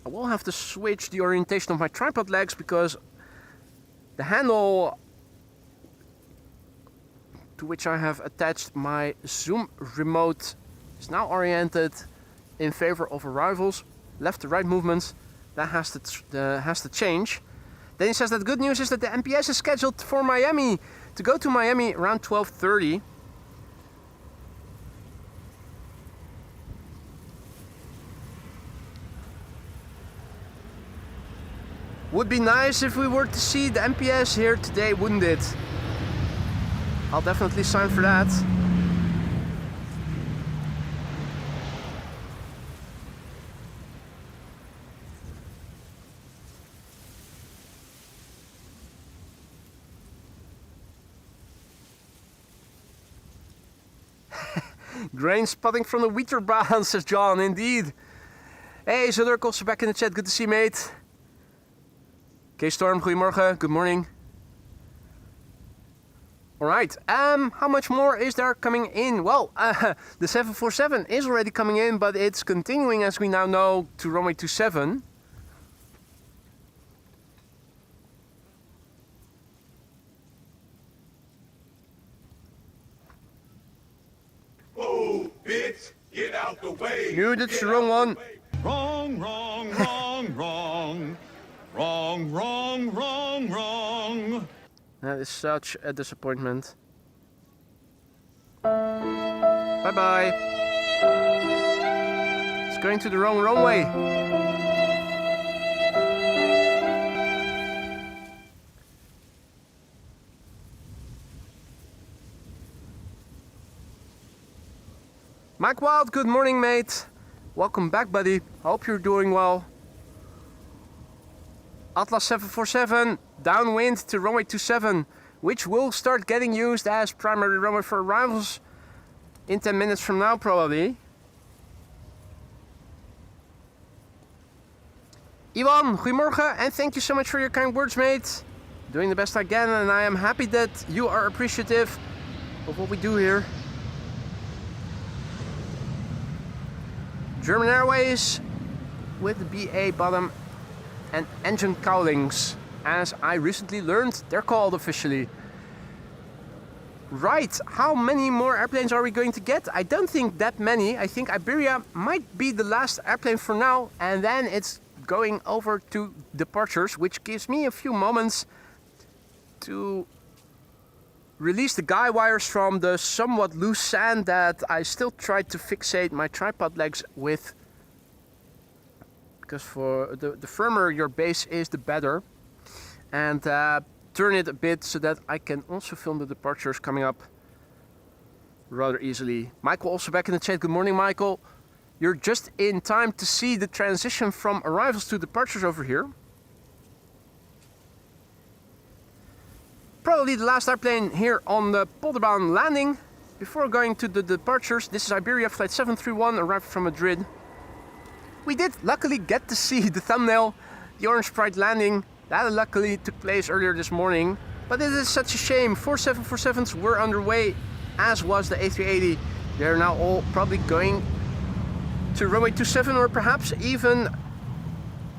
I will have to switch the orientation of my tripod legs because the handle to which I have attached my Zoom remote is now oriented in favor of arrivals. Left to right movements, that has to change. Then he says that the good news is that the MPS is scheduled for Miami, to go to Miami around 12:30. Would be nice if we were to see the MPS here today, wouldn't it? I'll definitely sign for that. Grain spotting from the Wieterbaan, says John, indeed. Hey, Zulurk, also back in the chat. Good to see you, mate. Okay, Storm, goedemorgen. Good morning. Alright, how much more is there coming in? Well, the 747 is already coming in, but it's continuing, as we now know, to runway 27. Oh, bitch, get out the way. No, that's the wrong one. Wrong, wrong, wrong, wrong. Wrong, wrong, wrong, wrong. That is such a disappointment. Bye-bye. It's going to the wrong runway. Mike Wild, good morning, mate. Welcome back, buddy. Hope you're doing well. Atlas 747, downwind to runway 27, which will start getting used as primary runway for arrivals in 10 minutes from now, probably. Ivan, goedemorgen, and thank you so much for your kind words, mate. Doing the best I can, and I am happy that you are appreciative of what we do here. German Airways with the BA bottom and engine cowlings, as I recently learned they're called officially. Right, how many more airplanes are we going to get? I don't think that many. I think Iberia might be the last airplane for now, and then it's going over to departures, which gives me a few moments to release the guy wires from the somewhat loose sand that I still tried to fixate my tripod legs with. Because for the firmer your base is, the better. And turn it a bit so that I can also film the departures coming up rather easily. Michael also back in the chat. Good morning, Michael. You're just in time to see the transition from arrivals to departures over here. Probably the last airplane here on the Polderbaan landing before going to the departures. This is Iberia flight 731, arrived from Madrid. We did luckily get to see the thumbnail, the Orange Pride landing. That luckily took place earlier this morning. But it is such a shame. 4 747s were underway, as was the A380. They're now all probably going to runway 27, or perhaps even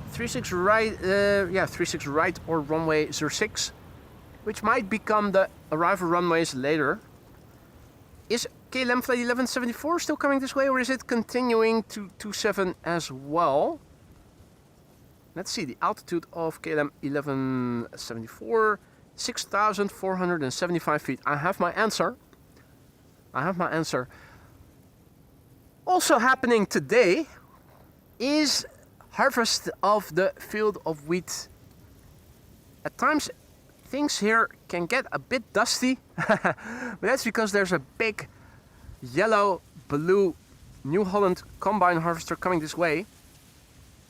36 right, 36 right or runway 06. Which might become the arrival runways later. Is KLM flight 1174 still coming this way, or is it continuing to 27 as well? Let's see, the altitude of KLM 1174, 6,475 feet. I have my answer. Also happening today is harvest of the field of wheat. At times things here can get a bit dusty, but that's because there's a big yellow blue New Holland combine harvester coming this way.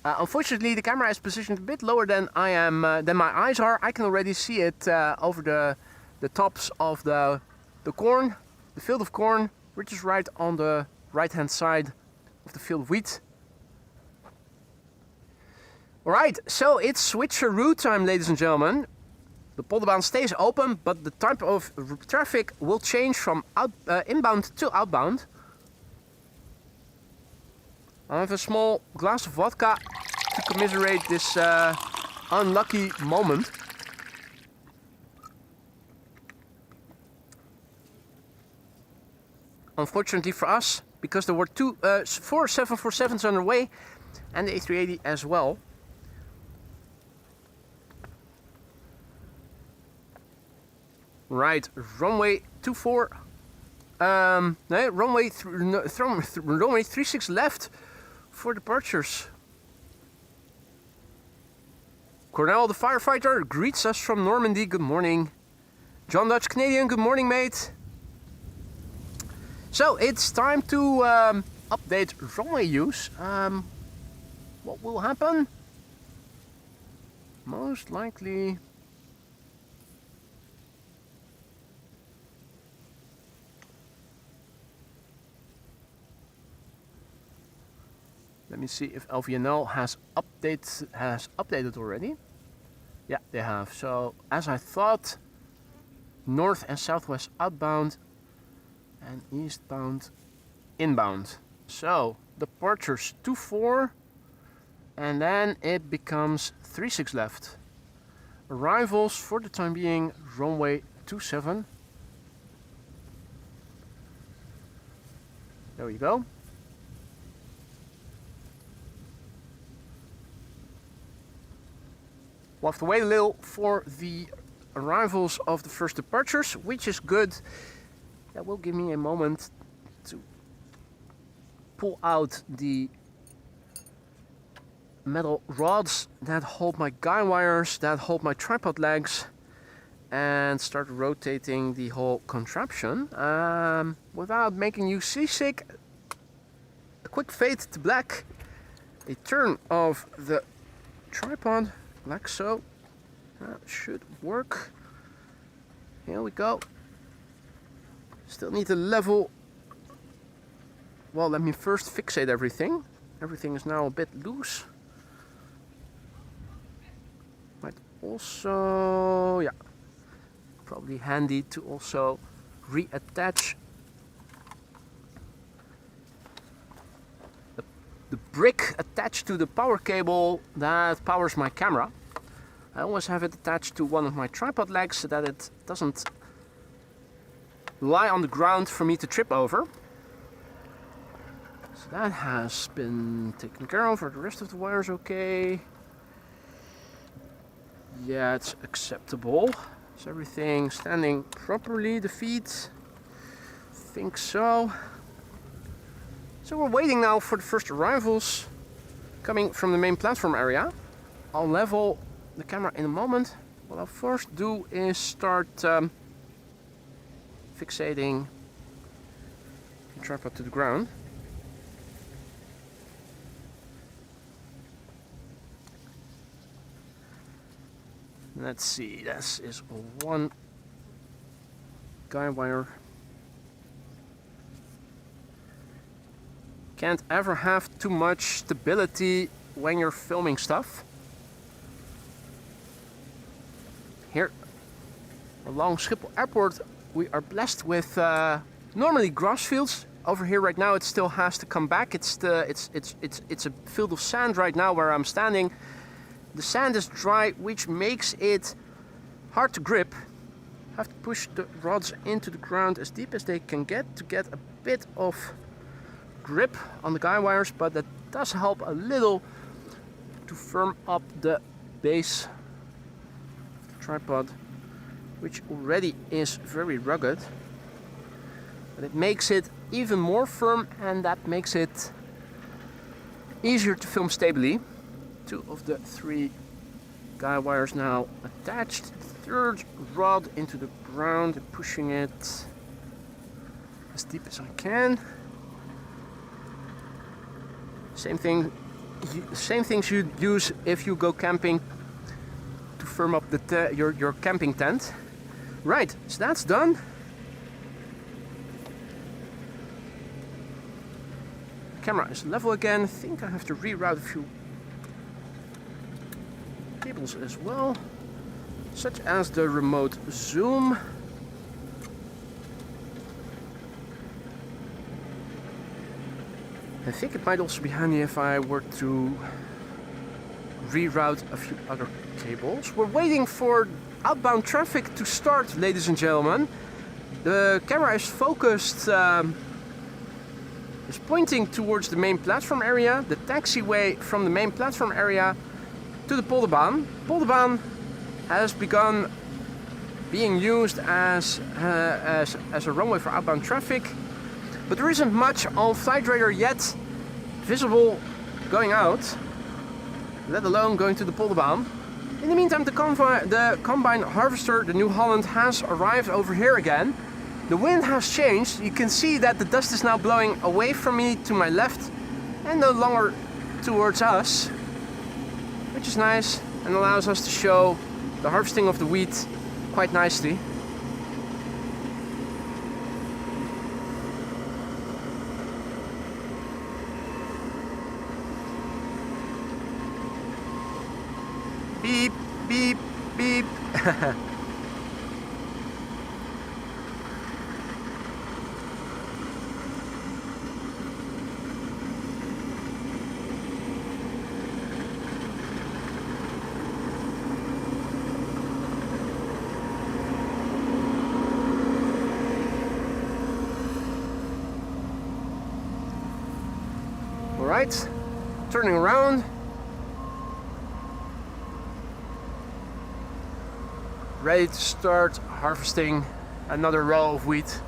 Unfortunately, the camera is positioned a bit lower than I am, than my eyes are. I can already see it over the tops of the corn, the field of corn, which is right on the right hand side of the field of wheat. Alright, so it's switcheroo time, ladies and gentlemen. The Polderbaan stays open, but the type of traffic will change from inbound to outbound. I have a small glass of vodka to commiserate this unlucky moment. Unfortunately for us, because there were 4 747s underway and the A380 as well. Right, runway 24. No, runway 36 left for departures. Cornell the firefighter greets us from Normandy. Good morning. John Dutch Canadian, good morning, mate. So it's time to update runway use. What will happen? Most likely let me see if LVNL has updated already. Yeah, they have. So as I thought, north and southwest outbound and eastbound inbound. So departures 24 and then it becomes 36 left. Arrivals for the time being runway 27. There you go. We'll have to wait a little for the arrivals of the first departures, which is good. That will give me a moment to pull out the metal rods that hold my guy wires, that hold my tripod legs, and start rotating the whole contraption. Without making you seasick, a quick fade to black, a turn of the tripod. Like so. That should work. Here we go. Still need to level. Well, let me first fixate everything. Everything is now a bit loose. Might also, yeah, probably handy to also reattach the brick attached to the power cable that powers my camera. I always have it attached to one of my tripod legs so that it doesn't lie on the ground for me to trip over. So that has been taken care of. Are the rest of the wires okay? Yeah, it's acceptable. Is everything standing properly? The feet? Think so. So we're waiting now for the first arrivals coming from the main platform area. I'll level the camera in a moment. What I'll first do is start fixating the tripod to the ground. Let's see, this is one guy wire. Can't ever have too much stability when you're filming stuff. Here along Schiphol Airport we are blessed with normally grass fields. Over here right now it still has to come back. It's a field of sand right now where I'm standing. The sand is dry, which makes it hard to grip. Have to push the rods into the ground as deep as they can get to get a bit of grip on the guy wires, but that does help a little to firm up the base of the tripod, which already is very rugged, but it makes it even more firm, and that makes it easier to film stably. Two of the three guy wires now attached. Third rod into the ground and pushing it as deep as I can. Same things you'd use if you go camping to firm up the your camping tent. Right, so that's done. The camera is level again. I think I have to reroute a few cables as well, such as the remote zoom. I think it might also be handy if I were to reroute a few other cables. We're waiting for outbound traffic to start, ladies and gentlemen. The camera is focused, is pointing towards the main platform area, the taxiway from the main platform area to the Polderbaan. Polderbaan has begun being used as a runway for outbound traffic, but there isn't much on Flight Radar yet visible going out, let alone going to the Polderbaan. In the meantime, the combine harvester, the New Holland, has arrived over here again. The wind has changed. You can see that the dust is now blowing away from me to my left and no longer towards us, which is nice and allows us to show the harvesting of the wheat quite nicely. Beep, beep, beep. All right, turning around. Ready to start harvesting another row of wheat.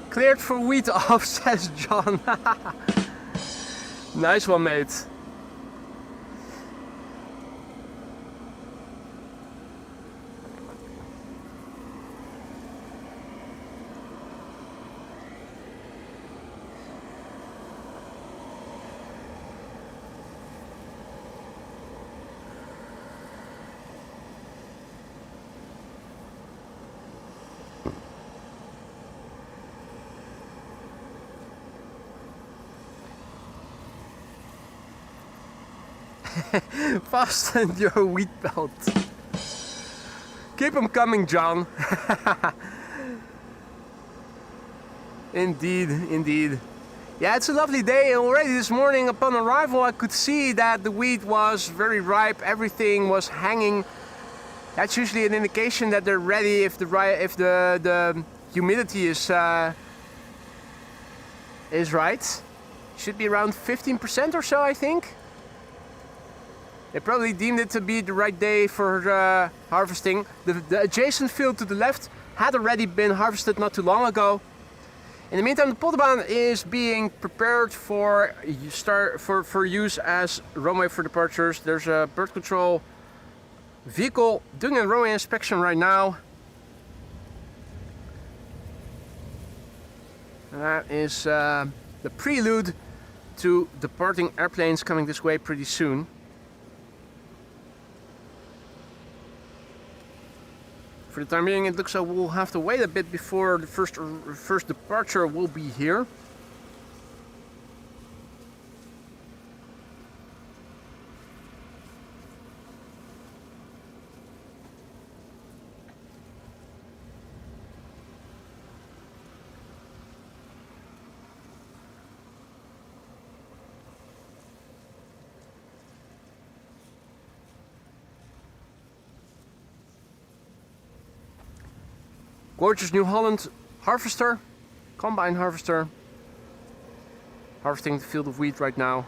Cleared for wheat off, says John. Nice one, mate. Fasten your wheat belt. Keep them coming, John. Indeed, indeed. Yeah, it's a lovely day. Already this morning upon arrival I could see that the wheat was very ripe. Everything was hanging. That's usually an indication that they're ready if the humidity is right. Should be around 15% or so, I think. They probably deemed it to be the right day for harvesting. The adjacent field to the left had already been harvested not too long ago. In the meantime, the Polderbaan is being prepared for use as runway for departures. There's a bird control vehicle doing a runway inspection right now. And that is the prelude to departing airplanes coming this way pretty soon. For the time being, it looks like we'll have to wait a bit before the first departure will be here. Gorgeous New Holland harvester, combine harvester, harvesting the field of wheat right now.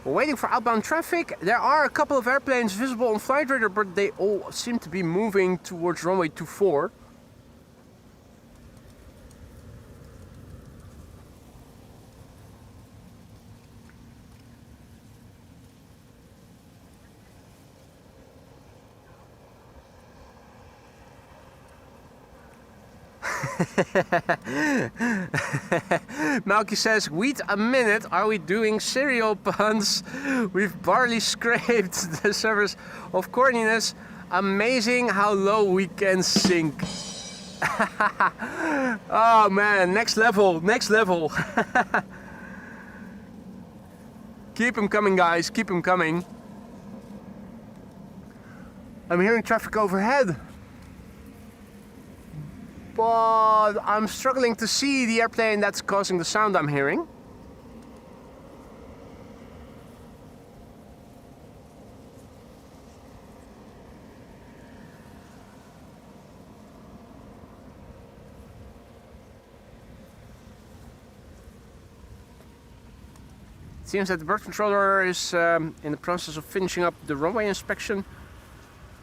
We're waiting for outbound traffic. There are a couple of airplanes visible on flight radar, but they all seem to be moving towards runway 24. Malky says, wait a minute, are we doing cereal puns? We've barely scraped the surface of corniness. Amazing how low we can sink. Oh man, next level, next level. Keep them coming, guys, keep them coming. I'm hearing traffic overhead, but I'm struggling to see the airplane that's causing the sound I'm hearing. It seems that the bird controller is in the process of finishing up the runway inspection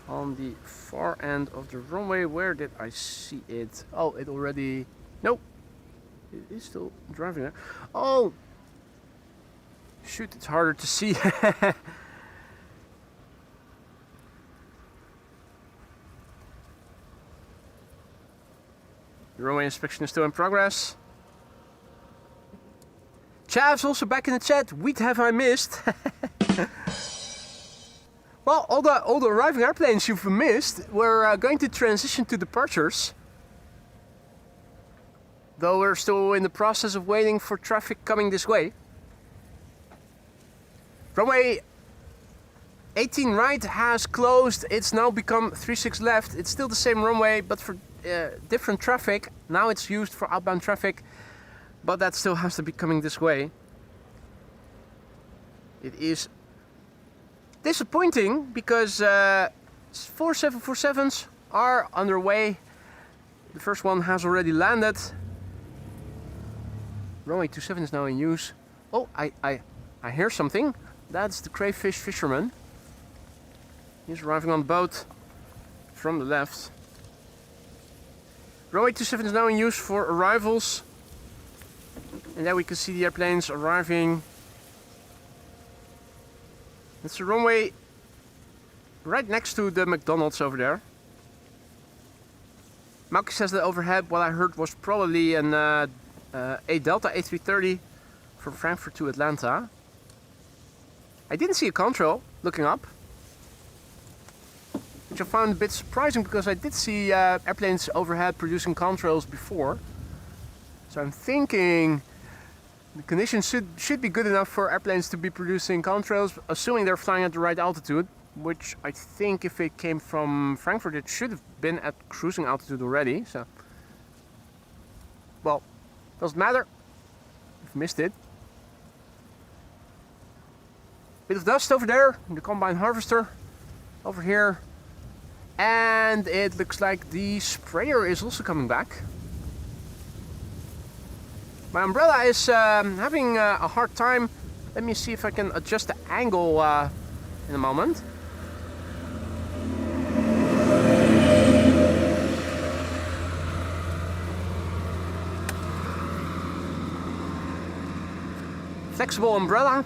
on the far end of the runway. Where did I see it? Oh, it already... Nope. It is still driving there. Oh! Shoot, it's harder to see. The runway inspection is still in progress. Chav's also back in the chat. What have I missed? Well, all the arriving airplanes you've missed, we're going to transition to departures. Though we're still in the process of waiting for traffic coming this way. Runway 18 right has closed. It's now become 36 left. It's still the same runway, but for different traffic. Now it's used for outbound traffic, but that still has to be coming this way. It is disappointing because 4747s are underway. The first one has already landed. Runway 27 is now in use. Oh, I hear something. That's the crayfish fisherman. He's arriving on the boat from the left. Runway 27 is now in use for arrivals. And there we can see the airplanes arriving. It's a runway right next to the McDonald's over there. Malky says that overhead, what I heard was probably an a Delta A330 from Frankfurt to Atlanta. I didn't see a control looking up, which I found a bit surprising because I did see airplanes overhead producing contrails before. So I'm thinking the conditions should be good enough for airplanes to be producing contrails, assuming they're flying at the right altitude, which I think if it came from Frankfurt it should have been at cruising altitude already. So, well, doesn't matter. You've missed it. Bit of dust over there, the combine harvester over here, and it looks like the sprayer is also coming back. My umbrella is having a hard time. Let me see if I can adjust the angle in a moment. Flexible umbrella.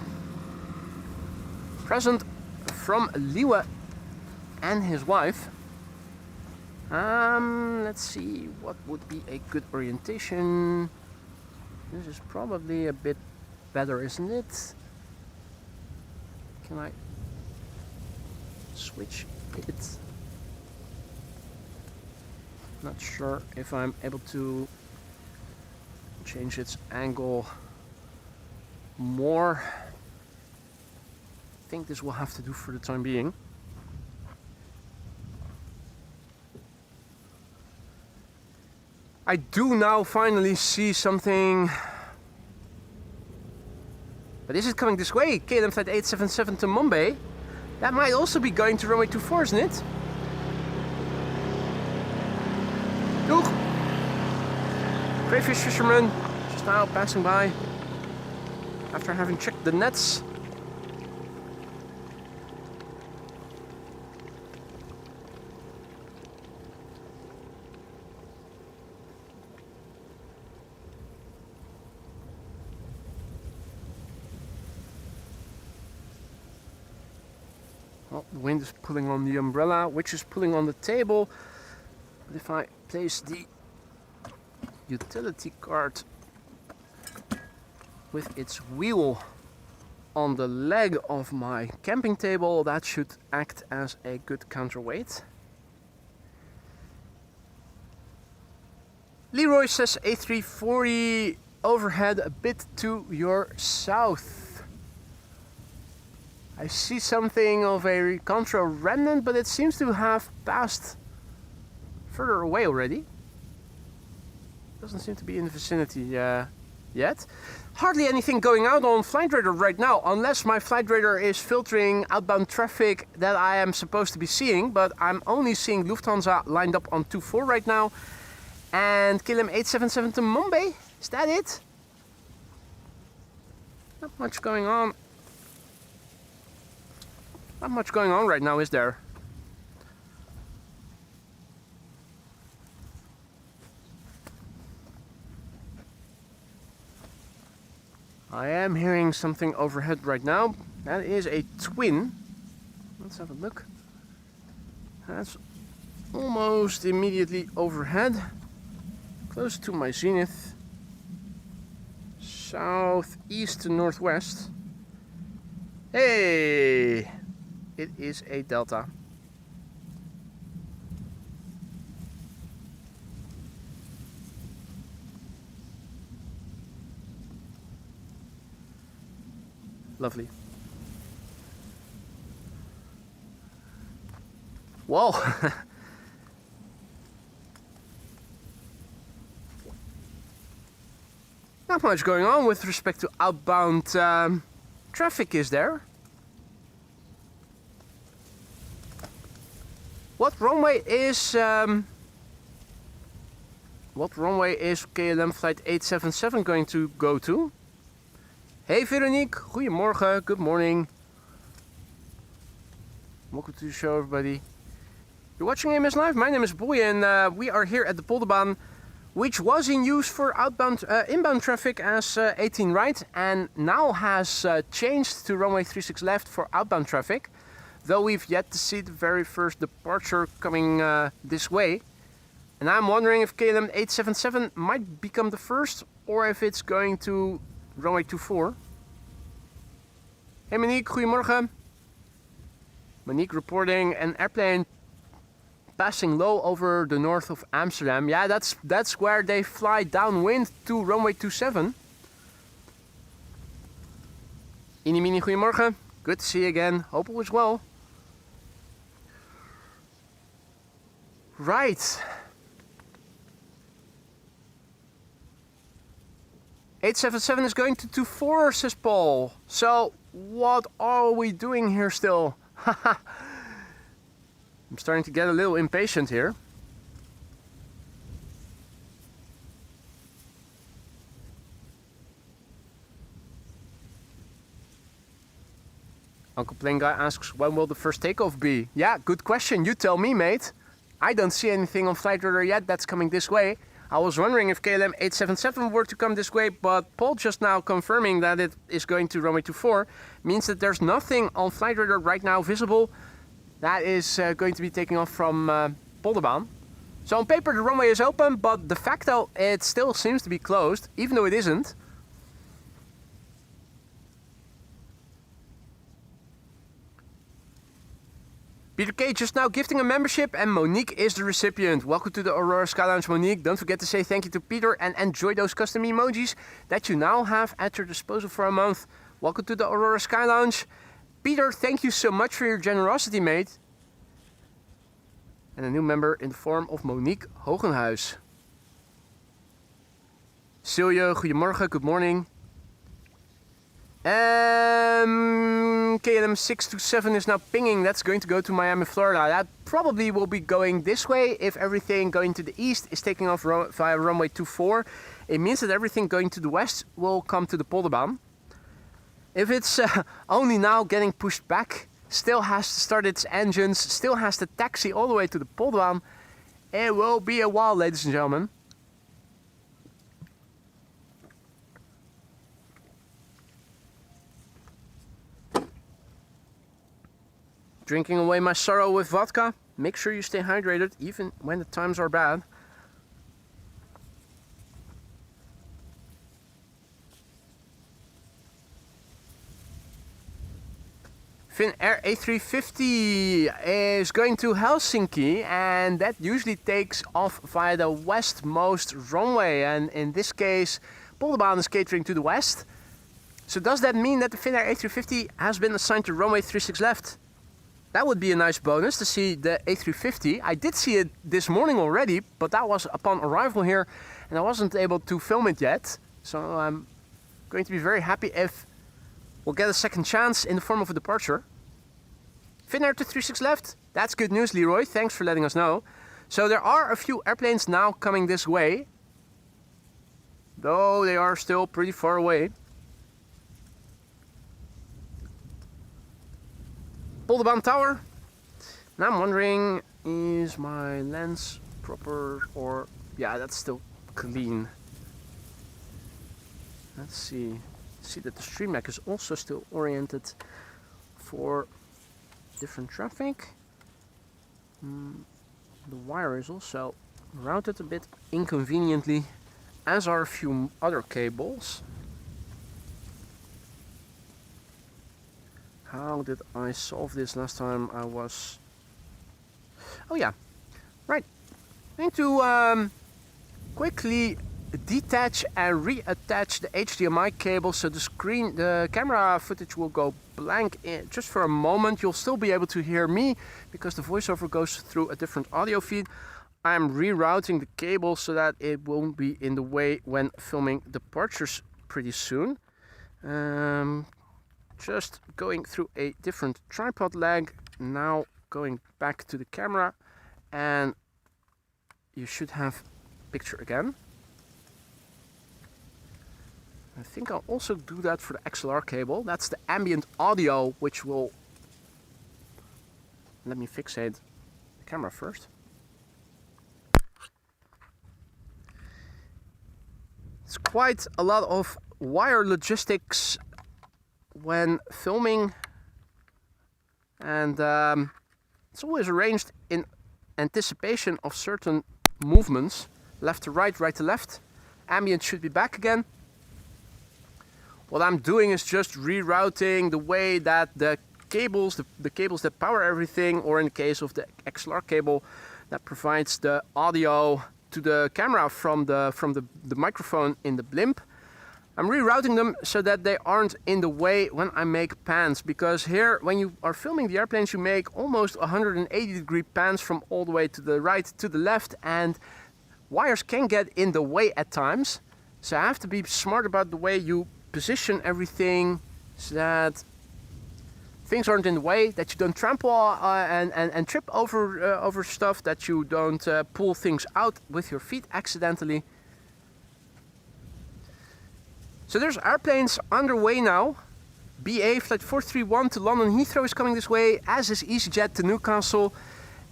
Present from Liewe and his wife. Let's see, what would be a good orientation? This is probably a bit better, isn't it? Can I switch it? Not sure if I'm able to change its angle more. I think this will have to do for the time being. I do now finally see something. But this is coming this way. KLM flight 877 to Mumbai. That might also be going to runway 24, isn't it? Look! Crayfish fisherman just now passing by after having checked the nets. Well, the wind is pulling on the umbrella, which is pulling on the table. But if I place the utility cart with its wheel on the leg of my camping table. That should act as a good counterweight. Leroy says A340 overhead a bit to your south. I see something of a contra remnant, but it seems to have passed further away already. Doesn't seem to be in the vicinity yet. Hardly anything going out on Flight Radar right now, unless my Flight Radar is filtering outbound traffic that I am supposed to be seeing, but I'm only seeing Lufthansa lined up on 24 right now. And KLM 877 to Mumbai. Is that it? Not much going on. Not much going on right now, is there? I am hearing something overhead right now. That is a twin. Let's have a look. That's almost immediately overhead. Close to my zenith. Southeast to northwest. Hey! It is a Delta. Lovely. Whoa! Not much going on with respect to outbound traffic, is there? What runway is KLM flight 877 going to go to? Hey Veronique, goedemorgen, good morning. Welcome to the show, everybody. You're watching AMS Live. My name is Boy, and we are here at the Polderbaan, which was in use for inbound traffic as 18 right, and now has changed to runway 36 left for outbound traffic. Though we've yet to see the very first departure coming this way. And I'm wondering if KLM 877 might become the first, or if it's going to runway 24. Hey Monique, goedemorgen. Monique reporting an airplane passing low over the north of Amsterdam. Yeah, that's where they fly downwind to runway 27. Inimini, goedemorgen. Good to see you again. Hope all is well. Right. 877 is going to 24, says Paul. So, what are we doing here still? I'm starting to get a little impatient here. Uncle Plane Guy asks, when will the first takeoff be? Yeah, good question. You tell me, mate. I don't see anything on Flight Radar yet that's coming this way. I was wondering if KLM 877 were to come this way, but Paul just now confirming that it is going to runway 24 means that there's nothing on Flight Radar right now visible that is going to be taking off from Polderbaan. So on paper the runway is open, but de facto it still seems to be closed, even though it isn't. Peter K just now gifting a membership, and Monique is the recipient. Welcome to the Aurora Sky Lounge, Monique. Don't forget to say thank you to Peter and enjoy those custom emojis that you now have at your disposal for a month. Welcome to the Aurora Sky Lounge. Peter, thank you so much for your generosity, mate. And a new member in the form of Monique Hogenhuis. Silje, goedemorgen, good morning. KLM 627 is now pinging. That's going to go to Miami, Florida. That probably will be going this way if everything going to the east is taking off via runway 24. It means that everything going to the west will come to the Polderbaan. If it's only now getting pushed back, still has to start its engines, still has to taxi all the way to the Polderbaan, it will be a while, ladies and gentlemen. Drinking away my sorrow with vodka. Make sure you stay hydrated even when the times are bad. Finnair A350 is going to Helsinki, and that usually takes off via the westmost runway, and in this case Polderbaan is catering to the west. So does that mean that the Finnair A350 has been assigned to runway 36 left? That would be a nice bonus to see the A350. I did see it this morning already, but that was upon arrival here and I wasn't able to film it yet. So I'm going to be very happy if we'll get a second chance in the form of a departure. Finnair to 36 left. That's good news, Leroy. Thanks for letting us know. So there are a few airplanes now coming this way, though they are still pretty far away. Polderbaan Tower. And I'm wondering, is my lens proper or... Yeah, that's still clean. Let's see. See that the stream deck is also still oriented for different traffic. The wire is also routed a bit inconveniently, as are a few other cables. How did I solve this last time I was... Oh yeah, right. I need to quickly detach and reattach the HDMI cable so the camera footage will go blank just for a moment. You'll still be able to hear me because the voiceover goes through a different audio feed. I'm rerouting the cable so that it won't be in the way when filming departures pretty soon. Just going through a different tripod leg, now going back to the camera, and you should have picture again. I think I'll also do that for the XLR cable. That's the ambient audio, which will... Let me fixate the camera first. It's quite a lot of wire logistics when filming, and it's always arranged in anticipation of certain movements, left to right, right to left. Ambient should be back again. What I'm doing is just rerouting the way that the cables, the cables that power everything, or in the case of the XLR cable that provides the audio to the camera from the microphone in the blimp. I'm rerouting them so that they aren't in the way when I make pans, because here when you are filming the airplanes you make almost 180-degree pans from all the way to the right to the left, and wires can get in the way at times. So I have to be smart about the way you position everything so that things aren't in the way, that you don't trample and trip over stuff, that you don't pull things out with your feet accidentally. So there's airplanes underway now. BA flight 431 to London Heathrow is coming this way, as is EasyJet to Newcastle,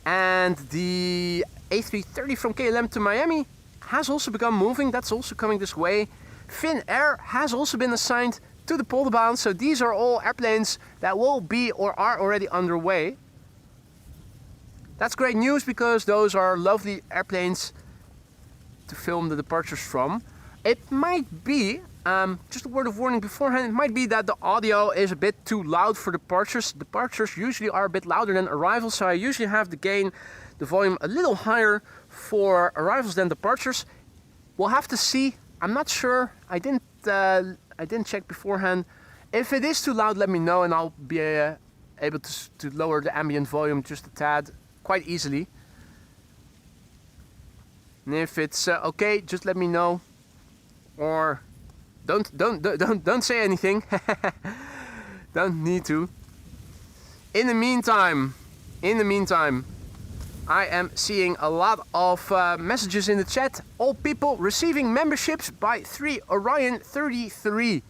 and the A330 from KLM to Miami has also begun moving. That's also coming this way. Finnair has also been assigned to the Polderbaan, so these are all airplanes that will be or are already underway. That's great news because those are lovely airplanes to film the departures from. It might be, just a word of warning beforehand, it might be that the audio is a bit too loud for departures. Departures usually are a bit louder than arrivals, so I usually have the volume a little higher for arrivals than departures. We'll have to see. I'm not sure. I didn't check beforehand. If it is too loud, let me know and I'll be able to lower the ambient volume just a tad quite easily. And if it's okay, just let me know. Or don't say anything. Don't need to. In the meantime, I am seeing a lot of messages in the chat. All people receiving memberships by 3 Orion 33.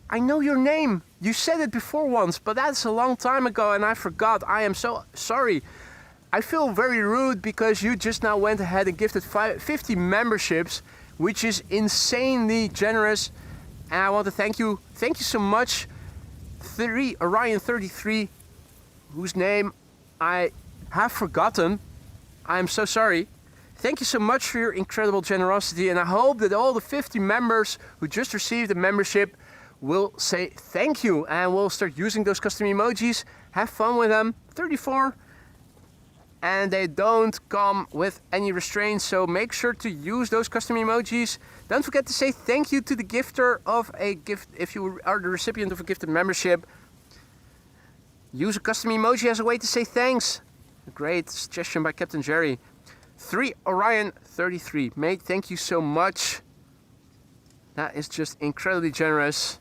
I know your name. You said it before once, but that's a long time ago and I forgot. I am so sorry. I feel very rude because you just now went ahead and gifted 50 memberships, which is insanely generous. And I want to thank you. Thank you so much. 3 Orion 33, whose name I have forgotten. I'm so sorry. Thank you so much for your incredible generosity, and I hope that all the 50 members who just received a membership we'll say thank you and we'll start using those custom emojis. Have fun with them. 34. And they don't come with any restraints, so make sure to use those custom emojis. Don't forget to say thank you to the gifter of a gift. If you are the recipient of a gifted membership, use a custom emoji as a way to say thanks. A great suggestion by Captain Jerry. 3 Orion 33. Mate, thank you so much. That is just incredibly generous.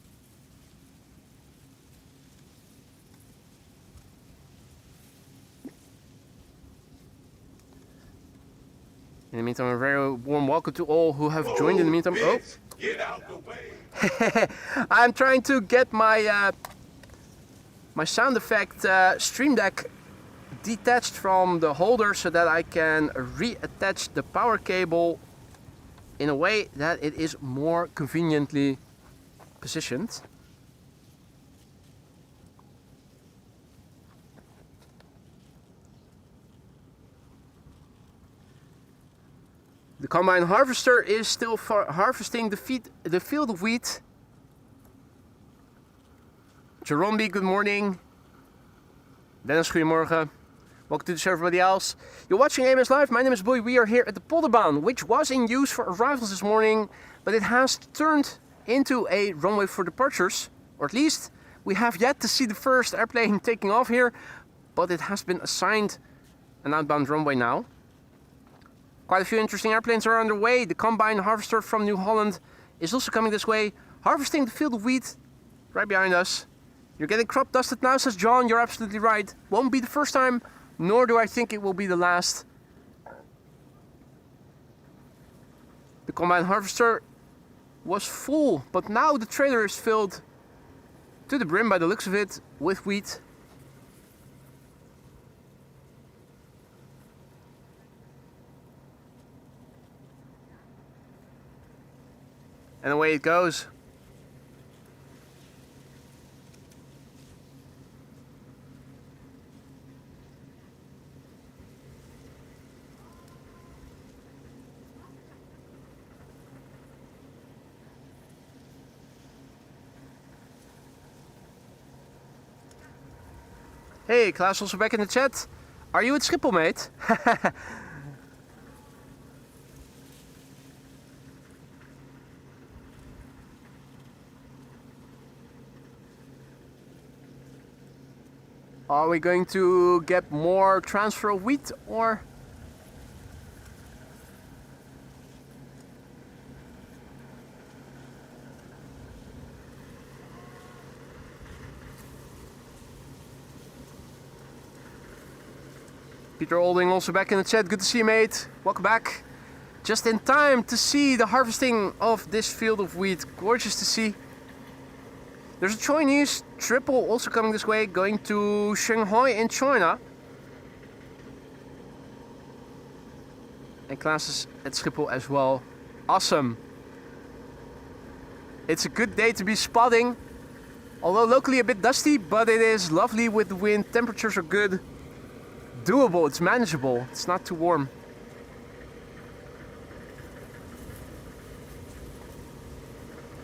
In the meantime, a very warm welcome to all who have joined in the meantime. Oh, Get out the way. I'm trying to get my my sound effect Stream Deck detached from the holder so that I can reattach the power cable in a way that it is more conveniently positioned. The combine harvester is still harvesting the field of wheat. Jerome B, good morning. Dennis, goedemorgen. Welcome to the show, everybody else. You're watching AMS Live. My name is Boy. We are here at the Polderbaan, which was in use for arrivals this morning, but it has turned into a runway for departures, or at least we have yet to see the first airplane taking off here, but it has been assigned an outbound runway now. Quite a few interesting airplanes are underway. The combine harvester from New Holland is also coming this way, harvesting the field of wheat right behind us. You're getting crop dusted now, says John. You're absolutely right. Won't be the first time, nor do I think it will be the last. The combine harvester was full, but now the trailer is filled to the brim by the looks of it with wheat. And away it goes. Hey, Klaus also back in the chat. Are you at Schiphol, mate? Are we going to get more transfer of wheat or? Peter Olding also back in the chat. Good to see you, mate. Welcome back. Just in time to see the harvesting of this field of wheat. Gorgeous to see. There's a Chinese triple also coming this way, going to Shanghai in China. And classes at Schiphol as well. Awesome. It's a good day to be spotting. Although locally a bit dusty, but it is lovely with the wind. Temperatures are good. Doable, it's manageable. It's not too warm.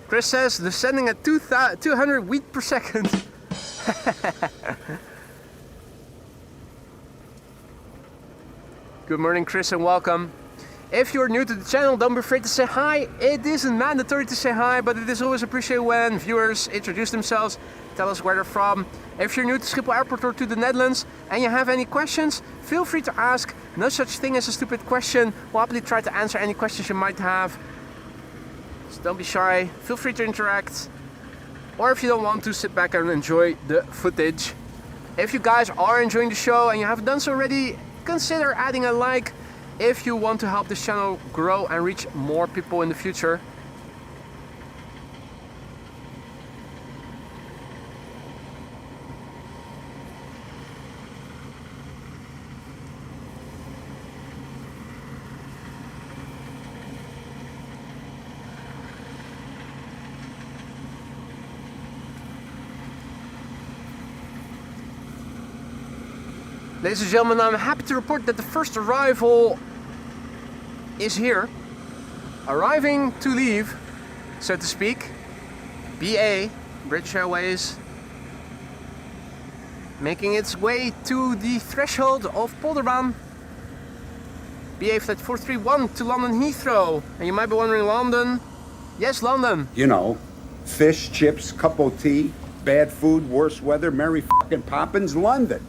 Chris says descending at 200 wheat per second. Good morning, Chris, and welcome. If you're new to the channel, don't be afraid to say hi. It isn't mandatory to say hi, but it is always appreciated when viewers introduce themselves, tell us where they're from. If you're new to Schiphol Airport or to the Netherlands and you have any questions, feel free to ask. No such thing as a stupid question. We'll happily try to answer any questions you might have. So don't be shy, feel free to interact. Or if you don't want to, sit back and enjoy the footage. If you guys are enjoying the show and you haven't done so already, consider adding a like if you want to help this channel grow and reach more people in the future. Ladies and gentlemen, I'm happy to report that the first arrival is here. Arriving to leave, so to speak. BA British Airways making its way to the threshold of Polderbaan. BA Flight 431 to London Heathrow. And you might be wondering, London? Yes, London. You know, fish, chips, cup of tea, bad food, worse weather, Mary fucking Poppins, London.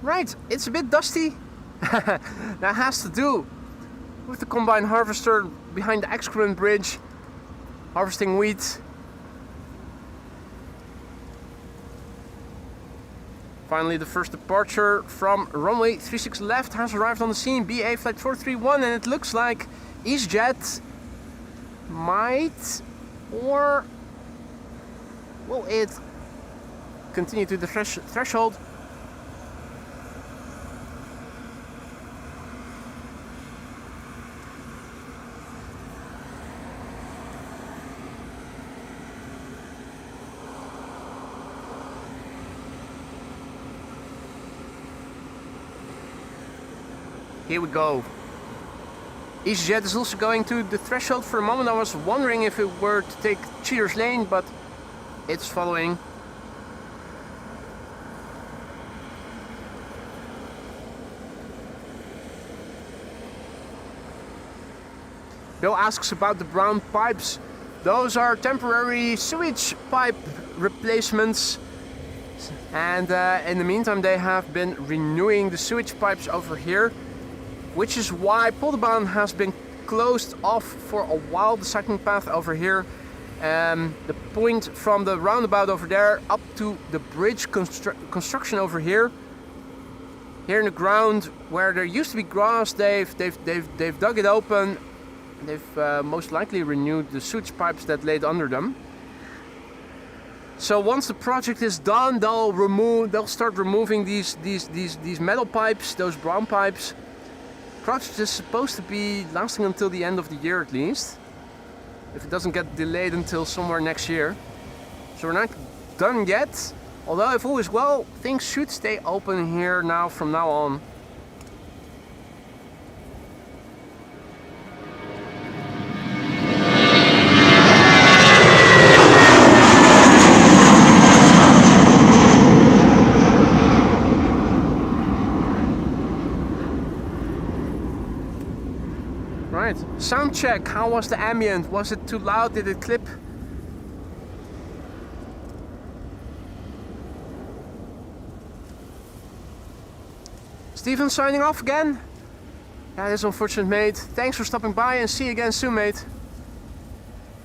Right, it's a bit dusty. That has to do with the combine harvester behind the excrement bridge, harvesting wheat. Finally, the first departure from runway 36 left has arrived on the scene, BA Flight 431, and it looks like EasyJet might, or will it continue to the threshold? Here we go. EasyJet is also going to the threshold. For a moment I was wondering if it were to take Cheater's lane, but it's following. Bill asks about the brown pipes. Those are temporary sewage pipe replacements. And in the meantime they have been renewing the sewage pipes over here, which is why Polderbaan has been closed off for a while, the cycling path over here. The point from the roundabout over there up to the bridge construction over here. Here in the ground where there used to be grass, they've dug it open. They've most likely renewed the sewage pipes that laid under them. So once the project is done, they'll start removing these metal pipes, those brown pipes. Project is supposed to be lasting until the end of the year at least, if it doesn't get delayed until somewhere next year. So we're not done yet, although if all is well, things should stay open here now from now on. Right, sound check. How was the ambient? Was it too loud? Did it clip? Steven signing off again. That is unfortunate, mate. Thanks for stopping by and see you again soon, mate.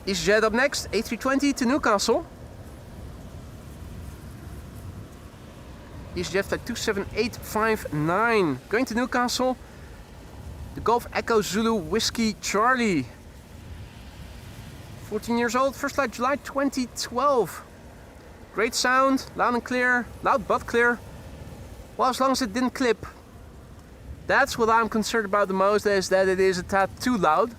EasyJet up next, A320 to Newcastle. EasyJet flight 27859 going to Newcastle. The Golf Echo Zulu Whiskey Charlie. 14 years old, first flight July 2012. Great sound, loud and clear, loud but clear. Well, as long as it didn't clip. That's what I'm concerned about the most, is that it is a tad too loud.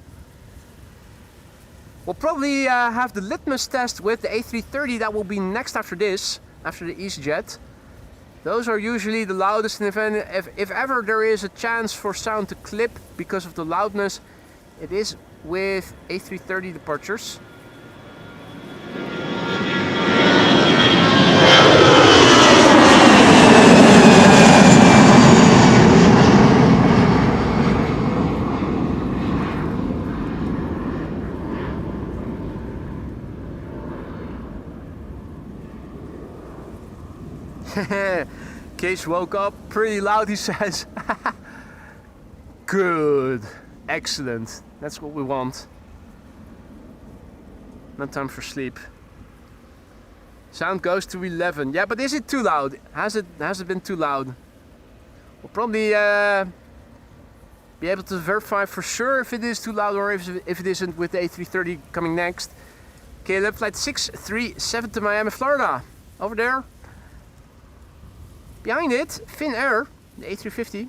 We'll probably have the litmus test with the A330 that will be next after this, after the EasyJet. Those are usually the loudest, and if ever there is a chance for sound to clip because of the loudness, it is with A330 departures. Case woke up pretty loud, he says. Good, excellent. That's what we want. No time for sleep. Sound goes to 11. Yeah, but is it too loud? Has it been too loud? We'll probably be able to verify for sure if it is too loud or if it isn't with the A330 coming next. KLM flight 637 to Miami, Florida. Over there. Behind it, Finnair, the A350.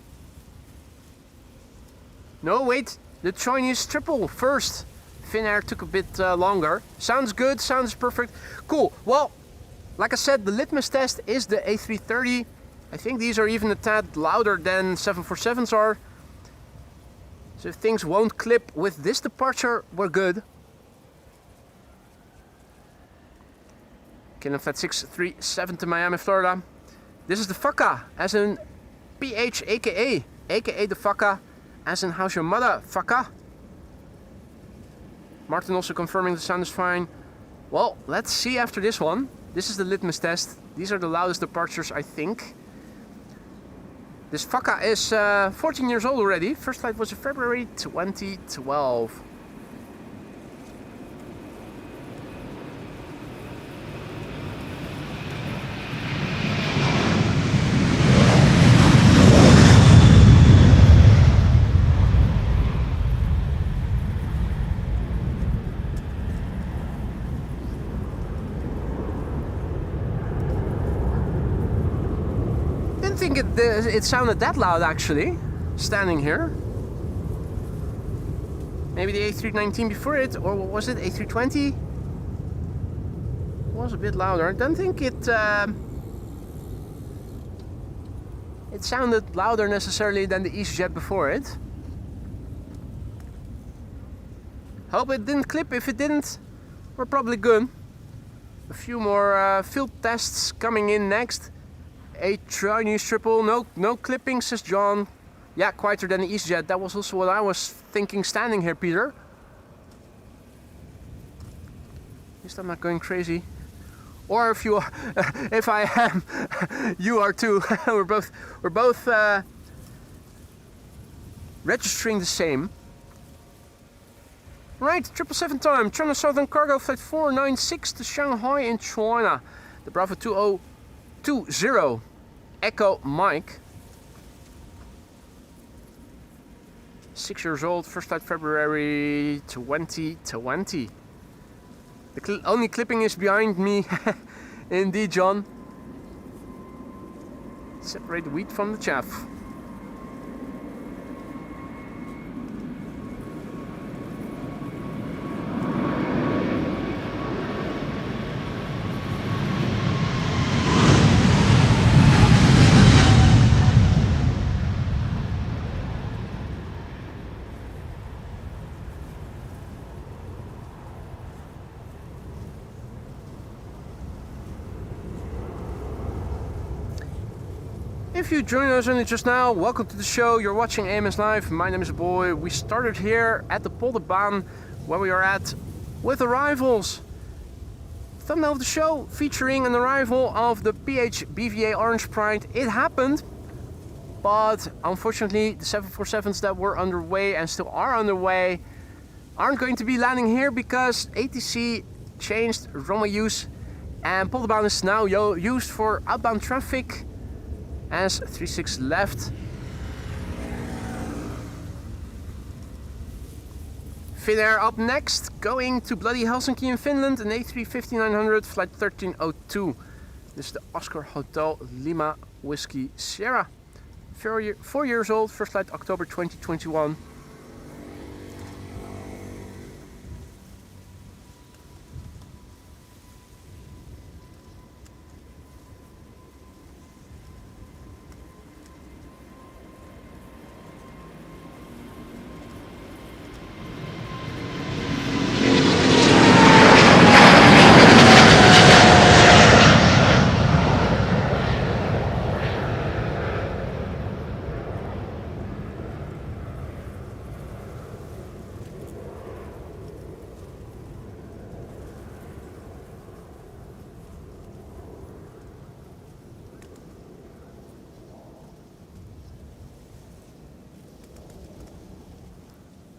No, wait, the Chinese triple first. Finnair took a bit longer. Sounds good, sounds perfect. Cool, well, like I said, the litmus test is the A330. I think these are even a tad louder than 747s are. So if things won't clip with this departure, we're good. KLM Flight 637 to Miami, Florida. This is the Fakka, as in PH, aka the Fakka, as in how's your mother, Fakka? Martin also confirming the sound is fine. Well, let's see after this one. This is the litmus test. These are the loudest departures, I think. This Fakka is 14 years old already. First flight was in February 2012. I think it sounded that loud actually, standing here. Maybe the A319 before it, or what was it, A320? Was a bit louder. I don't think it sounded louder necessarily than the EasyJet before it. Hope it didn't clip. If it didn't, we're probably good. A few more field tests coming in next. A Chinese triple, no clipping, says John. Yeah, quieter than the EasyJet. That was also what I was thinking standing here, Peter. At least I'm not going crazy. Or if you are, if I am, you are too. we're both registering the same. Right, 777 time. China Southern Cargo Flight 496 to Shanghai in China. The Bravo 2020. Echo Mike. 6 years old, first flight February 2020. The only clipping is behind me. Indeed, John. Separate the wheat from the chaff. If you join us only just now, welcome to the show. You're watching AMS Live. My name is Boy. We started here at the Polderbaan, where we are at with arrivals. Thumbnail of the show featuring an arrival of the PH BVA Orange Pride. It happened, but unfortunately the 747s that were underway and still are underway aren't going to be landing here because ATC changed runway use and Polderbaan is now used for outbound traffic. As 36 left. Finnair up next, going to bloody Helsinki in Finland, an A350-900, flight 1302. This is the Oscar Hotel Lima Whiskey Sierra. 4 years old, first flight October 2021.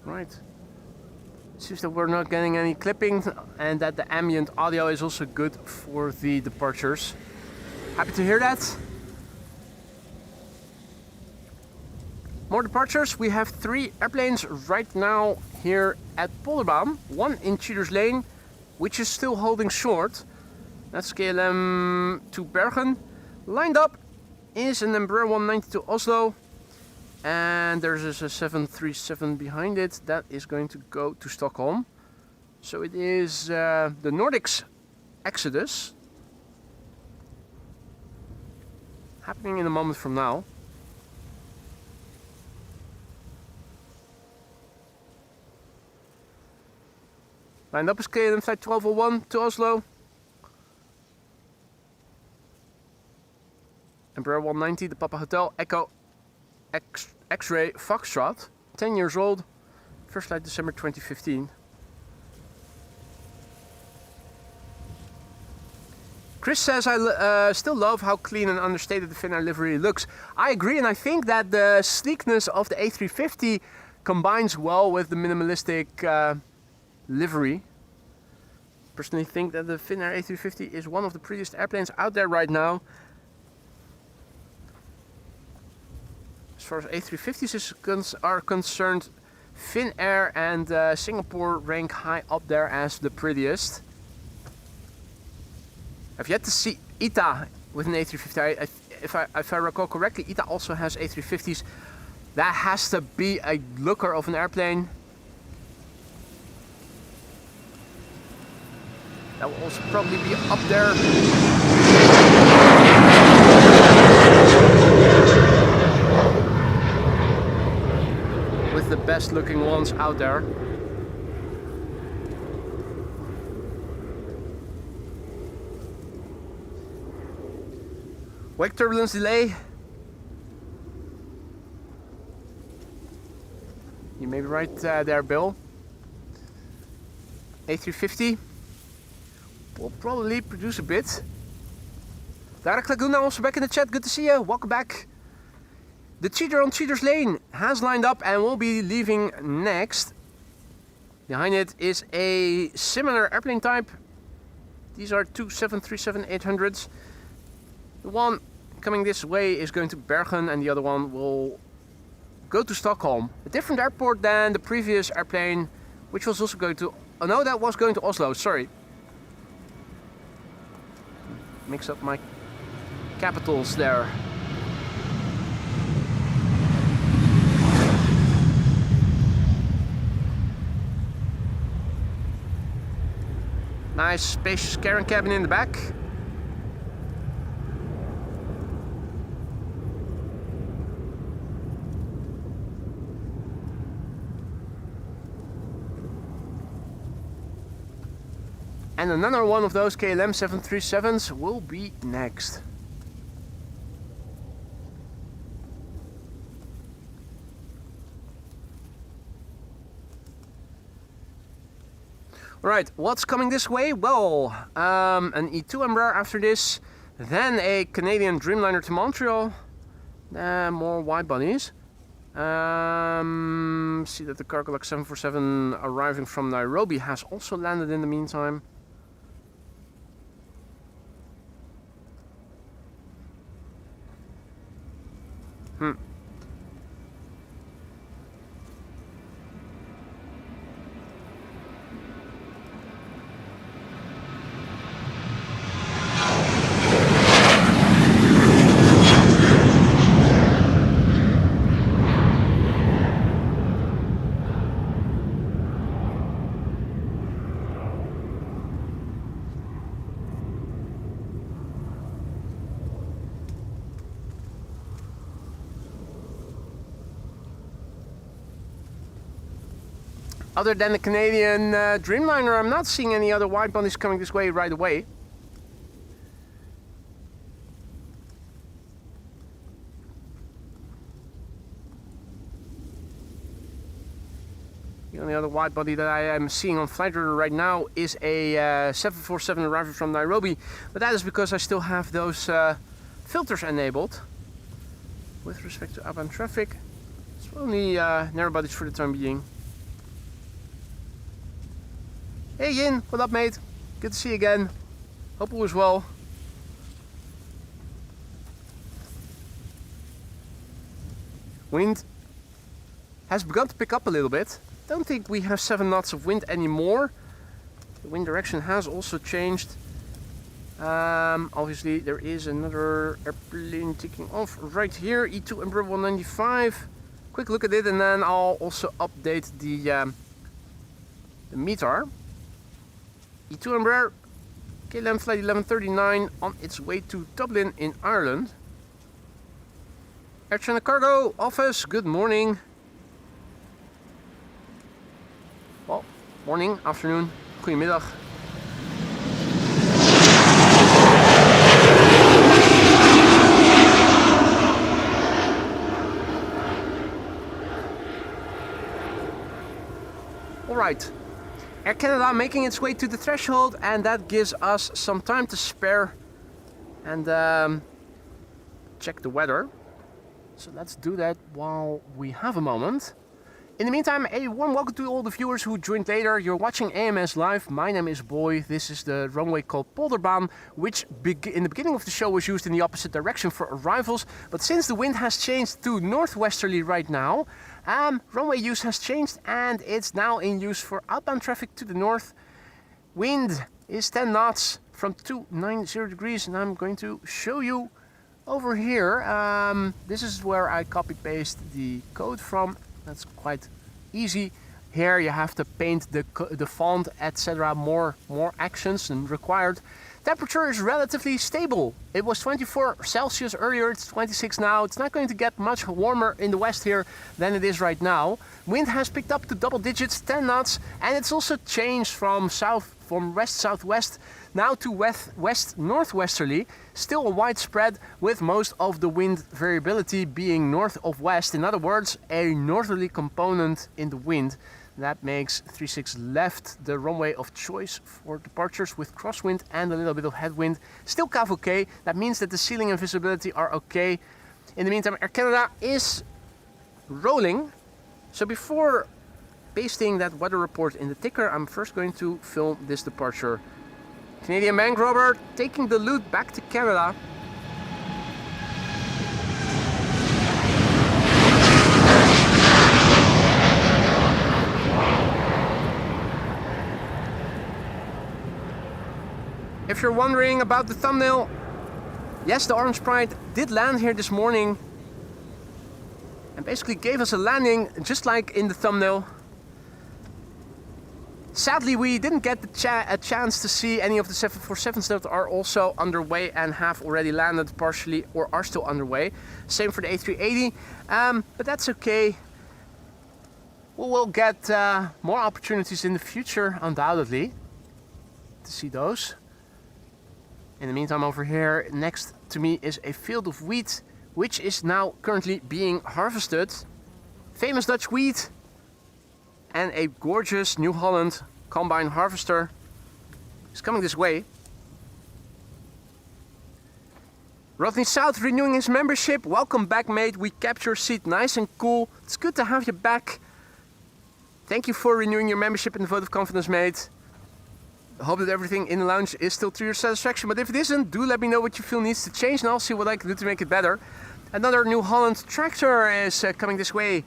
Right. Seems that we're not getting any clipping and that the ambient audio is also good for the departures. Happy to hear that. More departures. We have 3 airplanes right now here at Polderbaan. One in Cheaters Lane, which is still holding short. That's KLM to Bergen. Lined up is an Embraer 190 to Oslo. And there's a 737 behind it that is going to go to Stockholm. So it is the Nordics Exodus. Happening in a moment from now. Lined up is KLM flight 1201 to Oslo. Embraer 190, the Papa Hotel, Echo X-Ray Foxtrot, 10 years old, first flight December 2015. Chris says, I still love how clean and understated the Finnair livery looks. I agree, and I think that the sleekness of the A350 combines well with the minimalistic livery. Personally think that the Finnair A350 is one of the prettiest airplanes out there right now. As far as A350s are concerned, Finnair and Singapore rank high up there as the prettiest. I've yet to see ITA with an A350. If I recall correctly, ITA also has A350s. That has to be a looker of an airplane. That will also probably be up there. With the best looking ones out there. Wake turbulence delay. You may be right there, Bill. A350 will probably produce a bit. Direct Laguna also back in the chat. Good to see you. Welcome back. The cheater on Cheater's Lane has lined up and will be leaving next. Behind it is a similar airplane type. These are two 737-800s. The one coming this way is going to Bergen and the other one will go to Stockholm. A different airport than the previous airplane, which was also going to... Oh no, that was going to Oslo, sorry. Mix up my capitals there. Nice spacious cabin in the back. And another one of those KLM 737s will be next. Right, what's coming this way? Well, an E2 Embraer after this, then a Canadian Dreamliner to Montreal, more wide bodies. See that the Cargolac 747 arriving from Nairobi has also landed in the meantime. Other than the Canadian Dreamliner, I'm not seeing any other wide bodies coming this way right away. The only other wide body that I am seeing on flight radar right now is a 747 arriving from Nairobi, but that is because I still have those filters enabled. With respect to outbound traffic, it's only narrow bodies for the time being. Hey Yin, what up mate? Good to see you again. Hope all is well. Wind has begun to pick up a little bit. Don't think we have 7 knots of wind anymore. The wind direction has also changed. Obviously there is another airplane taking off right here, E2 Embraer 195. Quick look at it and then I'll also update the meter. E2 Embraer, KLM flight 1139 on its way to Dublin in Ireland. Air China Cargo office, good morning. Well, morning, afternoon, goedemiddag. Alright, Air Canada making its way to the threshold, and that gives us some time to spare and check the weather. So let's do that while we have a moment. In the meantime, a warm welcome to all the viewers who joined later. You're watching AMS Live. My name is Boy. This is the runway called Polderbaan, which in the beginning of the show was used in the opposite direction for arrivals. But since the wind has changed to northwesterly right now, runway use has changed and it's now in use for outbound traffic to the north. Wind is 10 knots from 290 degrees, and I'm going to show you over here. This is where I copy paste the code from. That's quite easy. Here you have to paint the font, etc. More actions than required. Temperature is relatively stable. It was 24 Celsius earlier, it's 26 now. It's not going to get much warmer in the west here than it is right now. Wind has picked up to double digits, 10 knots, and it's also changed from west-southwest now to west-northwesterly. Still a wide spread, with most of the wind variability being north of west. In other words, a northerly component in the wind. That makes 36 left the runway of choice for departures with crosswind and a little bit of headwind. Still CAV okay. That means that the ceiling and visibility are okay. In the meantime, Air Canada is rolling. So before pasting that weather report in the ticker, I'm first going to film this departure. Canadian bank robber taking the loot back to Canada. If you're wondering about the thumbnail, yes, the Orange Pride did land here this morning and basically gave us a landing just like in the thumbnail. Sadly, we didn't get a chance to see any of the 747s that are also underway and have already landed partially or are still underway. Same for the A380, but that's okay. We will get more opportunities in the future, undoubtedly, to see those. In the meantime, over here next to me is a field of wheat, which is now currently being harvested. Famous Dutch wheat and a gorgeous New Holland combine harvester is coming this way. Rodney South renewing his membership. Welcome back, mate. We kept your seat nice and cool. It's good to have you back. Thank you for renewing your membership and the vote of confidence, mate. I hope that everything in the lounge is still to your satisfaction, but if it isn't, do let me know what you feel needs to change and I'll see what I can do to make it better. Another New Holland tractor is coming this way,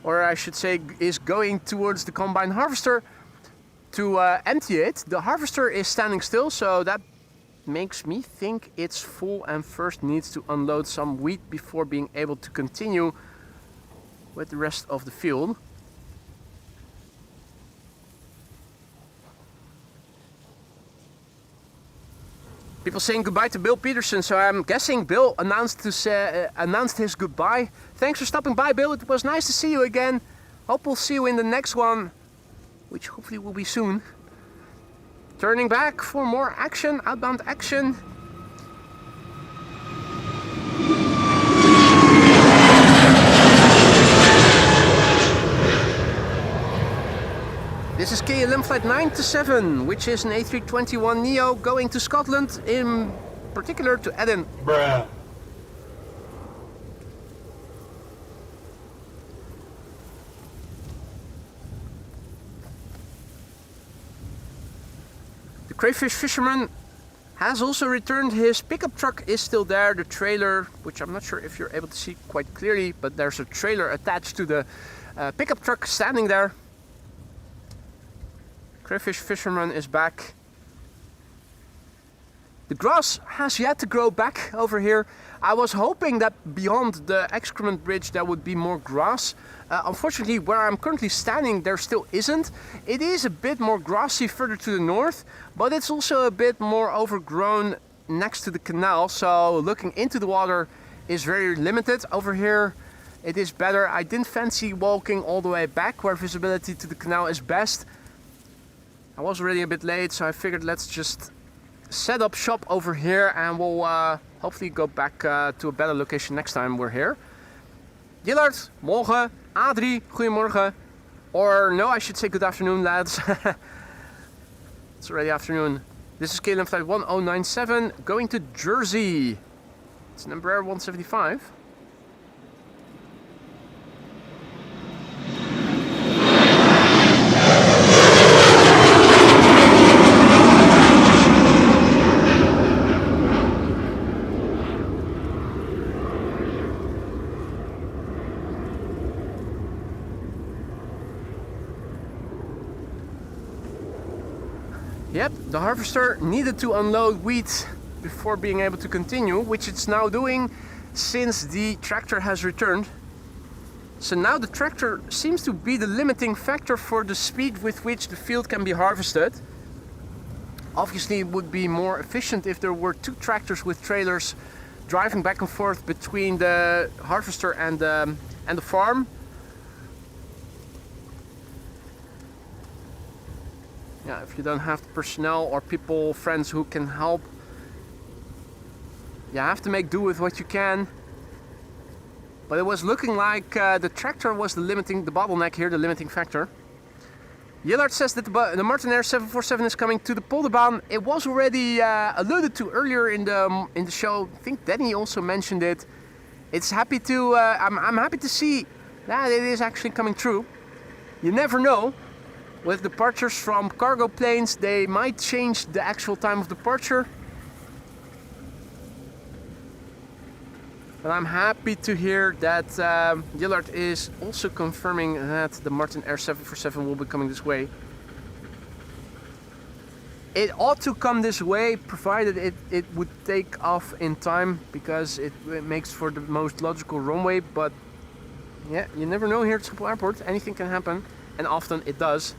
or I should say is going towards the combine harvester to empty it. The harvester is standing still, so that makes me think it's full and first needs to unload some wheat before being able to continue with the rest of the field. People saying goodbye to Bill Peterson, so I'm guessing Bill announced his goodbye. Thanks for stopping by, Bill. It was nice to see you again. Hope we'll see you in the next one, which hopefully will be soon. Turning back for more action, outbound action. This is KLM flight 97, which is an A321neo going to Scotland, in particular to Eden. Bruh. The crayfish fisherman has also returned. His pickup truck is still there. The trailer, which I'm not sure if you're able to see quite clearly, but there's a trailer attached to the pickup truck standing there. Crayfish fisherman is back. The grass has yet to grow back over here. I was hoping that beyond the excrement bridge there would be more grass. Unfortunately, where I'm currently standing, there still isn't. It is a bit more grassy further to the north, but it's also a bit more overgrown next to the canal. So looking into the water is very limited. Over here, it is better. I didn't fancy walking all the way back where visibility to the canal is best. I was already a bit late, so I figured let's just set up shop over here and we'll hopefully go back to a better location next time we're here. Gillard, morgen. Adrie, goedemorgen. Or no, I should say good afternoon, lads. It's already afternoon. This is KLM flight 1097 going to Jersey. It's number 175. Yep, the harvester needed to unload wheat before being able to continue, which it's now doing since the tractor has returned. So now the tractor seems to be the limiting factor for the speed with which the field can be harvested. Obviously it would be more efficient if there were two tractors with trailers driving back and forth between the harvester and the farm. Yeah, if you don't have the personnel or people, friends who can help, you have to make do with what you can. But it was looking like the tractor was the bottleneck here, the limiting factor. Yellard says that the Martin Air 747 is coming to the Polderbaan. It was already alluded to earlier in the show. I think Danny also mentioned it. It's happy to. I'm happy to see that it is actually coming true. You never know. With departures from cargo planes, they might change the actual time of departure. But I'm happy to hear that Gillard is also confirming that the Martin Air 747 will be coming this way. It ought to come this way, provided it would take off in time, because it makes for the most logical runway. But yeah, you never know here at Schiphol Airport. Anything can happen, and often it does.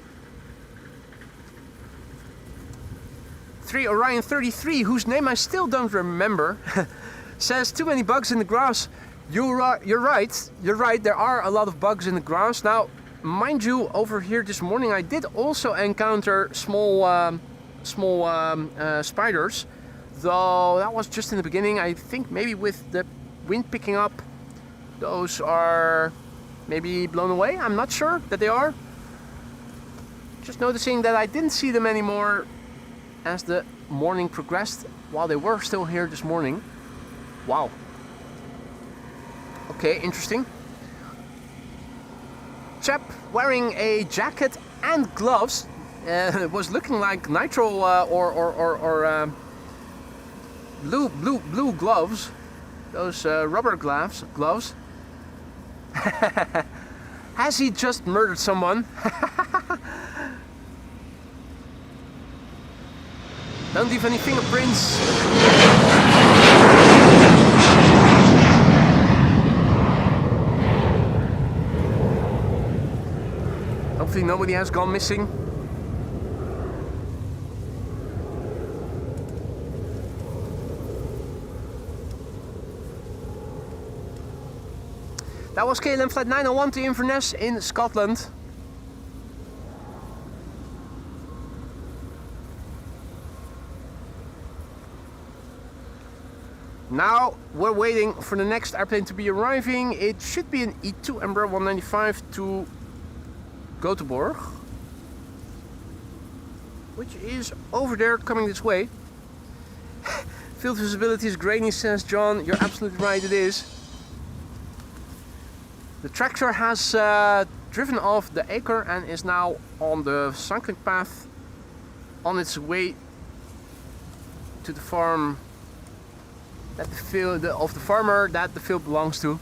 3 Orion 33, whose name I still don't remember, says too many bugs in the grass. You're right. There are a lot of bugs in the grass. Now, mind you, over here this morning I did also encounter small spiders, though that was just in the beginning. I think maybe with the wind picking up, those are maybe blown away. I'm not sure that they are. Just noticing that I didn't see them anymore as the morning progressed, while they were still here this morning. Wow. Okay, interesting. Chap wearing a jacket and gloves. It was looking like nitro or blue gloves. Those rubber gloves. Has he just murdered someone? Don't leave any fingerprints. Hopefully nobody has gone missing. That was KLM flight 901 to Inverness in Scotland. Now we're waiting for the next airplane to be arriving. It should be an E2 Embraer 195 to Göteborg, which is over there coming this way. Field visibility is grainy, says John. You're absolutely right, it is. The tractor has driven off the acre and is now on the sunken path on its way to the farm that the field of the farmer that the field belongs to.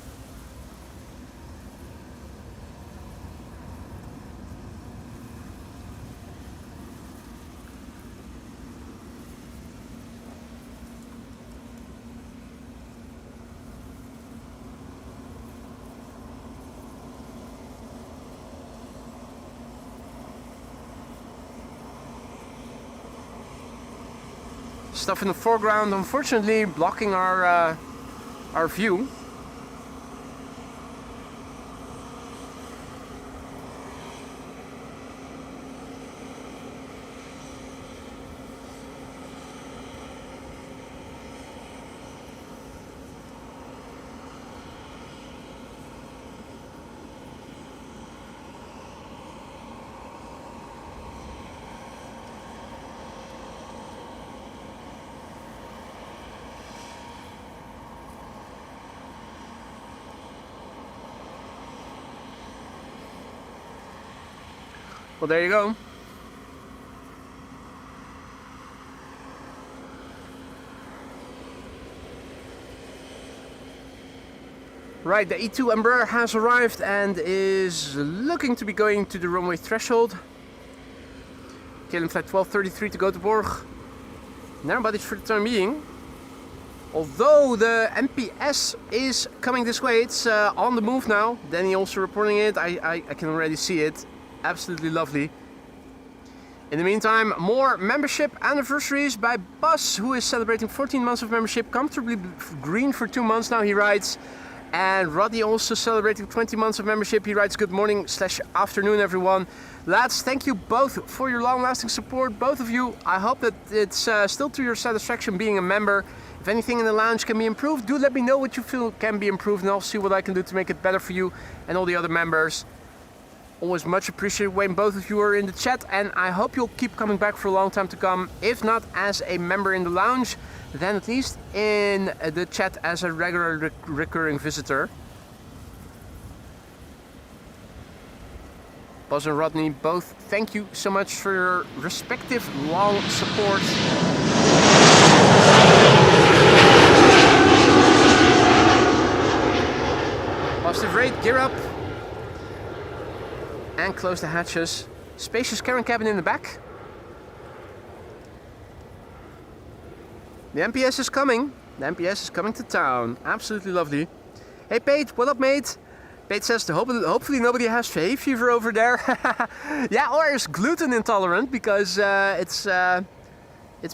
stuff in the foreground, unfortunately blocking our view. Well, there you go. Right, the E2 Embraer has arrived and is looking to be going to the runway threshold. KLM flight 1233 to Göteborg. Narrow-bodies for the time being. Although the MPS is coming this way, it's on the move now. Danny also reporting it. I can already see it. Absolutely lovely. In the meantime, more membership anniversaries by Bus, who is celebrating 14 months of membership, comfortably green for 2 months now, he writes. And Rodney also celebrating 20 months of membership. He writes, good morning / afternoon, everyone. Lads, thank you both for your long-lasting support, both of you. I hope that it's still to your satisfaction being a member. If anything in the lounge can be improved, do let me know what you feel can be improved, and I'll see what I can do to make it better for you and all the other members. Always much appreciated when both of you are in the chat, and I hope you'll keep coming back for a long time to come. If not as a member in the lounge, then at least in the chat as a regular recurring visitor. Buzz and Rodney, both thank you so much for your respective long support. Positive rate, gear up. And close the hatches. Spacious cabin in the back. The MPS is coming. The MPS is coming to town. Absolutely lovely. Hey Pate, what up mate? Pate says hopefully nobody has hay fever over there. Yeah, or is gluten intolerant because it's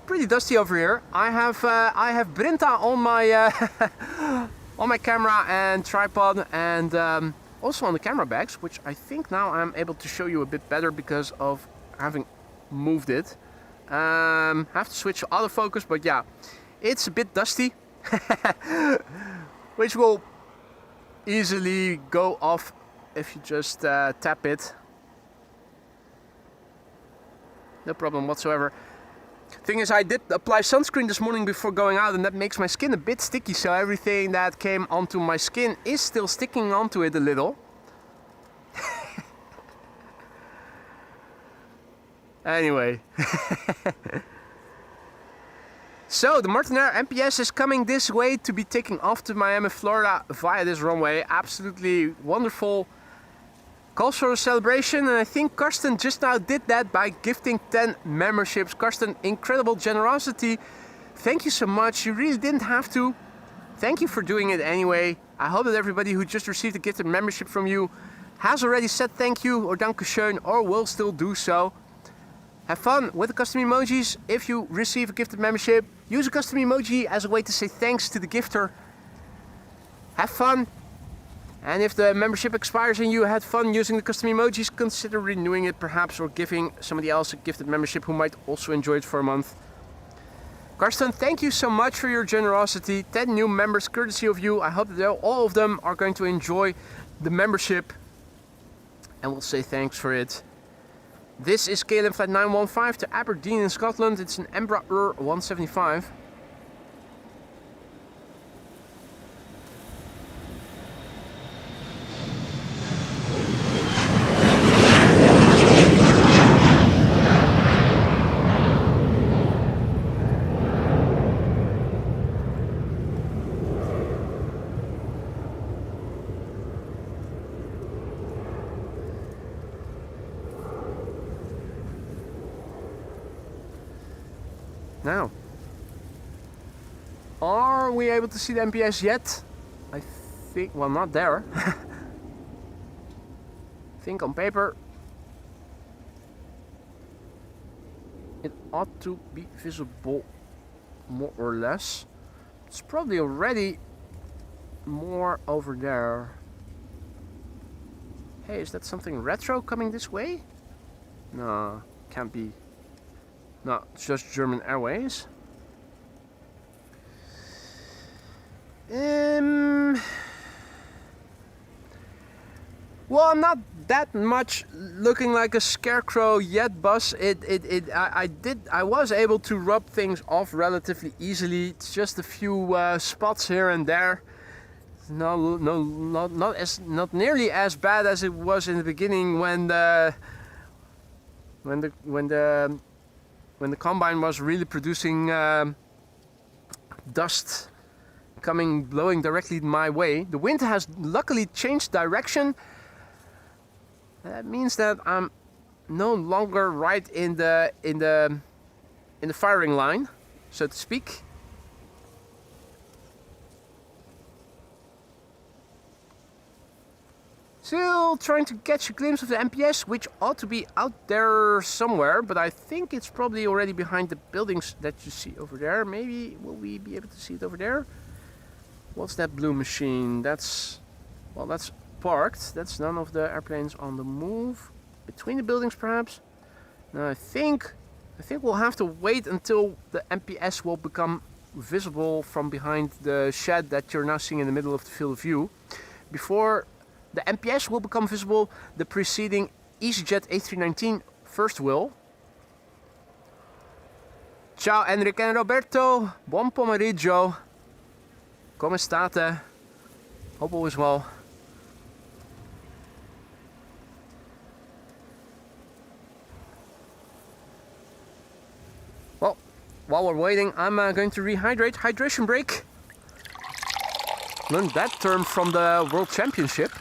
pretty dusty over here. I have Brinta on my on my camera and tripod, and also on the camera bags, which I think now I'm able to show you a bit better because of having moved it. Have to switch autofocus, but yeah, it's a bit dusty, which will easily go off if you just tap it. No problem whatsoever. Thing is, I did apply sunscreen this morning before going out, and that makes my skin a bit sticky, so everything that came onto my skin is still sticking onto it a little. Anyway. So, the Martinair MPS is coming this way to be taking off to Miami, Florida via this runway. Absolutely wonderful calls for a celebration, and I think Karsten just now did that by gifting 10 memberships. Karsten, incredible generosity. Thank you so much. You really didn't have to. Thank you for doing it anyway. I hope that everybody who just received a gifted membership from you has already said thank you or dankeschön or will still do so. Have fun with the custom emojis. If you receive a gifted membership, use a custom emoji as a way to say thanks to the gifter. Have fun. And if the membership expires and you had fun using the custom emojis, consider renewing it perhaps, or giving somebody else a gifted membership who might also enjoy it for a month. Karsten, thank you so much for your generosity. 10 new members courtesy of you. I hope that all of them are going to enjoy the membership, and we'll say thanks for it. This is KLM flight 915 to Aberdeen in Scotland. It's an Embraer 175. Now, are we able to see the MPS yet? I think, well, not there. I think on paper it ought to be visible more or less. It's probably already more over there. Hey, is that something retro coming this way? No, can't be. No, it's just German Airways. Well, I'm not that much looking like a scarecrow yet, boss. I was able to rub things off relatively easily. It's just a few spots here and there. Not nearly as bad as it was in the beginning when the combine was really producing dust blowing directly my way. The wind has luckily changed direction. That means that I'm no longer right in the firing line, so to speak. Still trying to catch a glimpse of the MPS, which ought to be out there somewhere, but I think it's probably already behind the buildings that you see over there. Maybe will we be able to see it over there? What's that blue machine? That's parked. That's none of the airplanes on the move. Between the buildings, perhaps. Now I think we'll have to wait until the MPS will become visible from behind the shed that you're now seeing in the middle of the field of view. Before the MPS will become visible, the preceding EasyJet A319 first will. Ciao Enrique and Roberto, buon pomeriggio. Come state? Hope all is well. Well, while we're waiting, I'm going to rehydrate. Hydration break. Learned that term from the World Championship.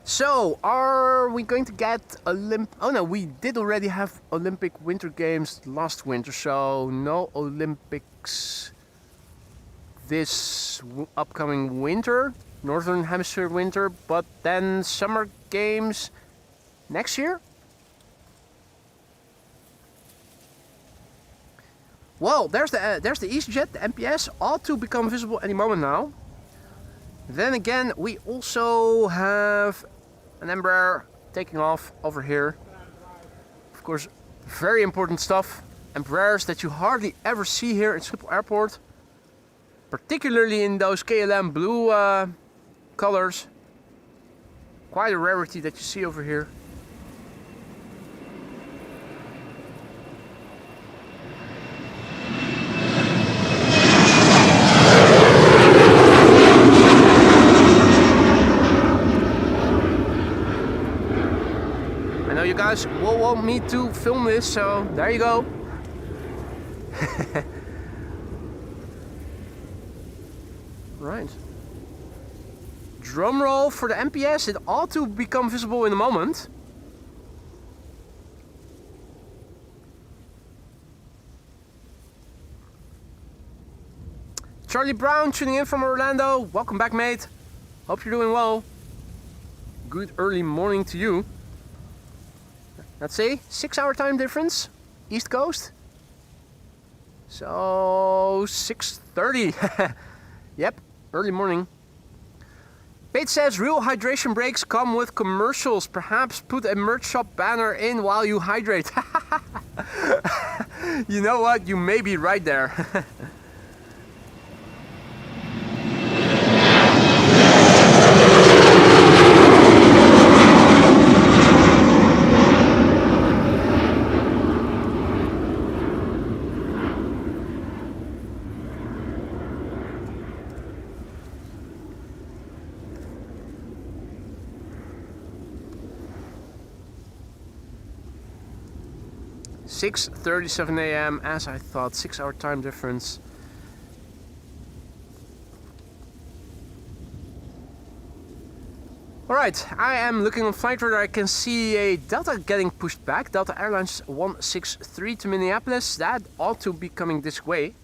So, are we going to get oh no, we did already have Olympic Winter Games last winter, so no Olympics this upcoming winter, Northern Hemisphere winter, but then Summer Games next year? Well, there's the EasyJet, the MPS, ought to become visible any moment now. Then again, we also have an Embraer taking off over here. Of course, very important stuff. Embraers that you hardly ever see here at Schiphol Airport. Particularly in those KLM blue colors. Quite a rarity that you see over here. You guys will want me to film this, so there you go. Right. Drum roll for the MPS. It ought to become visible in a moment. Charlie Brown tuning in from Orlando. Welcome back, mate. Hope you're doing well. Good early morning to you. Let's see, 6-hour time difference, East Coast. So 6:30. Yep, early morning. Pate says real hydration breaks come with commercials. Perhaps put a merch shop banner in while you hydrate. You know what? You may be right there. .37 a.m. as I thought, 6-hour time difference. Alright, I am looking on flight radar. I can see a Delta getting pushed back. Delta Airlines 163 to Minneapolis. That ought to be coming this way.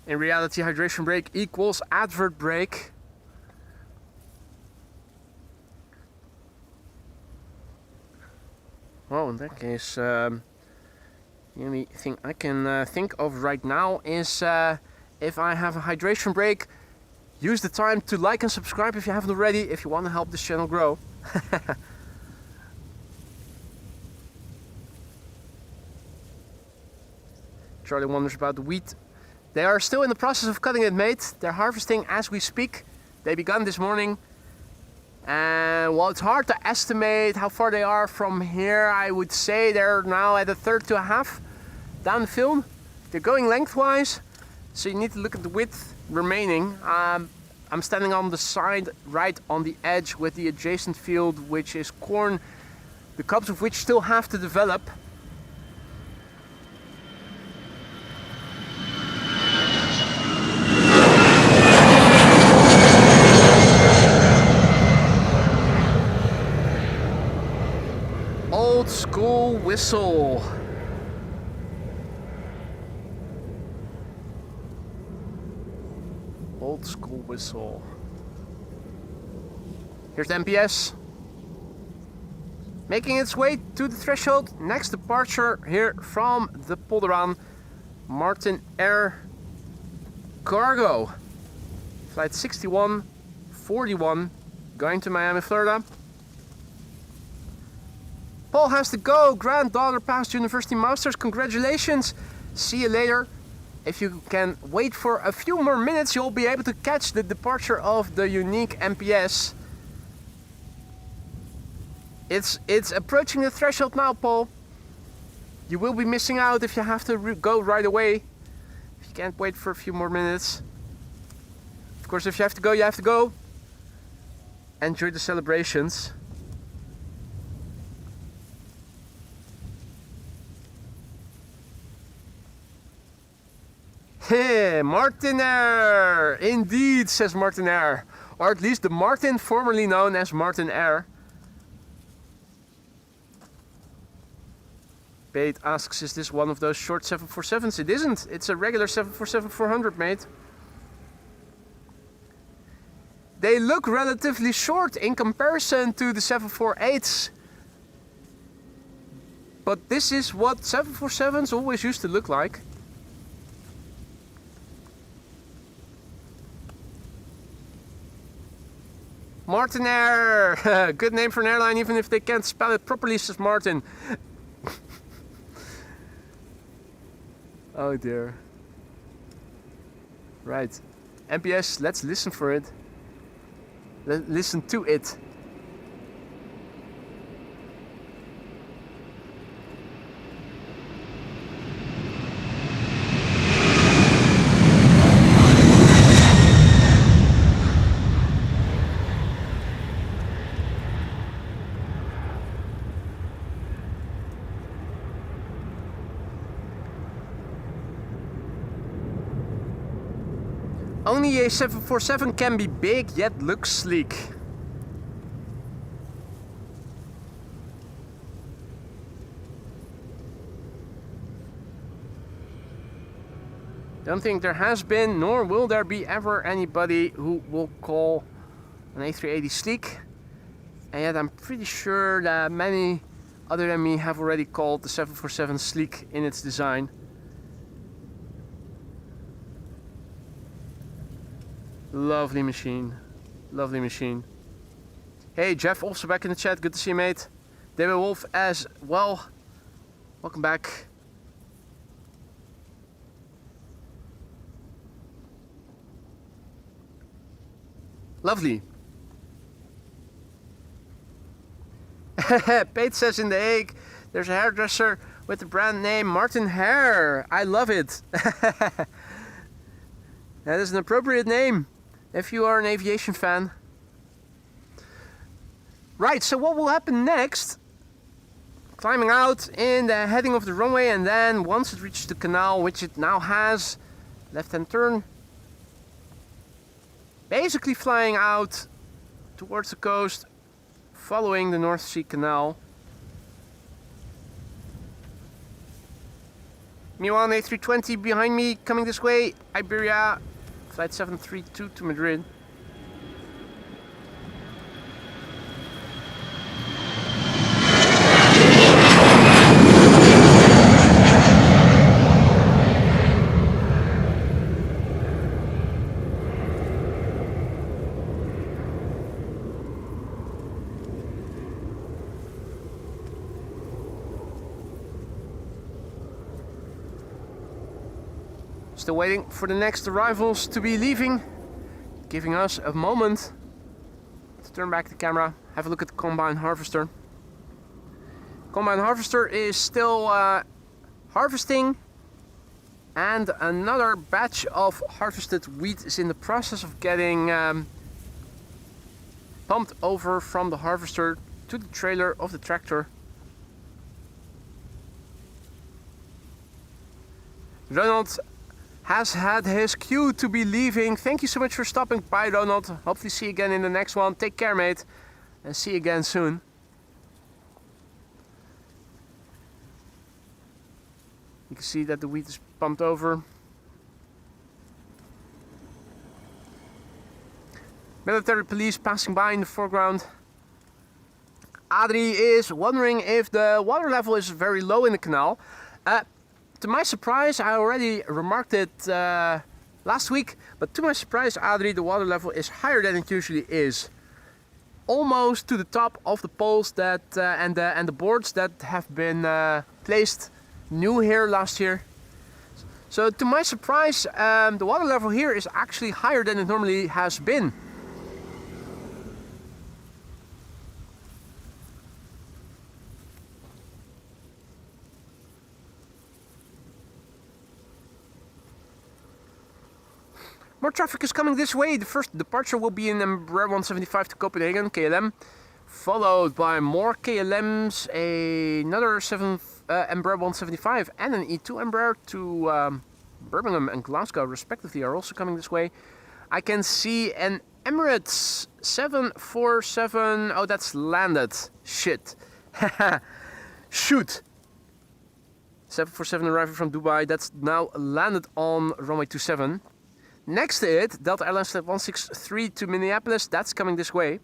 In reality, hydration break equals advert break. Well, in that case, the only thing I can think of right now is if I have a hydration break, use the time to like and subscribe if you haven't already, if you want to help this channel grow. Charlie wonders about the wheat. They are still in the process of cutting it, mate. They're harvesting as we speak. They began this morning. And while it's hard to estimate how far they are from here, I would say they're now at a third to a half down the field. They're going lengthwise, so you need to look at the width remaining. I'm standing on the side right on the edge with the adjacent field, which is corn, the cobs of which still have to develop. Old school whistle. Old school whistle. Here's the MPS. Making its way to the threshold. Next departure here from the Polderbaan. Martin Air Cargo. Flight 6141 going to Miami, Florida. Paul has to go. Granddaughter passed University Masters. Congratulations. See you later. If you can wait for a few more minutes, you'll be able to catch the departure of the unique MPS. It's approaching the threshold now, Paul. You will be missing out if you have to go right away. If you can't wait for a few more minutes. Of course, if you have to go, you have to go. Enjoy the celebrations. Hey, Martin Air! Indeed, says Martin Air. Or at least the Martin formerly known as Martin Air. Bait asks, is this one of those short 747s? It isn't. It's a regular 747-400, mate. They look relatively short in comparison to the 748s. But this is what 747s always used to look like. Martin Air! Good name for an airline, even if they can't spell it properly, says Martin. Oh dear. Right. MPS, let's listen for it. Listen to it. Only a 747 can be big yet looks sleek. Don't think there has been, nor will there be ever anybody who will call an A380 sleek. And yet I'm pretty sure that many other than me have already called the 747 sleek in its design. Lovely machine. Lovely machine. Hey, Jeff, also back in the chat. Good to see you, mate. David Wolf as well. Welcome back. Lovely. Pate says in The Hague, there's a hairdresser with the brand name Martin Hair. I love it. That is an appropriate name if you are an aviation fan. Right, so what will happen next? Climbing out in the heading of the runway, and then once it reaches the canal, which it now has, left-hand turn. Basically flying out towards the coast, following the North Sea Canal. Milan A320 behind me, coming this way, Iberia, flight 732 to Madrid. Still waiting for the next arrivals to be leaving, giving us a moment to turn back the camera, have a look at the combine harvester. Combine harvester is still harvesting, and another batch of harvested wheat is in the process of getting pumped over from the harvester to the trailer of the tractor. Ronald has had his cue to be leaving. Thank you so much for stopping by, Ronald. Hopefully see you again in the next one. Take care, mate, and see you again soon. You can see that the wheat is pumped over. Military police passing by in the foreground. Adri is wondering if the water level is very low in the canal. To my surprise, I already remarked it last week, but to my surprise, Adri, the water level is higher than it usually is. Almost to the top of the poles that and the boards that have been placed new here last year. So to my surprise, the water level here is actually higher than it normally has been. More traffic is coming this way. The first departure will be in Embraer 175 to Copenhagen, KLM, followed by more KLMs, another Embraer 175 and an E2 Embraer to Birmingham and Glasgow respectively are also coming this way. I can see an Emirates 747, oh that's landed, shit, shoot. 747 arriving from Dubai, that's now landed on runway 27. Next to it, Delta Airlines Flight 163 to Minneapolis, that's coming this way.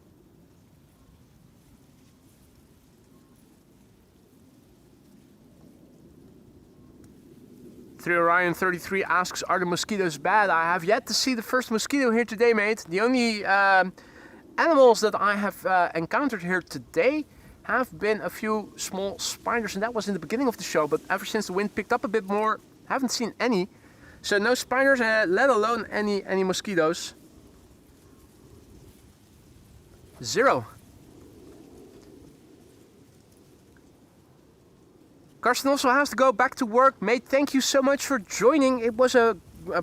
Orion 33 asks, are the mosquitoes bad? I have yet to see the first mosquito here today, mate. The only animals that I have encountered here today have been a few small spiders, and that was in the beginning of the show, but ever since the wind picked up a bit more, haven't seen any. So no spiders, let alone any mosquitoes. Zero. Karsten also has to go back to work. Mate, thank you so much for joining. It was a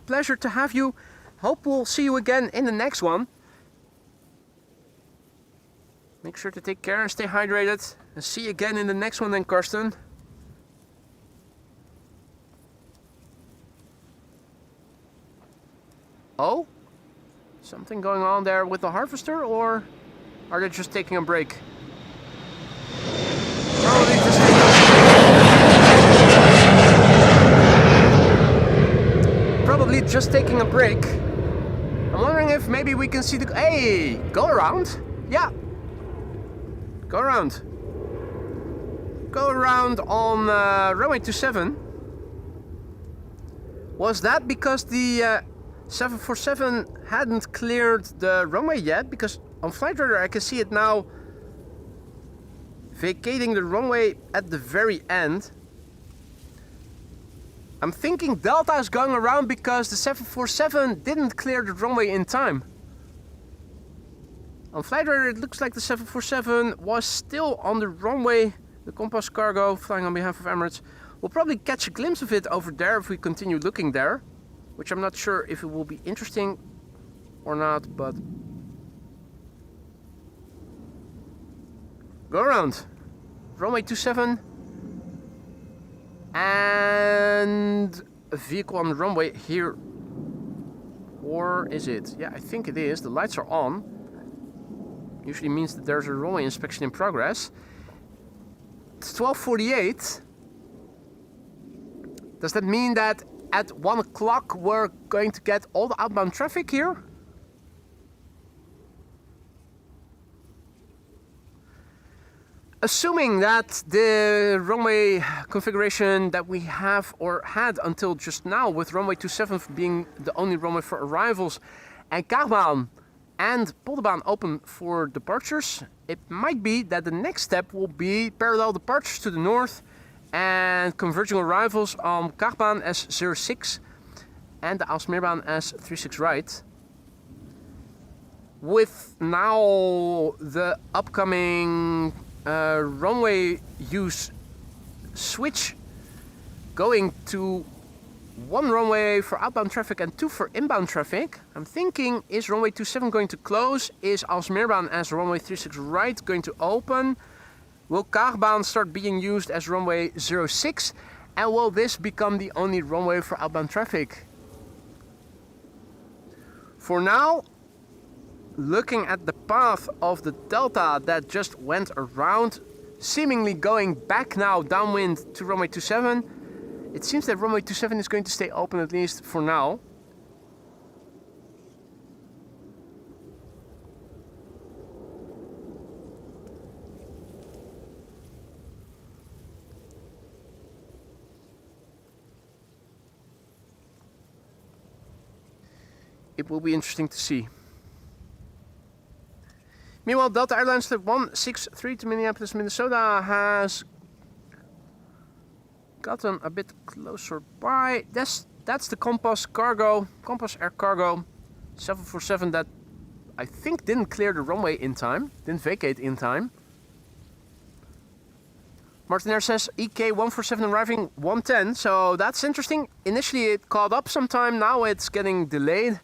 pleasure to have you. Hope we'll see you again in the next one. Make sure to take care and stay hydrated. And see you again in the next one then, Karsten. Oh? Something going on there with the harvester, or are they just taking a break? Probably just taking a break. I'm wondering if maybe we can see the... Hey! Go around? Yeah. Go around. Go around on runway 27. Was that because the 747 hadn't cleared the runway yet? Because on Flight Radar I can see it now vacating the runway at the very end. I'm thinking Delta is going around because the 747 didn't clear the runway in time. On Flight Radar it looks like the 747 was still on the runway. The Compass Cargo flying on behalf of Emirates. We'll probably catch a glimpse of it over there if we continue looking there. Which I'm not sure if it will be interesting or not, but... Go around. Runway 27. And a vehicle on the runway here. Or is it? Yeah, I think it is. The lights are on. Usually means that there's a runway inspection in progress. It's 12:48. Does that mean that at 1 o'clock we're going to get all the outbound traffic here? Assuming that the runway configuration that we have or had until just now, with runway 27 being the only runway for arrivals and Kagbaan and Polderbaan open for departures, it might be that the next step will be parallel departures to the north and converging arrivals on Kagbaan as 06 and the Aalsmeerbaan as 36 right. With now the upcoming runway use switch going to 1 runway for outbound traffic and 2 for inbound traffic. I'm thinking, is runway 27 going to close? Is Aalsmeerbaan as runway 36 right going to open? Will Kaagbaan start being used as runway 06? And will this become the only runway for outbound traffic? For now, looking at the path of the delta that just went around, seemingly going back now downwind to runway 27, it seems that runway 27 is going to stay open, at least for now. It will be interesting to see. Meanwhile, Delta Airlines Flight 163 to Minneapolis, Minnesota has gotten a bit closer by. That's the Compass Air Cargo 747 that I think didn't clear the runway in time, didn't vacate in time. Martin says EK 147 arriving 110, so that's interesting. Initially it caught up sometime, now it's getting delayed.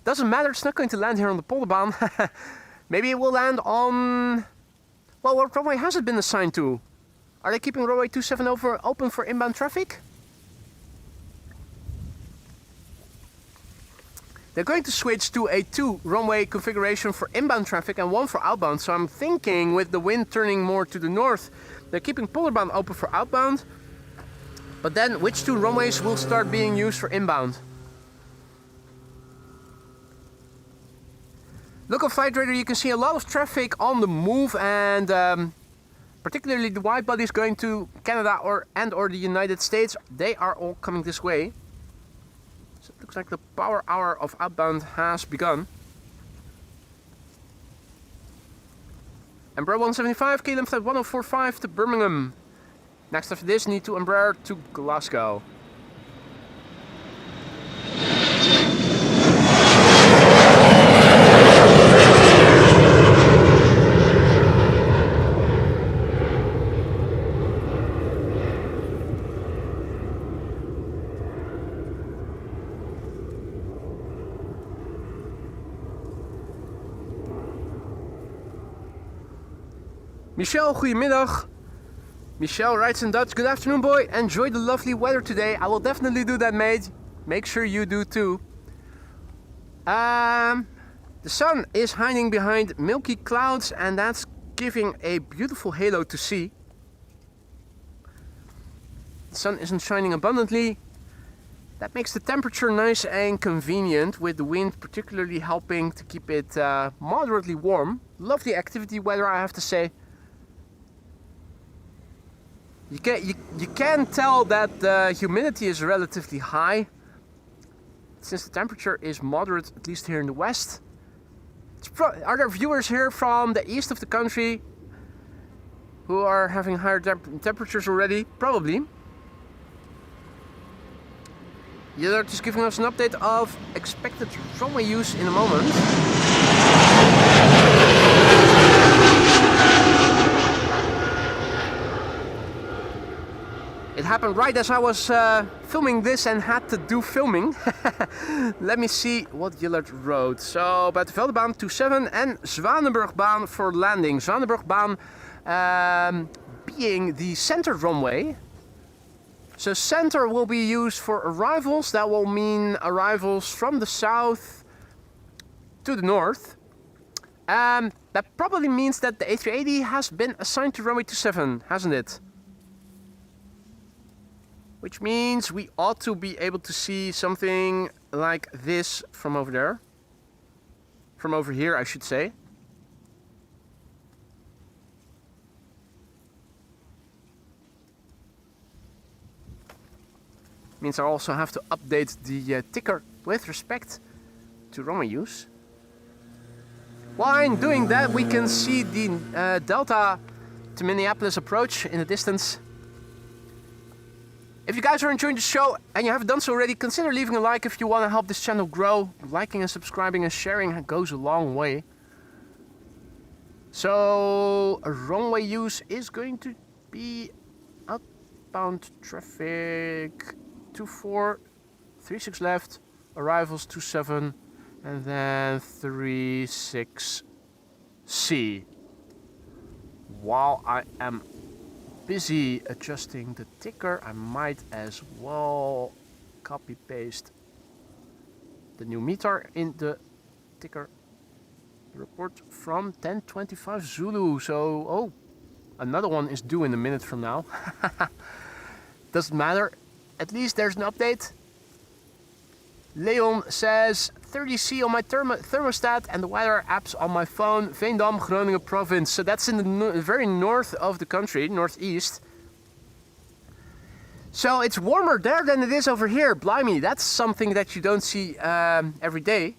Doesn't matter, it's not going to land here on the Polderbaan. Maybe it will land on... Well, what runway has it been assigned to? Are they keeping runway 27 open for inbound traffic? They're going to switch to a 2 runway configuration for inbound traffic and 1 for outbound. So I'm thinking with the wind turning more to the north, they're keeping Polderbaan open for outbound. But then which 2 runways will start being used for inbound? Look on Flight Radar, you can see a lot of traffic on the move, and particularly the wide bodies going to Canada or the United States. They are all coming this way. So it looks like the power hour of outbound has begun. Embraer 175, KLM Flight 1045 to Birmingham. Next after this, need to Embraer to Glasgow. Michelle, goedemiddag. Michelle writes in Dutch, good afternoon boy, enjoy the lovely weather today. I will definitely do that, mate. Make sure you do too. The sun is hiding behind milky clouds and that's giving a beautiful halo to see. The sun isn't shining abundantly. That makes the temperature nice and convenient, with the wind particularly helping to keep it moderately warm. Lovely activity weather, I have to say. You can tell that the humidity is relatively high, since the temperature is moderate, at least here in the west. Are there viewers here from the east of the country who are having higher temperatures already? Probably. You're just giving us an update of expected runway use in a moment. It happened right as I was filming this and had to do filming. Let me see what Jillard wrote. So, Buitenveldebaan 27 and Zwanenburgbaan for landing. Zwanenburgbaan being the center runway. So center will be used for arrivals. That will mean arrivals from the south to the north. That probably means that the A380 has been assigned to runway 27, hasn't it? Which means we ought to be able to see something like this from over there. From over here, I should say. Means I also have to update the ticker with respect to runway use. While I'm doing that, we can see the Delta to Minneapolis approach in the distance. If you guys are enjoying the show and you haven't done so already, consider leaving a like if you want to help this channel grow. Liking and subscribing and sharing goes a long way. So, runway use is going to be outbound traffic 24, 36 left, arrivals 27, and then 36C. While I am busy adjusting the ticker, I might as well copy paste the new meter in the ticker report from 1025 Zulu. So, oh, another one is due in a minute from now. Doesn't matter, at least there's an update. Leon says 30C on my thermostat and the weather apps on my phone. Veendam, Groningen province. So that's in the very north of the country, northeast. So it's warmer there than it is over here. Blimey, that's something that you don't see every day.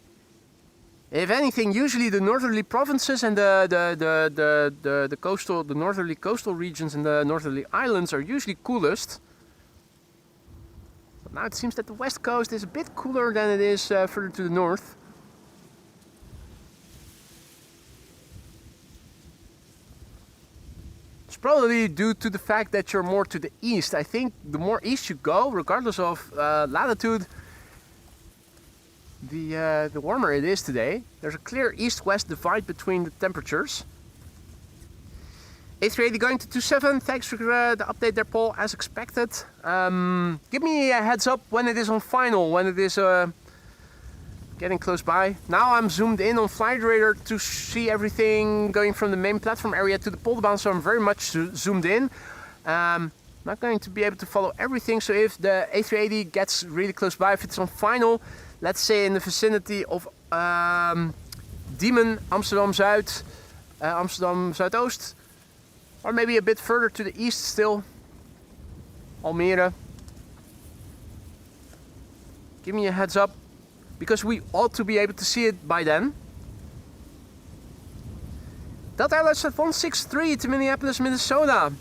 If anything, usually the northerly provinces and the northerly coastal regions and the northerly islands are usually coolest. Now it seems that the west coast is a bit cooler than it is further to the north. It's probably due to the fact that you're more to the east. I think the more east you go, regardless of latitude, the warmer it is today. There's a clear east-west divide between the temperatures. A380 going to 27, thanks for the update there, Paul, as expected. Give me a heads up when it is on final, when it is getting close by. Now I'm zoomed in on Flight Radar to see everything going from the main platform area to the Polderbaan, so I'm very much zoomed in. Not going to be able to follow everything, so if the A380 gets really close by, if it's on final, let's say in the vicinity of Diemen, Amsterdam Zuid, Amsterdam Zuidoost, or maybe a bit further to the east still, Almere. Give me a heads up, because we ought to be able to see it by then. Delta Airlines at 163 to Minneapolis, Minnesota.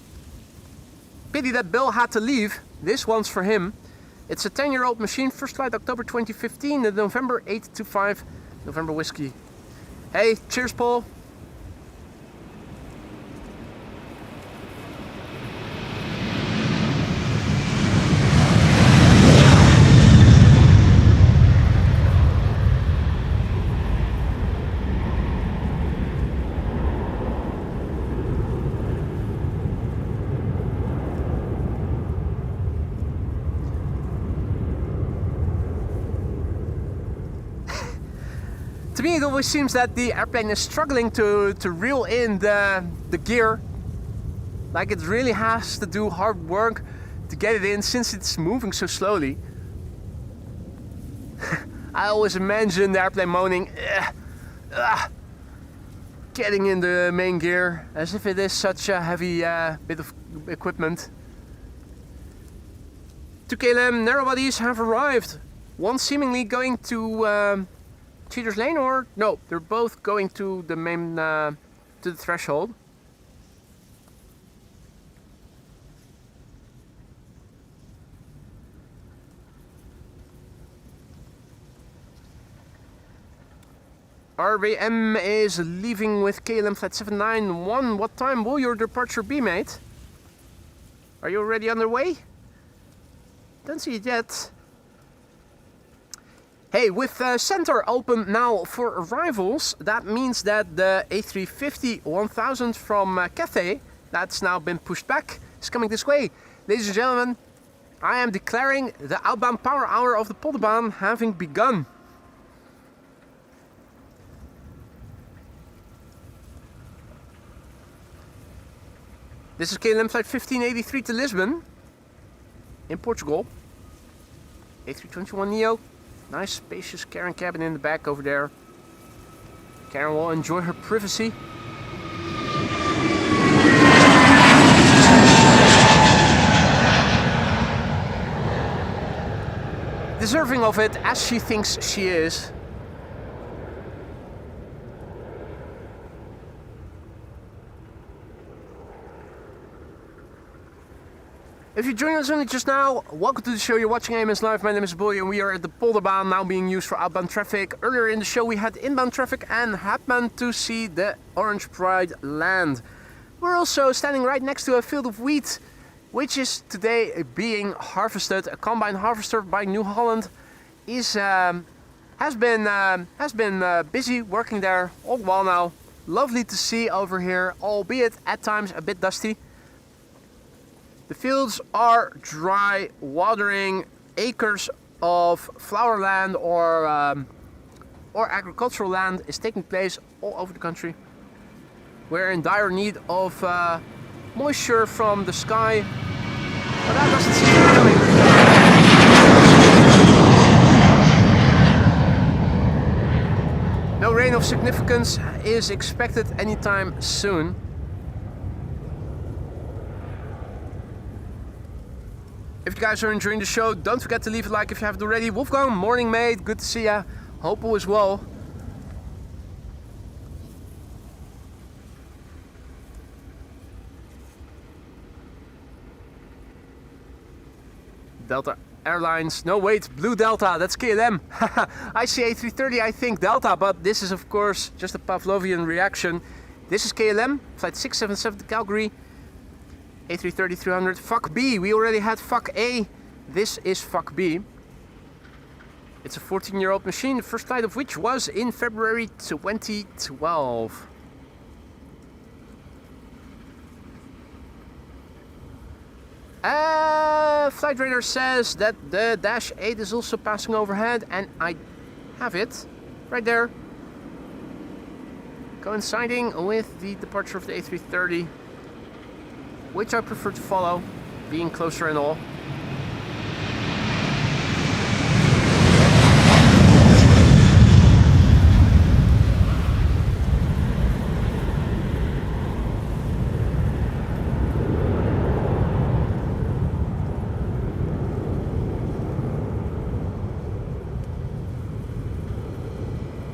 Pity that Bill had to leave. This one's for him. It's a 10-year-old machine, first flight October 2015, the November 825, November Whiskey. Hey, cheers, Paul. To me, it always seems that the airplane is struggling to reel in the gear. Like it really has to do hard work to get it in since it's moving so slowly. I always imagine the airplane moaning, getting in the main gear, as if it is such a heavy bit of equipment. 2 KLM narrow bodies have arrived. One seemingly going to Cheater's Lane, or no, they're both going to the main to the threshold. RBM is leaving with KLM flight 791. What time will your departure be, mate? Are you already underway? Don't see it yet. Hey, with center open now for arrivals, that means that the A350 1000 from Cathay, that's now been pushed back, is coming this way. Ladies and gentlemen, I am declaring the outbound power hour of the Polderbaan having begun. This is KLM flight 1583 to Lisbon, in Portugal. A321neo. Nice spacious Karen cabin in the back over there. Karen will enjoy her privacy. Deserving of it, as she thinks she is. If you're joining us only just now, welcome to the show. You're watching AMS Live. My name is Bully and we are at the Polderbaan, now being used for outbound traffic. Earlier in the show we had inbound traffic and happened to see the Orange Pride land. We're also standing right next to a field of wheat, which is today being harvested. A combine harvester by New Holland is has been busy working there all the while now. Lovely to see over here, albeit at times a bit dusty. The fields are dry, watering acres of flower land or agricultural land is taking place all over the country. We're in dire need of moisture from the sky, but that doesn't seem to be coming. No rain of significance is expected anytime soon. If you guys are enjoying the show, don't forget to leave a like if you haven't already. Wolfgang, morning mate, good to see ya. Hope all is well. Delta Airlines, no wait, Blue Delta, that's KLM. I see A330, I think Delta, but this is of course just a Pavlovian reaction. This is KLM, flight 677 to Calgary. A330-300, fuck B, we already had fuck A. This is fuck B. It's a 14-year-old machine, the first flight of which was in February 2012. Flight radar says that the Dash 8 is also passing overhead, and I have it right there, coinciding with the departure of the A330, which I prefer to follow, being closer and all.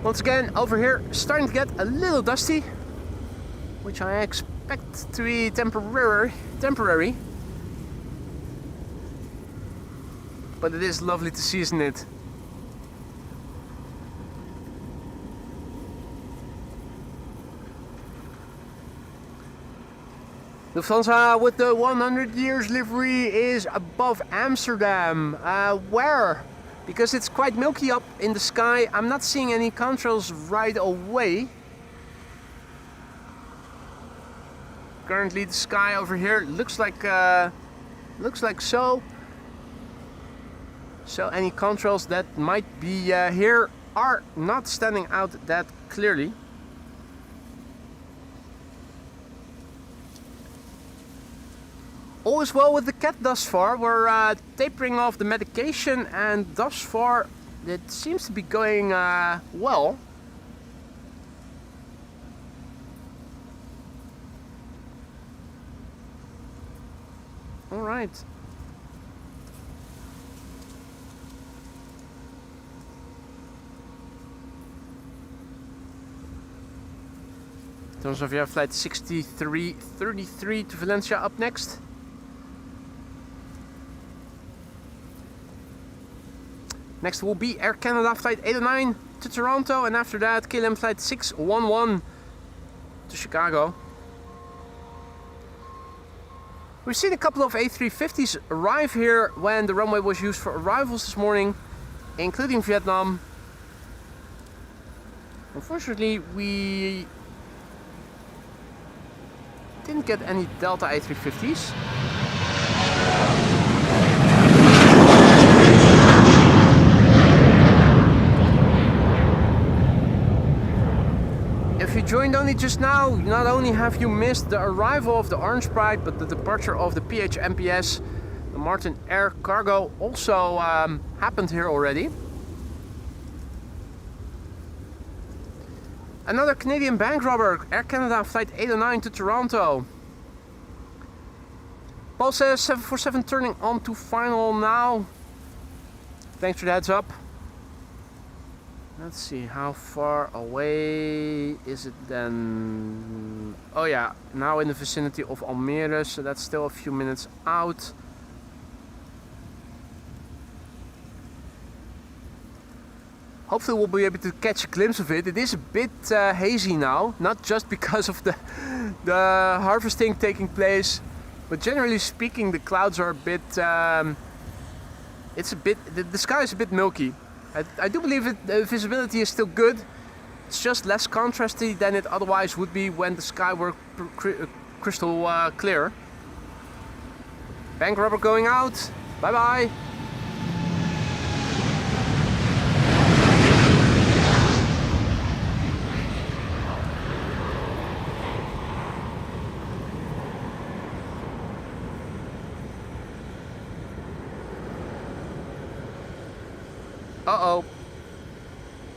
Once again, over here, starting to get a little dusty, which I expect to be temporary. But it is lovely to see, isn't it? Lufthansa with the 100 years livery is above Amsterdam. Where? Because it's quite milky up in the sky. I'm not seeing any contrails right away. Currently the sky over here looks like so. So any contrails that might be here are not standing out that clearly. All is well with the cat thus far. We're tapering off the medication, and thus far it seems to be going well. All right. Transavia flight 6333 to Valencia up next. Next will be Air Canada flight 809 to Toronto, and after that KLM flight 611 to Chicago. We've seen a couple of A350s arrive here when the runway was used for arrivals this morning, including Vietnam. Unfortunately, we didn't get any Delta A350s. If you joined only just now, not only have you missed the arrival of the Orange Pride, but the departure of the PHMPS, the Martin Air Cargo, also happened here already. Another Canadian bank robber, Air Canada flight 809 to Toronto. Paul says 747 turning on to final now. Thanks for the heads up. Let's see, how far away is it then? Oh yeah, now in the vicinity of Almere, so that's still a few minutes out. Hopefully we'll be able to catch a glimpse of it. It is a bit hazy now, not just because of the harvesting taking place, but generally speaking the clouds are a bit, it's a bit, the sky is a bit milky. I do believe the visibility is still good. It's just less contrasty than it otherwise would be when the sky were crystal clear. Bank rubber going out. Bye bye. Uh-oh.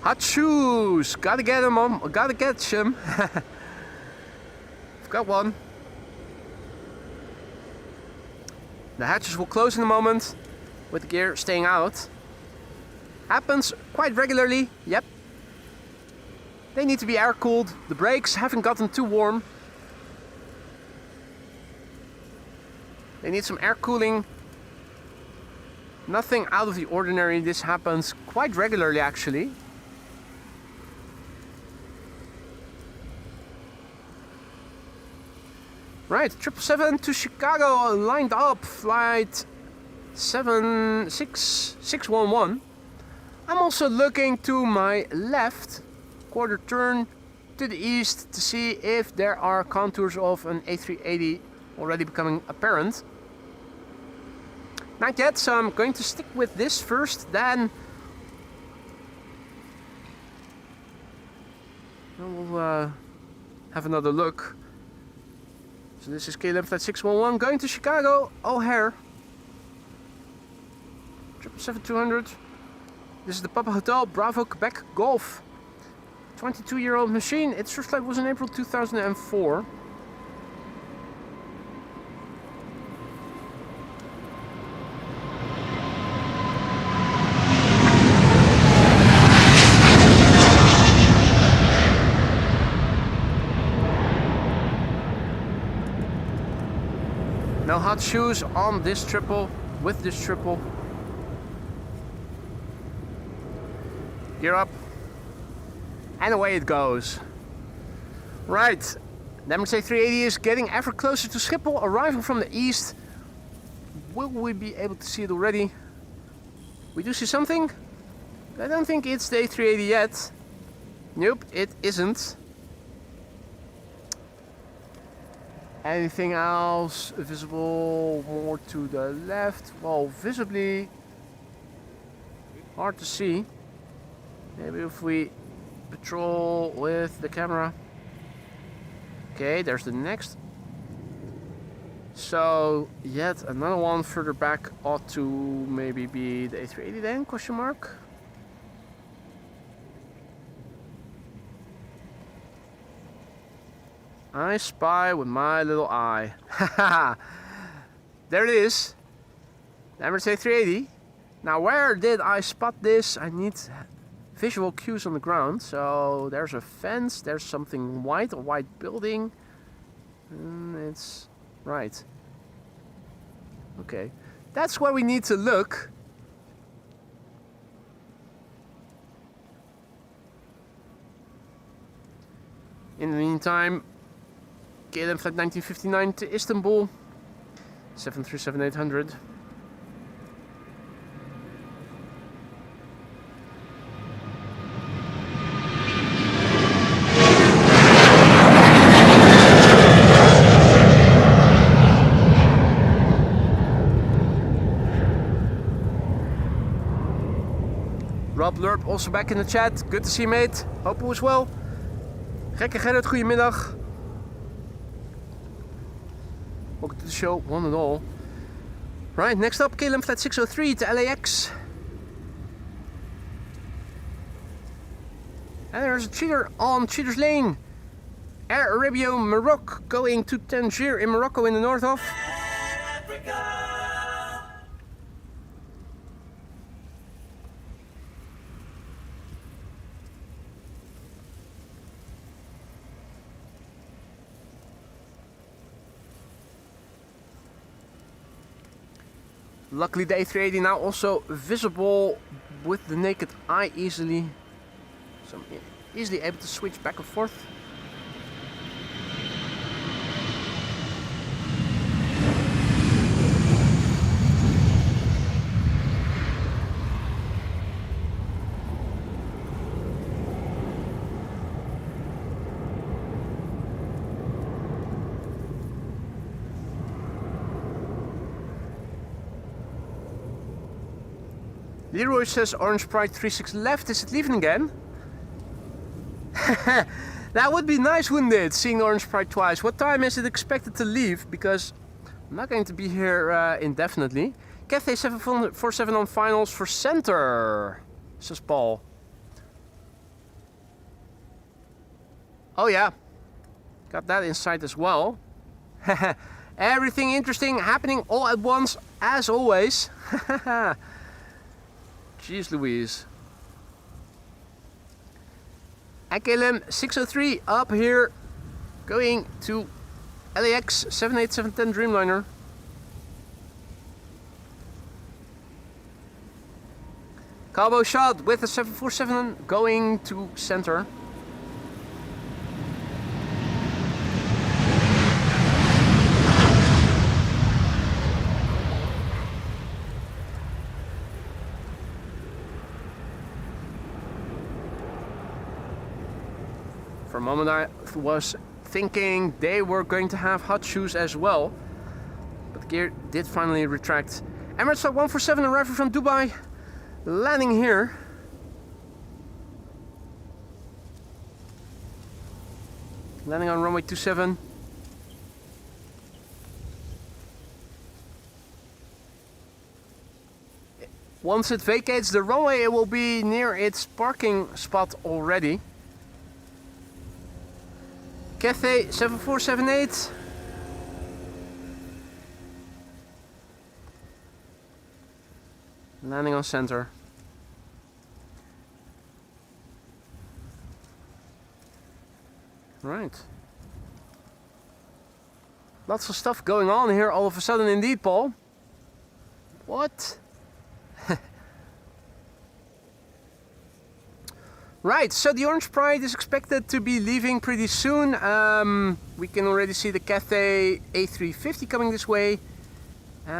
Hot shoes! Gotta get them on. Gotta catch them. I've got one. The hatches will close in a moment with the gear staying out. Happens quite regularly, yep. They need to be air cooled. The brakes haven't gotten too warm. They need some air cooling. Nothing out of the ordinary. This happens quite regularly actually. Right, 777 to Chicago lined up, flight 611. I'm also looking to my left, quarter turn to the east to see if there are contours of an A380 already becoming apparent. Not yet, so I'm going to stick with this first, then we'll have another look. So this is KLM flight 611 going to Chicago, O'Hare. 777-200. This is the Papa Hotel, Bravo, Quebec, Golf. 22-year-old machine. Its first flight was in April 2004. No hot shoes on this triple, with this triple. Gear up. And away it goes. Right, the Emirates A380 is getting ever closer to Schiphol, arriving from the east. Will we be able to see it already? We do see something. I don't think it's the A380 yet. Nope, it isn't. Anything else visible more to the left? Well, visibly hard to see. Maybe if we patrol with the camera. Okay, there's the next. So yet another one further back ought to maybe be the A380 then, question mark. I spy with my little eye. Haha. There it is. The Emirates A380. Now where did I spot this? I need visual cues on the ground. So there's a fence, there's something white, a white building. And it's right. Okay. That's where we need to look. In the meantime, KLM flight 1959 to Istanbul, 737-800. Rob Lurp also back in the chat. Good to see you, mate. Hope all is well. Gekke Gerrit, goedemiddag. Welcome to the show, one and all. Right, next up, KLM flight 603 to LAX. And there's a cheater on Cheaters Lane. Air Arabia Morocco going to Tangier in Morocco in the north of Africa. Luckily the A380 now also visible with the naked eye easily. So I'm easily able to switch back and forth. Leroy says Orange Pride 36 left. Is it leaving again? That would be nice, wouldn't it? Seeing Orange Pride twice. What time is it expected to leave? Because I'm not going to be here indefinitely. Cathay 747 on finals for center, says Paul. Oh yeah, got that insight as well. Everything interesting happening all at once, as always. Jeez Louise. AKLM 603 up here, going to LAX 78710 Dreamliner. Cabo shot with a 747 going to center. For a moment I was thinking they were going to have hot shoes as well, but the gear did finally retract. Emirates Flight 147 arriving from Dubai, landing here. Landing on runway 27. Once it vacates the runway, it will be near its parking spot already. Cathay 7478. Landing on center. Right. Lots of stuff going on here all of a sudden indeed, Paul. What? Right, so the Orange Pride is expected to be leaving pretty soon. We can already see the Cathay A350 coming this way. Quite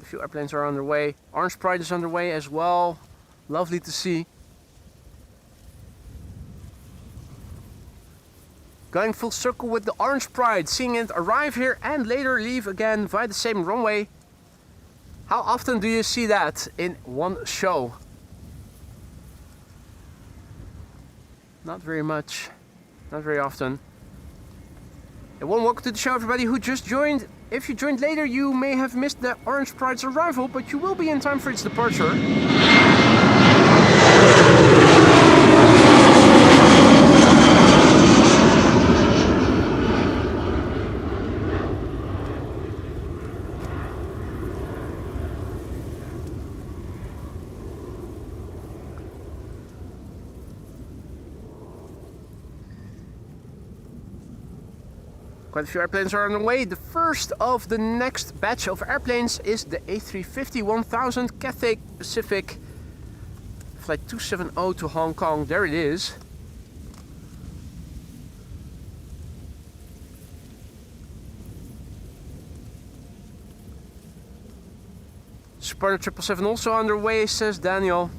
a few airplanes are underway. Orange Pride is underway as well. Lovely to see. Going full circle with the Orange Pride, seeing it arrive here and later leave again via the same runway. How often do you see that in one show? Not very much. Not very often. A warm welcome to the show, everybody who just joined. If you joined later, you may have missed the Orange Pride's arrival, but you will be in time for its departure. Quite a few airplanes are on the way. The first of the next batch of airplanes is the A350-1000 Cathay Pacific Flight 270 to Hong Kong. There it is. Sparta 777 also underway, says Daniel.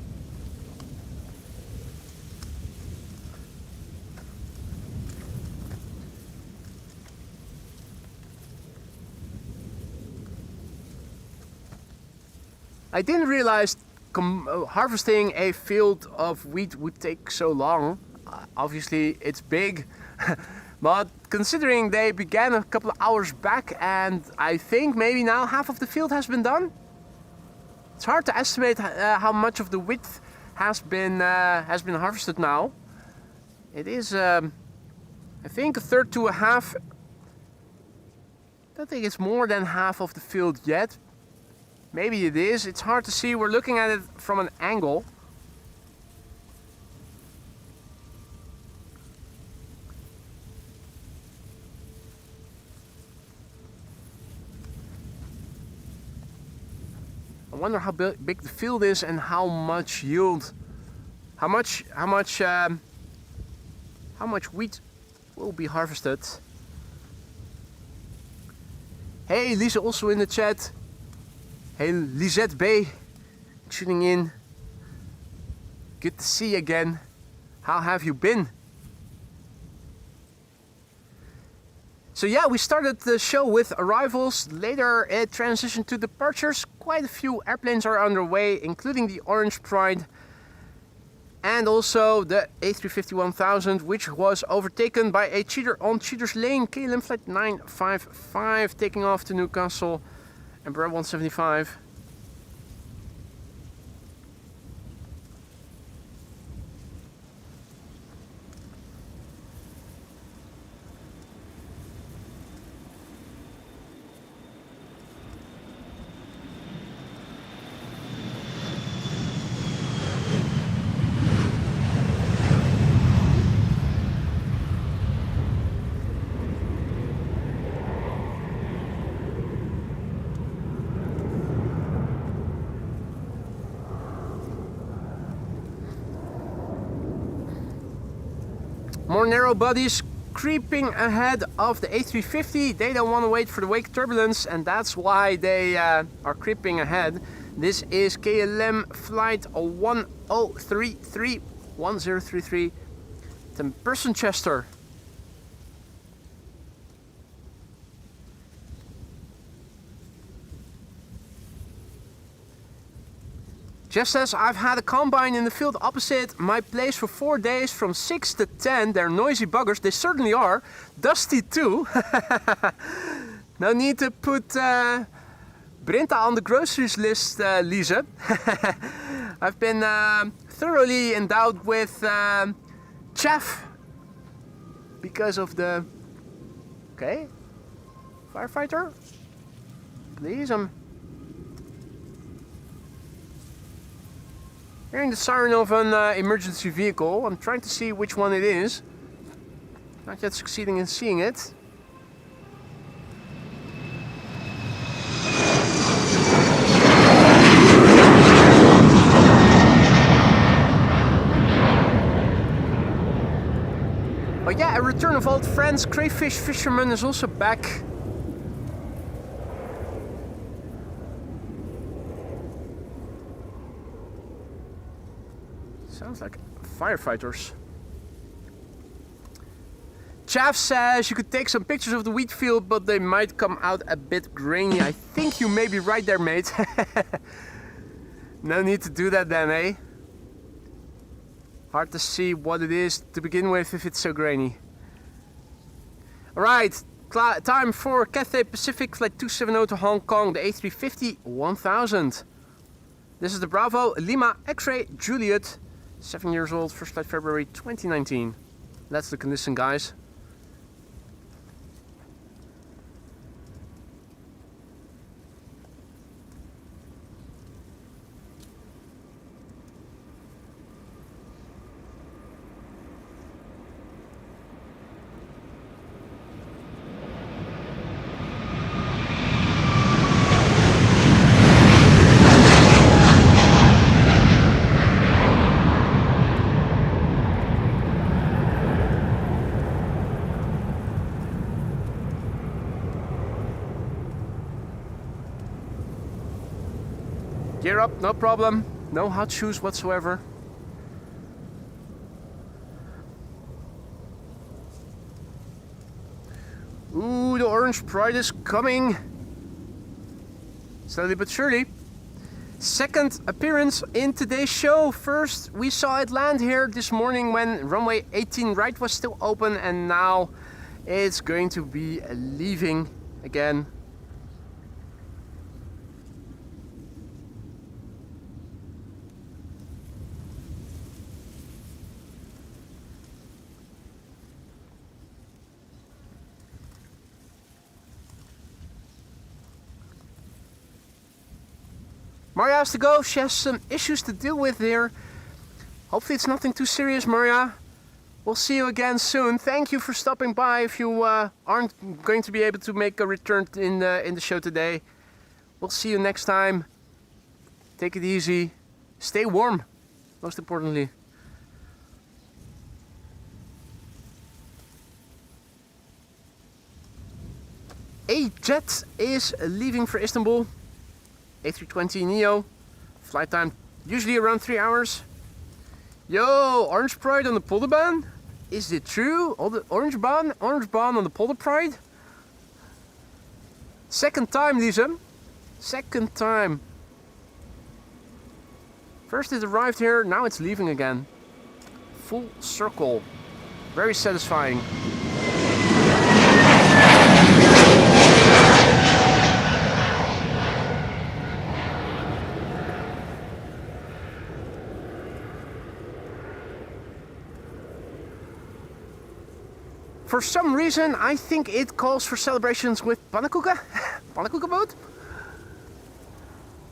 I didn't realize harvesting a field of wheat would take so long. Obviously it's big, but considering they began a couple of hours back and I think maybe now half of the field has been done. It's hard to estimate how much of the width has been harvested now. It is, I think, a third to a half. I don't think it's more than half of the field yet. Maybe it is. It's hard to see. We're looking at it from an angle. wonder how big the field is and how much yield, how much wheat will be harvested. Hey, Lisa also in the chat. Hey, Lisette B, tuning in. Good to see you again. How have you been? So yeah, we started the show with arrivals. Later it transitioned to departures. Quite a few airplanes are underway, including the Orange Pride and also the A350-1000, which was overtaken by a cheater on Cheater's Lane, KLM flight 955, taking off to Newcastle, Embraer 175. More narrow bodies creeping ahead of the A350. They don't want to wait for the wake turbulence, and that's why they are creeping ahead. This is KLM flight 1033 to Bersenchester. Jeff says, I've had a combine in the field opposite my place for 4 days from 6 to 10. They're noisy buggers. They certainly are. Dusty too. No need to put Brinta on the groceries list, Lisa. I've been thoroughly endowed with chaff because of the... Okay. Firefighter? Please, I'm... hearing the siren of an emergency vehicle. I'm trying to see which one it is. Not yet succeeding in seeing it. But yeah, a return of old friends. Crayfish Fisherman is also back. Sounds like firefighters. Chaff says you could take some pictures of the wheat field, but they might come out a bit grainy. I think you may be right there, mate. No need to do that then, eh? Hard to see what it is to begin with if it's so grainy. Alright, time for Cathay Pacific Flight 270 to Hong Kong, the A350-1000. This is the Bravo Lima X-Ray Juliet. 7 years old, first flight February 2019. Let's look and listen, guys. Gear up, no problem. No hot shoes whatsoever. Ooh, the Orange Pride is coming. Slowly but surely. Second appearance in today's show. First, we saw it land here this morning when runway 18 right was still open, and now it's going to be leaving again. Maria has to go. She has some issues to deal with here. Hopefully it's nothing too serious, Maria. We'll see you again soon. Thank you for stopping by. If you aren't going to be able to make a return in the show today, we'll see you next time. Take it easy. Stay warm, most importantly. A jet is leaving for Istanbul. A320neo. Flight time usually around 3 hours. Yo, Orange Pride on the Polderbaan? Is it true? All the Orange Baan on the Polder Pride? Second time, Lisa. Second time. First it arrived here, now it's leaving again. Full circle. Very satisfying. For some reason, I think it calls for celebrations with pannenkoeken. Pannenkoekenboot.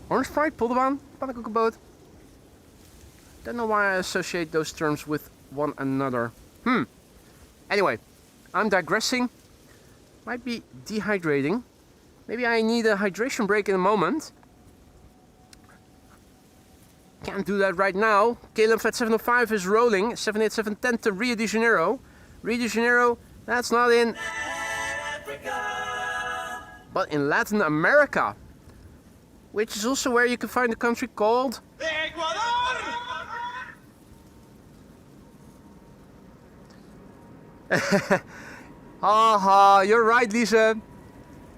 Orange Pride, Polderbaan, pannenkoekenboot. Don't know why I associate those terms with one another. Anyway, I'm digressing. Might be dehydrating. Maybe I need a hydration break in a moment. Can't do that right now. KLM Flight 705 is rolling. 78710 to Rio de Janeiro. Rio de Janeiro, that's not in Africa, but in Latin America, which is also where you can find a country called Ecuador! Haha, you're right, Lisa.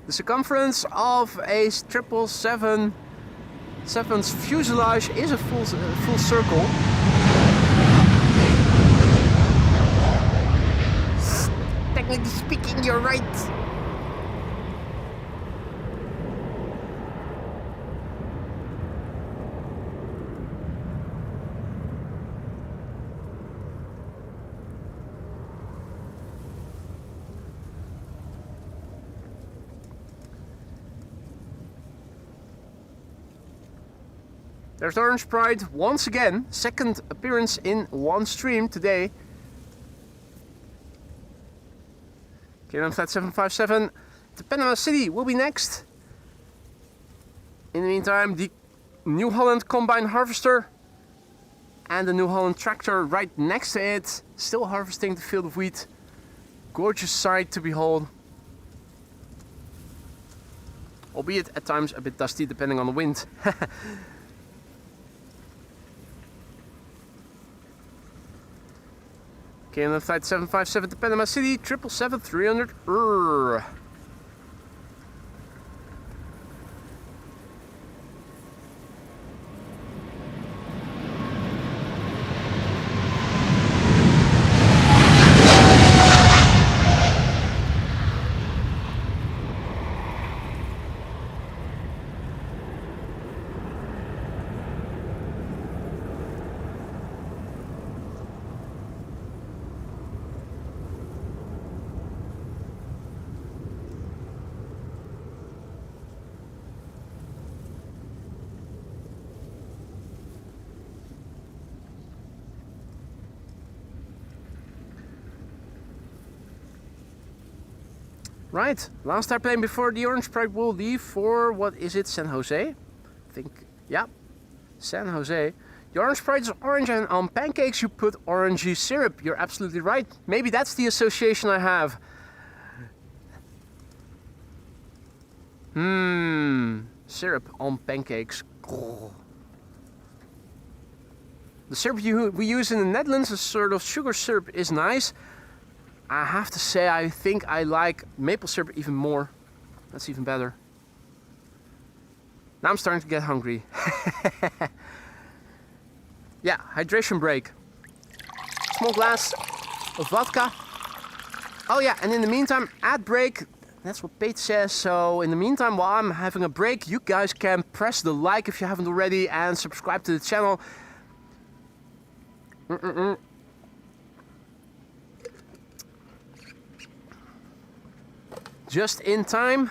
The circumference of a 777's fuselage is a full circle. Technically speaking, you're right. There's Orange Pride once again, second appearance in one stream today. KLM Flight 757 to Panama City will be next. In the meantime, the New Holland Combine Harvester and the New Holland Tractor right next to it, still harvesting the field of wheat. Gorgeous sight to behold. Albeit at times a bit dusty depending on the wind. KLM Flight 757 to Panama City, 777-300. Right, last airplane before the Orange Pride will leave for, what is it, San Jose? I think, yeah, San Jose. The Orange Pride is orange and on pancakes you put orangey syrup. You're absolutely right. Maybe that's the association I have. Syrup on pancakes. Oh. The syrup we use in the Netherlands, a sort of sugar syrup, is nice. I have to say, I think I like maple syrup even more. That's even better. Now I'm starting to get hungry. Yeah, hydration break. Small glass of vodka. Oh yeah, and in the meantime, ad break. That's what Pete says. So in the meantime, while I'm having a break, you guys can press the like if you haven't already and subscribe to the channel. Just in time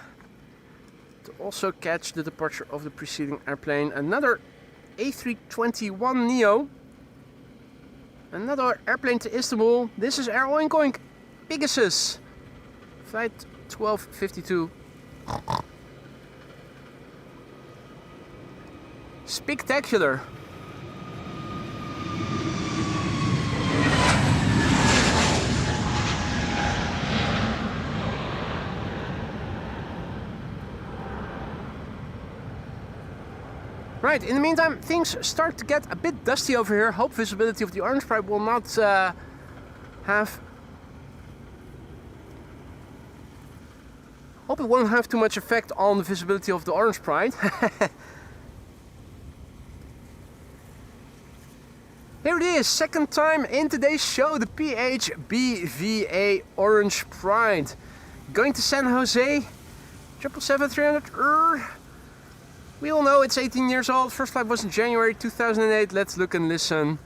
to also catch the departure of the preceding airplane. Another A321neo. Another airplane to Istanbul. This is Air Oink Pegasus. Flight 1252. Spectacular. Right, in the meantime, things start to get a bit dusty over here. Hope visibility of the orange pride will not Hope it won't have too much effect on the visibility of the orange pride. Here it is, second time in today's show, the PHBVA Orange Pride. Going to San Jose, 777-300. We all know it's 18 years old, first flight was in January 2008. Let's look and listen.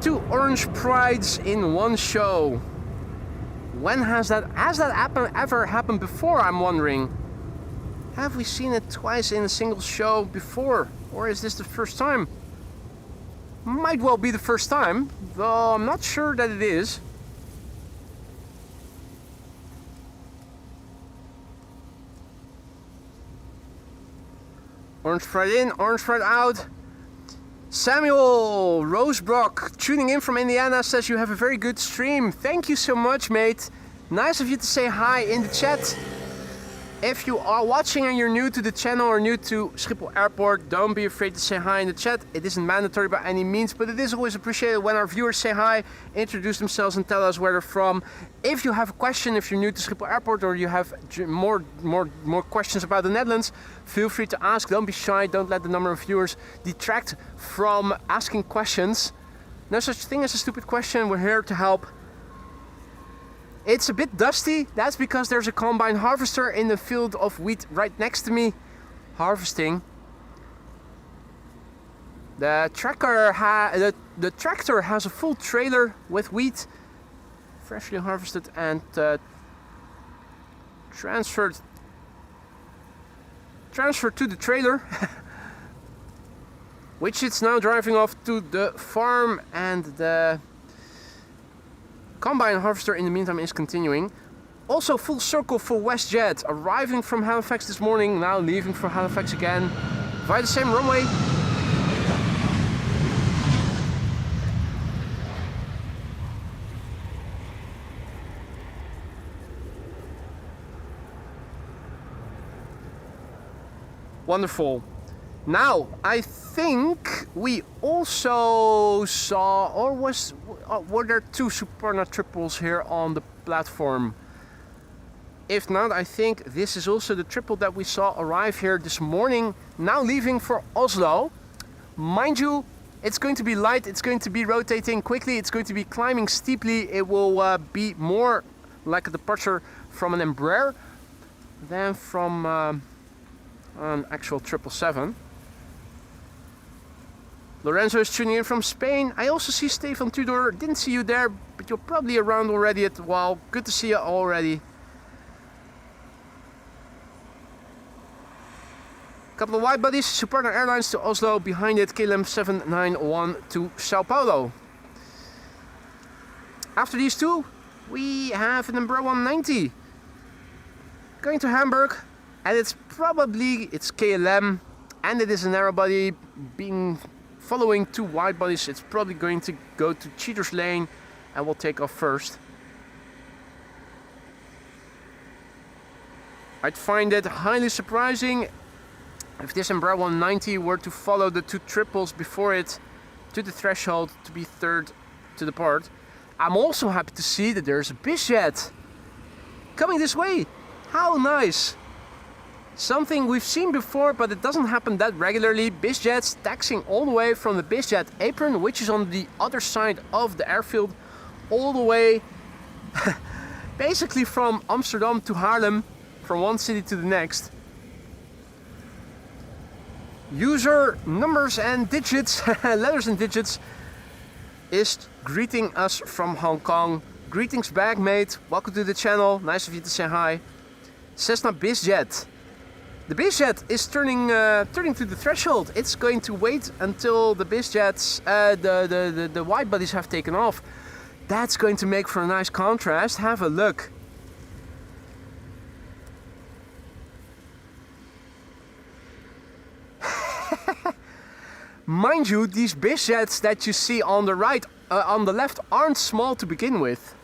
Two orange prides in one show. When has that ever happened before, I'm wondering? Have we seen it twice in a single show before? Or is this the first time? Might well be the first time, though I'm not sure that it is. Orange pride in, orange pride out. Samuel Rosebrock, tuning in from Indiana, says you have a very good stream. Thank you so much, mate. Nice of you to say hi in the chat. If you are watching and you're new to the channel or new to Schiphol Airport, don't be afraid to say hi in the chat. It isn't mandatory by any means, but it is always appreciated when our viewers say hi, introduce themselves and tell us where they're from. If you have a question, if you're new to Schiphol Airport or you have more questions about the Netherlands, feel free to ask. Don't be shy. Don't let the number of viewers detract from asking questions. No such thing as a stupid question. We're here to help. It's a bit dusty. That's because there's a combine harvester in the field of wheat right next to me, harvesting. The tractor has a full trailer with wheat, freshly harvested and transferred to the trailer, which it's now driving off to the farm, and the combine harvester in the meantime is continuing. Also full circle for WestJet, arriving from Halifax this morning, now leaving for Halifax again via the same runway. Wonderful. Now, I think we also saw, or were there two Superna triples here on the platform? If not, I think this is also the triple that we saw arrive here this morning, now leaving for Oslo. Mind you, it's going to be light, it's going to be rotating quickly, it's going to be climbing steeply. It will be more like a departure from an Embraer than from an actual 777. Lorenzo is tuning in from Spain. I also see Stefan Tudor. Didn't see you there, but you're probably around already. Well, good to see you already. Couple of wide bodies, Superna Airlines to Oslo. Behind it, KLM 791 to Sao Paulo. After these two, we have an Embraer 190 going to Hamburg, and it's KLM, and it is a narrow body following two wide bodies. It's probably going to go to Cheaters Lane and will take off first. I'd find it highly surprising if this Embraer 190 were to follow the two triples before it to the threshold to be third to depart. I'm also happy to see that there's a busiest coming this way. How nice! Something we've seen before, but it doesn't happen that regularly. BizJets taxiing all the way from the BizJet apron, which is on the other side of the airfield, all the way basically from Amsterdam to Haarlem. from one city to the next. User numbers and digits, letters and digits, is greeting us from Hong Kong. Greetings back, mate. Welcome to the channel. Nice of you to say hi. Cessna BizJet. The BizJet is turning to the threshold. It's going to wait until the BizJets, the wide bodies have taken off. That's going to make for a nice contrast. Have a look. Mind you, these BizJets that you see on the right, on the left, aren't small to begin with.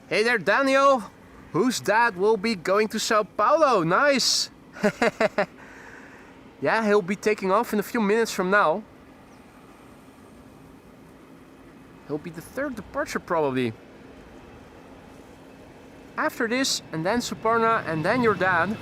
Hey there, Daniel. Whose dad will be going to Sao Paulo? Nice. Yeah, he'll be taking off in a few minutes from now. He'll be the third departure probably. After this, and then Suparna, and then your dad.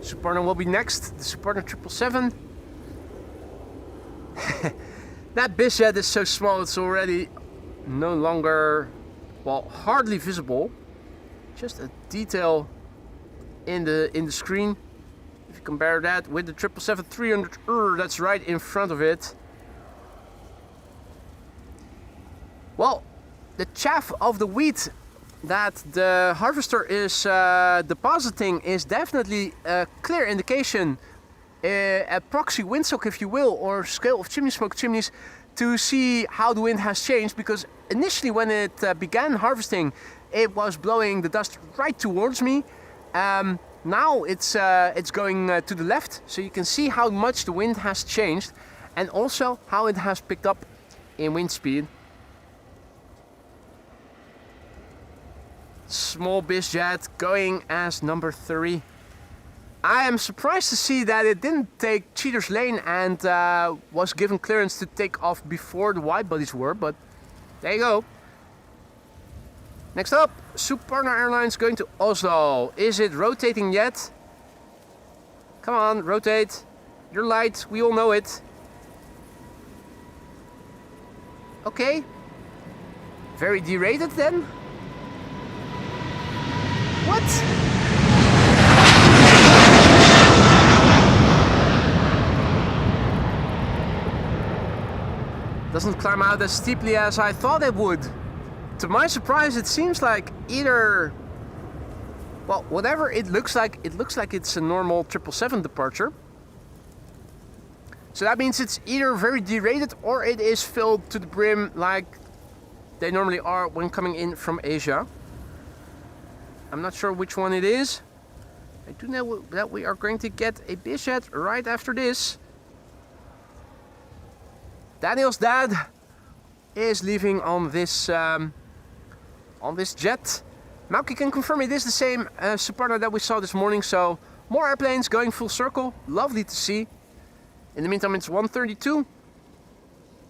Suparna will be next, the Suparna 777. That BizJet is so small, it's already no longer, well, hardly visible. Just a detail in the screen. If you compare that with the 777-300, that's right in front of it. Well, the chaff of the wheat that the harvester is depositing is definitely a clear indication, a proxy windsock if you will, or scale of chimney smoke chimneys, to see how the wind has changed, because initially when it began harvesting it was blowing the dust right towards me. Now it's going to the left, so you can see how much the wind has changed and also how it has picked up in wind speed. Small BizJet going as number 3. I am surprised to see that it didn't take Cheater's Lane and was given clearance to take off before the wide bodies were, but there you go. Next up, Suparna Airlines going to Oslo. Is it rotating yet? Come on, rotate. You're light, we all know it. Okay. Very derated then? What? Doesn't climb out as steeply as I thought it would. To my surprise, it seems like either, well, whatever it looks like it's a normal 777 departure. So that means it's either very derated or it is filled to the brim like they normally are when coming in from Asia. I'm not sure which one it is. I do know that we are going to get a BizJet right after this. Daniel's dad is leaving on this jet. Malky can confirm it is the same Suparna that we saw this morning, so more airplanes going full circle. Lovely to see. In the meantime, it's 1:32.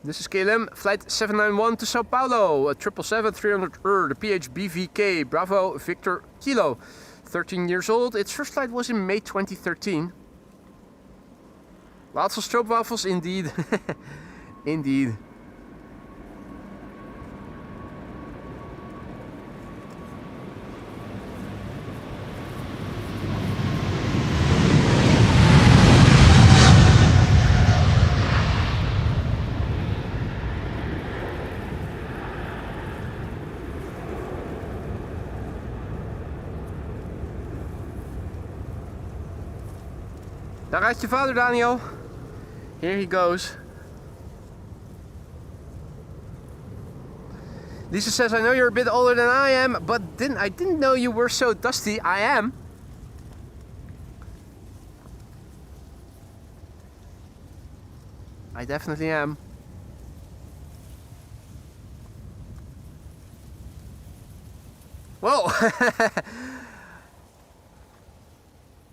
This is KLM, flight 791 to Sao Paulo, a 777-300, the PHBVK, Bravo Victor Kilo. 13 years old, its first flight was in May 2013. Lots of stroopwafels indeed. Indeed. Daar rijdt je vader, Daniel. Here he goes. Lisa says, I know you're a bit older than I am, but I didn't know you were so dusty. I am. I definitely am. Whoa!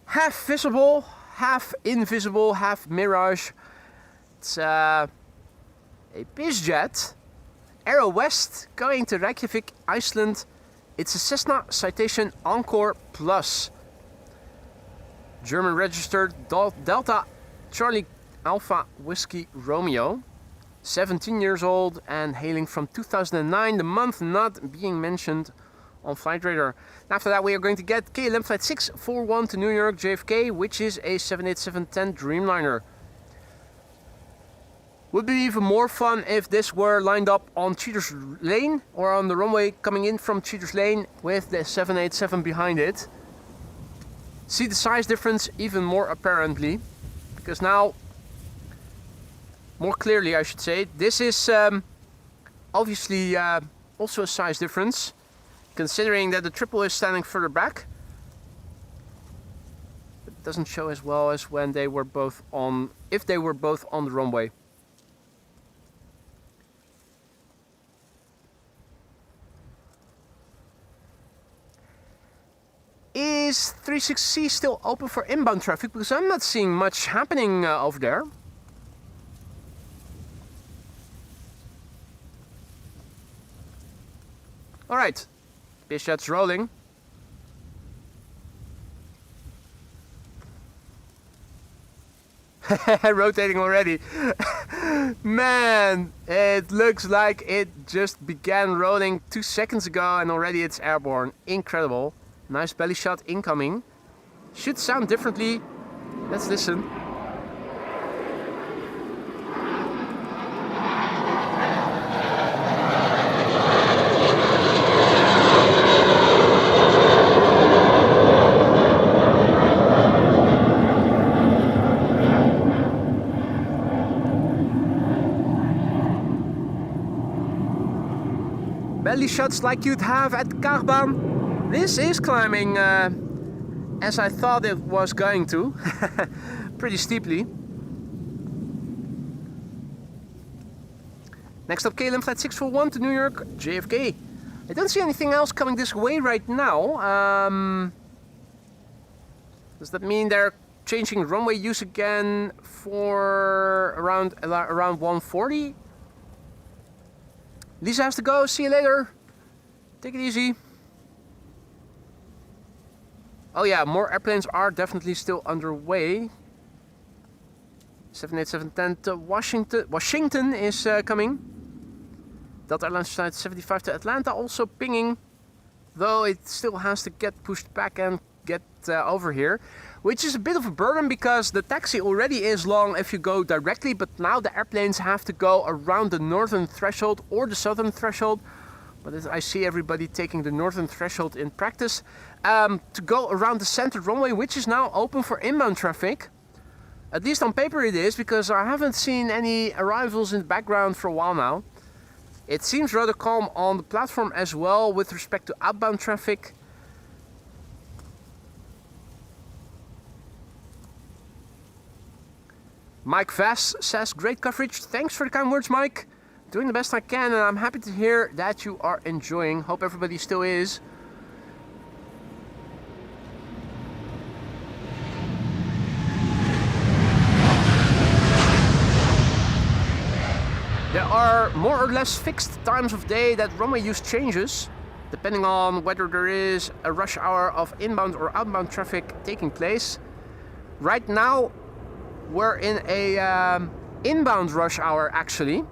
Half visible, half invisible, half mirage. It's a bizjet, Aero West, going to Reykjavik, Iceland. It's a Cessna Citation Encore Plus. German registered Delta Charlie Alpha Whiskey Romeo. 17 years old and hailing from 2009, the month not being mentioned on Flight Radar. After that, we are going to get KLM Flight 641 to New York JFK, which is a 787-10 Dreamliner. Would be even more fun if this were lined up on Cheaters Lane or on the runway coming in from Cheaters Lane with the 787 behind it. See the size difference even more apparently, because now, more clearly I should say, this is obviously also a size difference, considering that the triple is standing further back. It doesn't show as well as when they were both on, if they were both on the runway. Is 36C still open for inbound traffic? Because I'm not seeing much happening over there. Alright, BizJet's rolling. Rotating already. Man, it looks like it just began rolling 2 seconds ago and already it's airborne. Incredible. Nice belly shot incoming. Should sound differently. Let's listen. Belly shots like you'd have at Karbaan. This is climbing as I thought it was going to, pretty steeply. Next up, KLM Flight 641 to New York, JFK. I don't see anything else coming this way right now. Does that mean they're changing runway use again for around 140? Lisa has to go, see you later. Take it easy. Oh yeah, more airplanes are definitely still underway. 787-10 to Washington is coming. Delta Airlines Flight 75 to Atlanta also pinging. Though it still has to get pushed back and get over here. Which is a bit of a burden because the taxi already is long if you go directly. But now the airplanes have to go around the northern threshold or the southern threshold. But I see everybody taking the northern threshold in practice. To go around the center runway, which is now open for inbound traffic. At least on paper it is, because I haven't seen any arrivals in the background for a while now. It seems rather calm on the platform as well with respect to outbound traffic. Mike Vass says, great coverage. Thanks for the kind words, Mike. Doing the best I can, and I'm happy to hear that you are enjoying. Hope everybody still is. There are more or less fixed times of day that runway use changes, depending on whether there is a rush hour of inbound or outbound traffic taking place. Right now, we're in a inbound rush hour actually.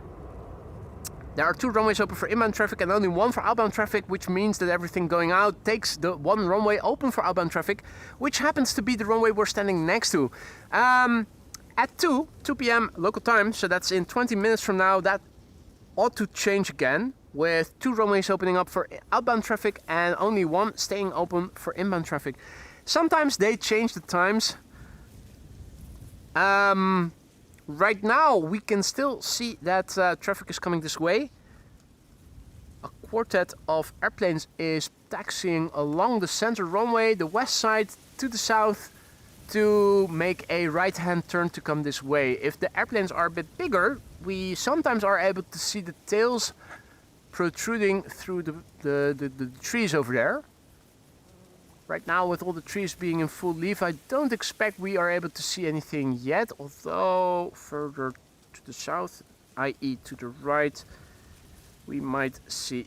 There are 2 runways open for inbound traffic and only 1 for outbound traffic, which means that everything going out takes the 1 runway open for outbound traffic, which happens to be the runway we're standing next to. At 2 p.m. local time, so that's in 20 minutes from now, that ought to change again, with 2 runways opening up for outbound traffic and only 1 staying open for inbound traffic. Sometimes they change the times. Right now we can still see that traffic is coming this way. A quartet of airplanes is taxiing along the center runway, the west side to the south, to make a right-hand turn to come this way. If the airplanes are a bit bigger, we sometimes are able to see the tails protruding through the trees over there. Right now, with all the trees being in full leaf, I don't expect we are able to see anything yet, although further to the south, i.e. to the right, we might see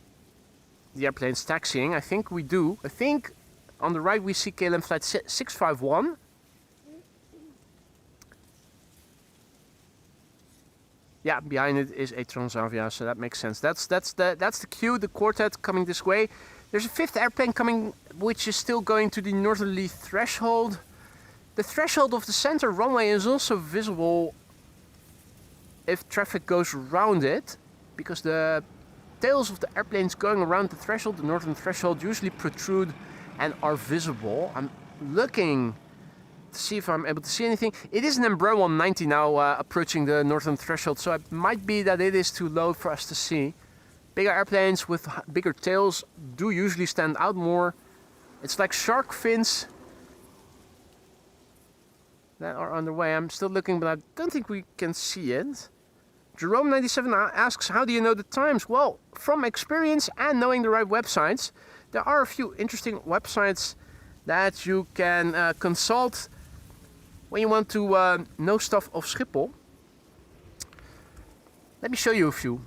the airplanes taxiing. I think we do. I think on the right we see KLM flight 651. Yeah, behind it is a Transavia, so that makes sense. That's the queue, the quartet coming this way. There's a fifth airplane coming, which is still going to the northerly threshold. The threshold of the center runway is also visible if traffic goes around it, because the tails of the airplanes going around the threshold, the northern threshold, usually protrude and are visible. I'm looking to see if I'm able to see anything. It is an Embraer 190 now approaching the northern threshold, so it might be that it is too low for us to see. Bigger airplanes with bigger tails do usually stand out more. It's like shark fins that are underway. I'm still looking, but I don't think we can see it. Jerome97 asks, how do you know the times? Well, from experience and knowing the right websites. There are a few interesting websites that you can consult when you want to know stuff of Schiphol. Let me show you a few.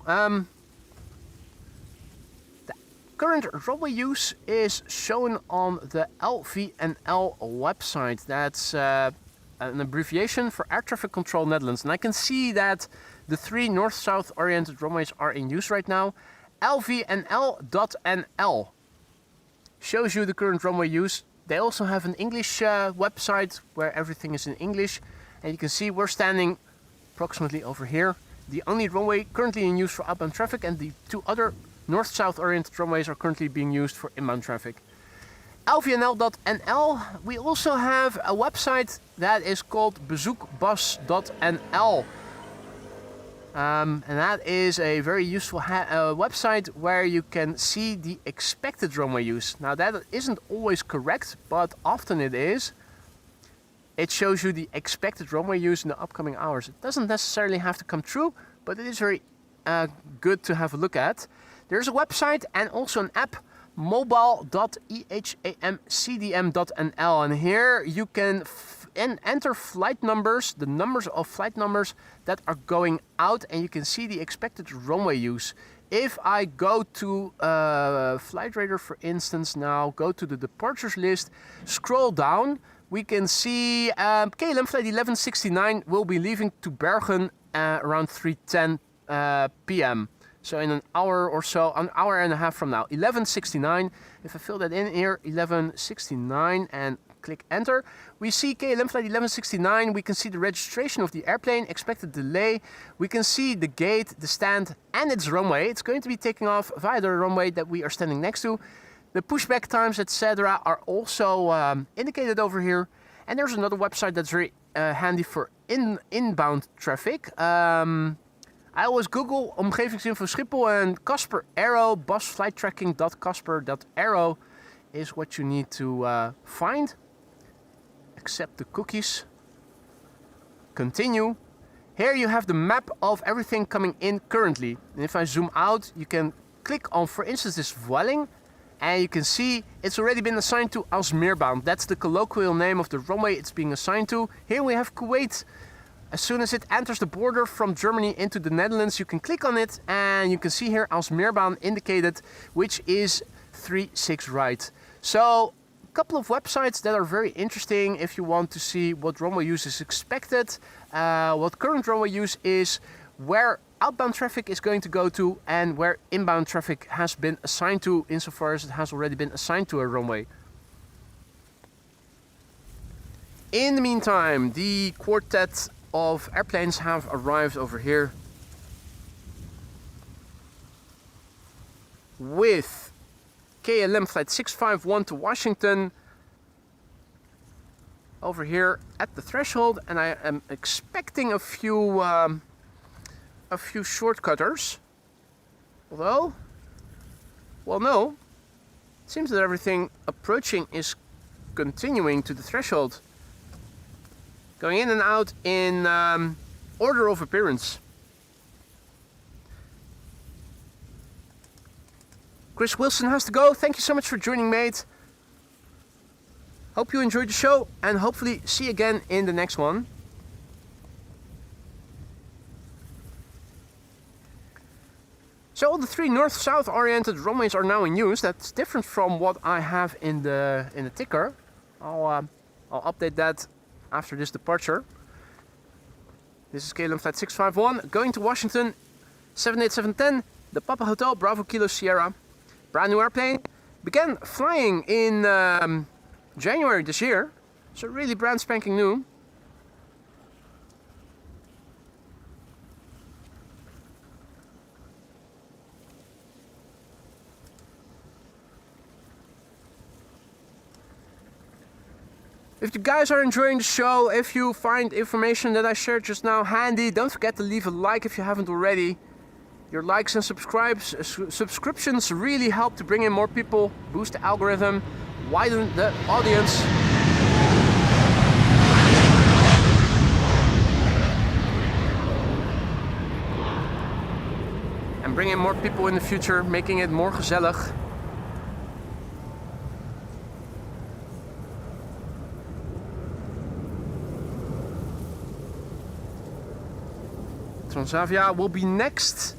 Current runway use is shown on the LVNL website. That's an abbreviation for Air Traffic Control Netherlands. And I can see that the 3 north-south oriented runways are in use right now. LVNL.nl shows you the current runway use. They also have an English website where everything is in English. And you can see we're standing approximately over here. The only runway currently in use for outbound traffic, and the 2 other north-south oriented runways are currently being used for inbound traffic. LVNL.nl. We also have a website that is called bezoekbas.nl. And that is a very useful website where you can see the expected runway use. Now that isn't always correct, but often it is. It shows you the expected runway use in the upcoming hours. It doesn't necessarily have to come true, but it is very good to have a look at. There's a website and also an app, mobile.ehamcdm.nl, and here you can enter flight numbers, the numbers of flight numbers that are going out, and you can see the expected runway use. If I go to Flight Radar, for instance, now go to the departures list, scroll down, we can see KLM flight 1169 will be leaving to Bergen around 3:10 p.m. So in an hour or so, an hour and a half from now, 1169. If I fill that in here, 1169, and click enter, we see KLM flight 1169. We can see the registration of the airplane, expected delay. We can see the gate, the stand, and its runway. It's going to be taking off via the runway that we are standing next to. The pushback times, etc., are also indicated over here. And there's another website that's very handy for inbound traffic. I always Google omgevingsinfo Schiphol, and Casper Aero, busflighttracking.casper.aero is what you need to find. Accept the cookies. Continue. Here you have the map of everything coming in currently. And if I zoom out, you can click on, for instance, this Vueling, and you can see it's already been assigned to Alsmeerbaan. That's the colloquial name of the runway it's being assigned to. Here we have Kuwait. As soon as it enters the border from Germany into the Netherlands, you can click on it and you can see here Alsmeerbaan indicated, which is 36 right. So a couple of websites that are very interesting if you want to see what runway use is expected, what current runway use is, where outbound traffic is going to go to, and where inbound traffic has been assigned to, insofar as it has already been assigned to a runway. In the meantime, the quartet of airplanes have arrived over here with KLM flight 651 to Washington over here at the threshold, and I am expecting a few shortcutters, although, well, no, it seems that everything approaching is continuing to the threshold, going in and out in order of appearance. Chris Wilson has to go. Thank you so much for joining, mate. Hope you enjoyed the show and hopefully see you again in the next one. So all the 3 north-south oriented runways are now in use. That's different from what I have in the ticker. I'll update that after this departure. This is KLM flight 651 going to Washington 78710, the Papa Hotel Bravo Kilo Sierra. Brand new airplane. Began flying in January this year, so really brand spanking new. If you guys are enjoying the show, if you find information that I shared just now handy, don't forget to leave a like if you haven't already. Your likes and subscriptions really help to bring in more people, boost the algorithm, widen the audience. And bring in more people in the future, making it more gezellig. Transavia will be next.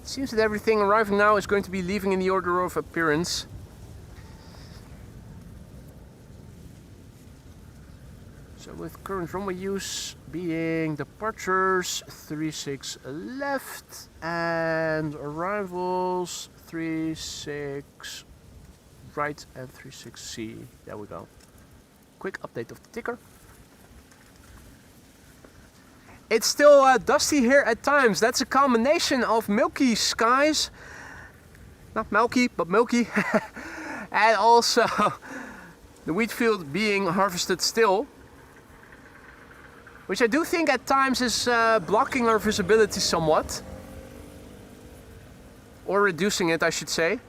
It seems that everything arriving now is going to be leaving in the order of appearance. So with current runway use being departures 36 left and arrivals 36 right and 36C. There we go. Quick update of the ticker. It's still dusty here at times. That's a combination of milky skies, not milky, but milky, and also the wheat field being harvested still, which I do think at times is blocking our visibility somewhat, or reducing it, I should say.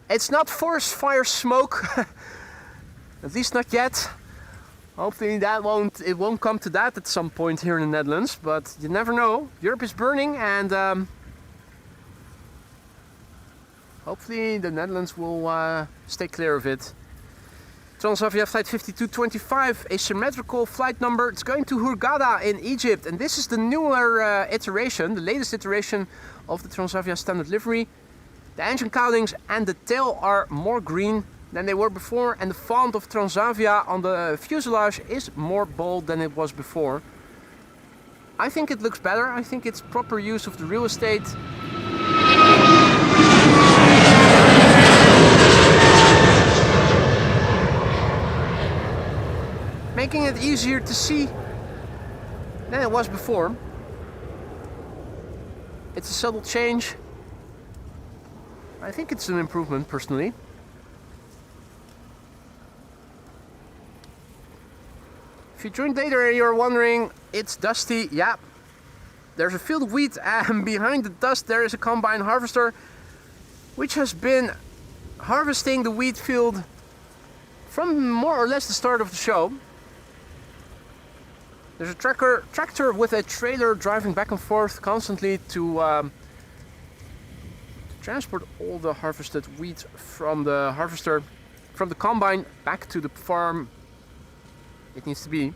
It's not forest fire smoke, at least not yet. Hopefully it won't come to that at some point here in the Netherlands, but you never know. Europe is burning and hopefully the Netherlands will stay clear of it. Transavia flight 5225, a symmetrical flight number. It's going to Hurghada in Egypt, and this is the newer iteration, the latest iteration of the Transavia standard livery. The engine cowlings and the tail are more green than they were before, and the font of Transavia on the fuselage is more bold than it was before. I think it looks better. I think it's proper use of the real estate. Making it easier to see than it was before. It's a subtle change. I think it's an improvement personally. If you joined later and you're wondering, it's dusty, yeah. There's a field of wheat and behind the dust there is a combine harvester which has been harvesting the wheat field from more or less the start of the show. There's a tractor with a trailer driving back and forth constantly to transport all the harvested wheat from the harvester, from the combine back to the farm it needs to be.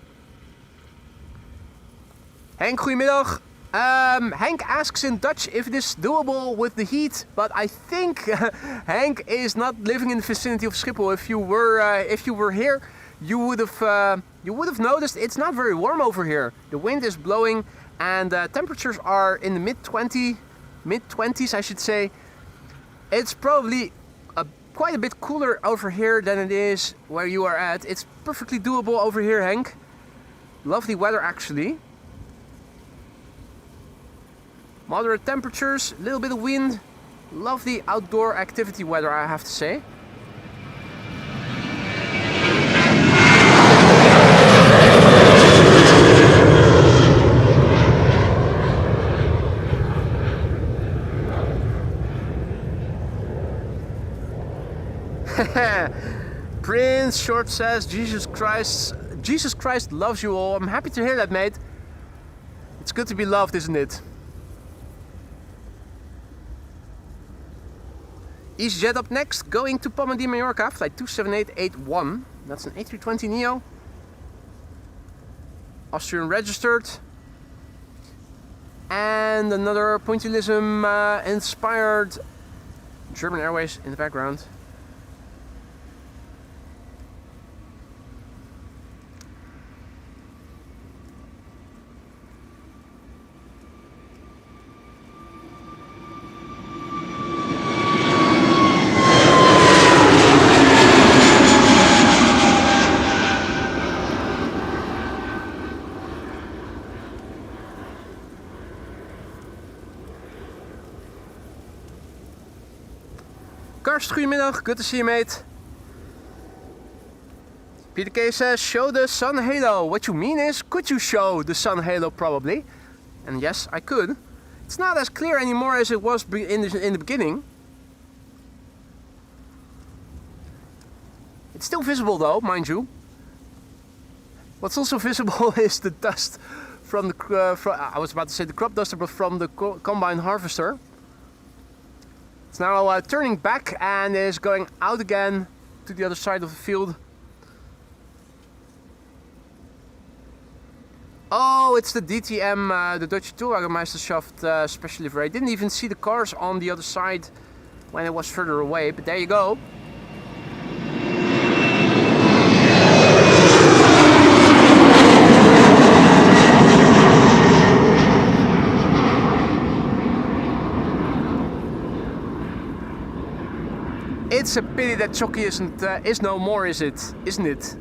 Henk, goedemiddag. Henk asks in Dutch if it is doable with the heat, but I think Henk is not living in the vicinity of Schiphol. If you were here, you would have noticed it's not very warm over here. The wind is blowing, and temperatures are in the mid 20s, I should say. It's probably quite a bit cooler over here than it is where you are at. It's perfectly doable over here, Henk. Lovely weather, actually. Moderate temperatures, a little bit of wind. Lovely outdoor activity weather, I have to say. Prince Short says, Jesus Christ loves you all. I'm happy to hear that, mate. It's good to be loved, isn't it? EasyJet up next, going to Palma de Mallorca, flight 27881. That's an A320neo. Austrian registered. And another pointillism inspired German Airways in the background. Karst, goedemiddag. Good to see you, mate. Peter K says, show the sun halo. What you mean is, could you show the sun halo probably? And yes, I could. It's not as clear anymore as it was in the beginning. It's still visible though, mind you. What's also visible is the dust from the, I was about to say the crop duster, but from the combine harvester. It's now turning back and is going out again to the other side of the field. Oh, it's the DTM, the Deutsche Tourwagenmeisterschaft special livery. I didn't even see the cars on the other side when it was further away, but there you go. It's a pity that Chucky is no more, isn't it?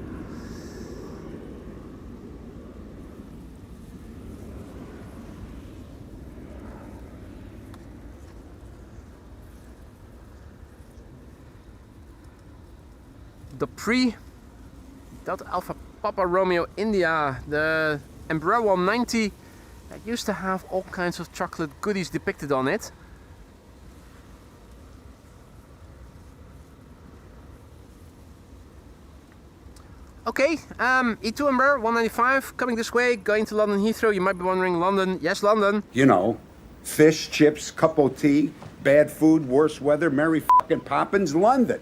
The Delta Alpha Papa Romeo India, the Embraer 190 that used to have all kinds of chocolate goodies depicted on it. Okay, E2 Embraer 195 coming this way, going to London Heathrow. You might be wondering, London? Yes, London. You know, fish, chips, cup of tea, bad food, worse weather, Mary fucking Poppins, London.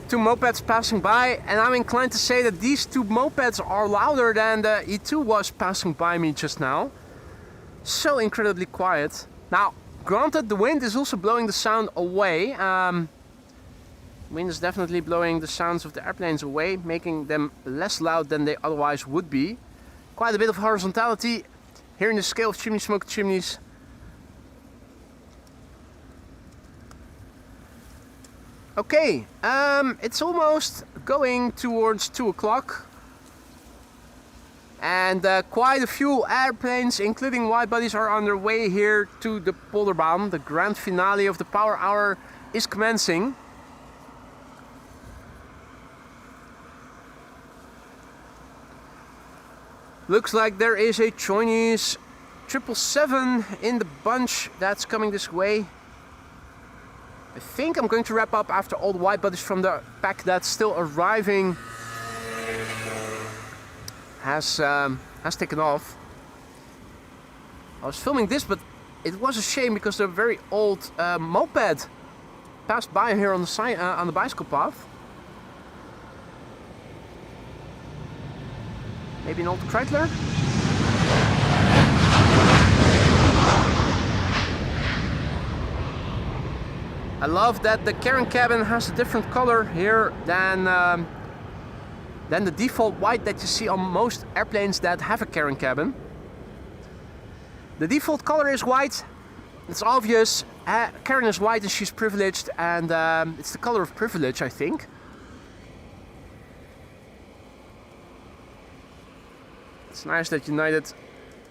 Two mopeds passing by, and I'm inclined to say that these two mopeds are louder than the E2 was passing by me just now. So incredibly quiet. Now, granted, the wind is also blowing the sound away. Wind is definitely blowing the sounds of the airplanes away, making them less loud than they otherwise would be. Quite a bit of horizontality here in the scale of chimney smoke chimneys. Okay, it's almost going towards 2 o'clock. And quite a few airplanes, including wide bodies, are on their way here to the Polderbaan. The grand finale of the power hour is commencing. Looks like there is a Chinese 777 in the bunch that's coming this way. I think I'm going to wrap up after all the wide bodies from the pack that's still arriving has taken off. I was filming this, but it was a shame because the very old moped passed by here on the side on the bicycle path. Maybe an old Kreidler? I love that the Karen cabin has a different color here than the default white that you see on most airplanes that have a Karen cabin. The default color is white. It's obvious. Karen is white and she's privileged, and it's the color of privilege, I think. It's nice that United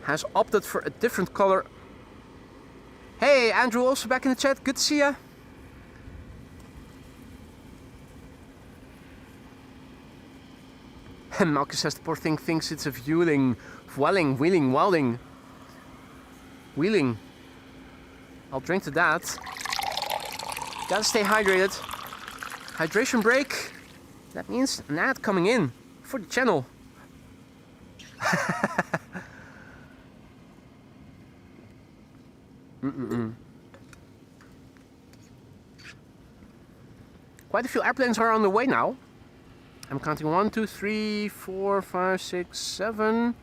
has opted for a different color. Hey, Andrew, also back in the chat. Good to see ya. And Malcolm says the poor thing thinks it's a wheeling. I'll drink to that. Gotta stay hydrated. Hydration break. That means an ad coming in for the channel. Quite a few airplanes are on the way now. I'm counting 1, 2, 3, 4, 5, 6, 7.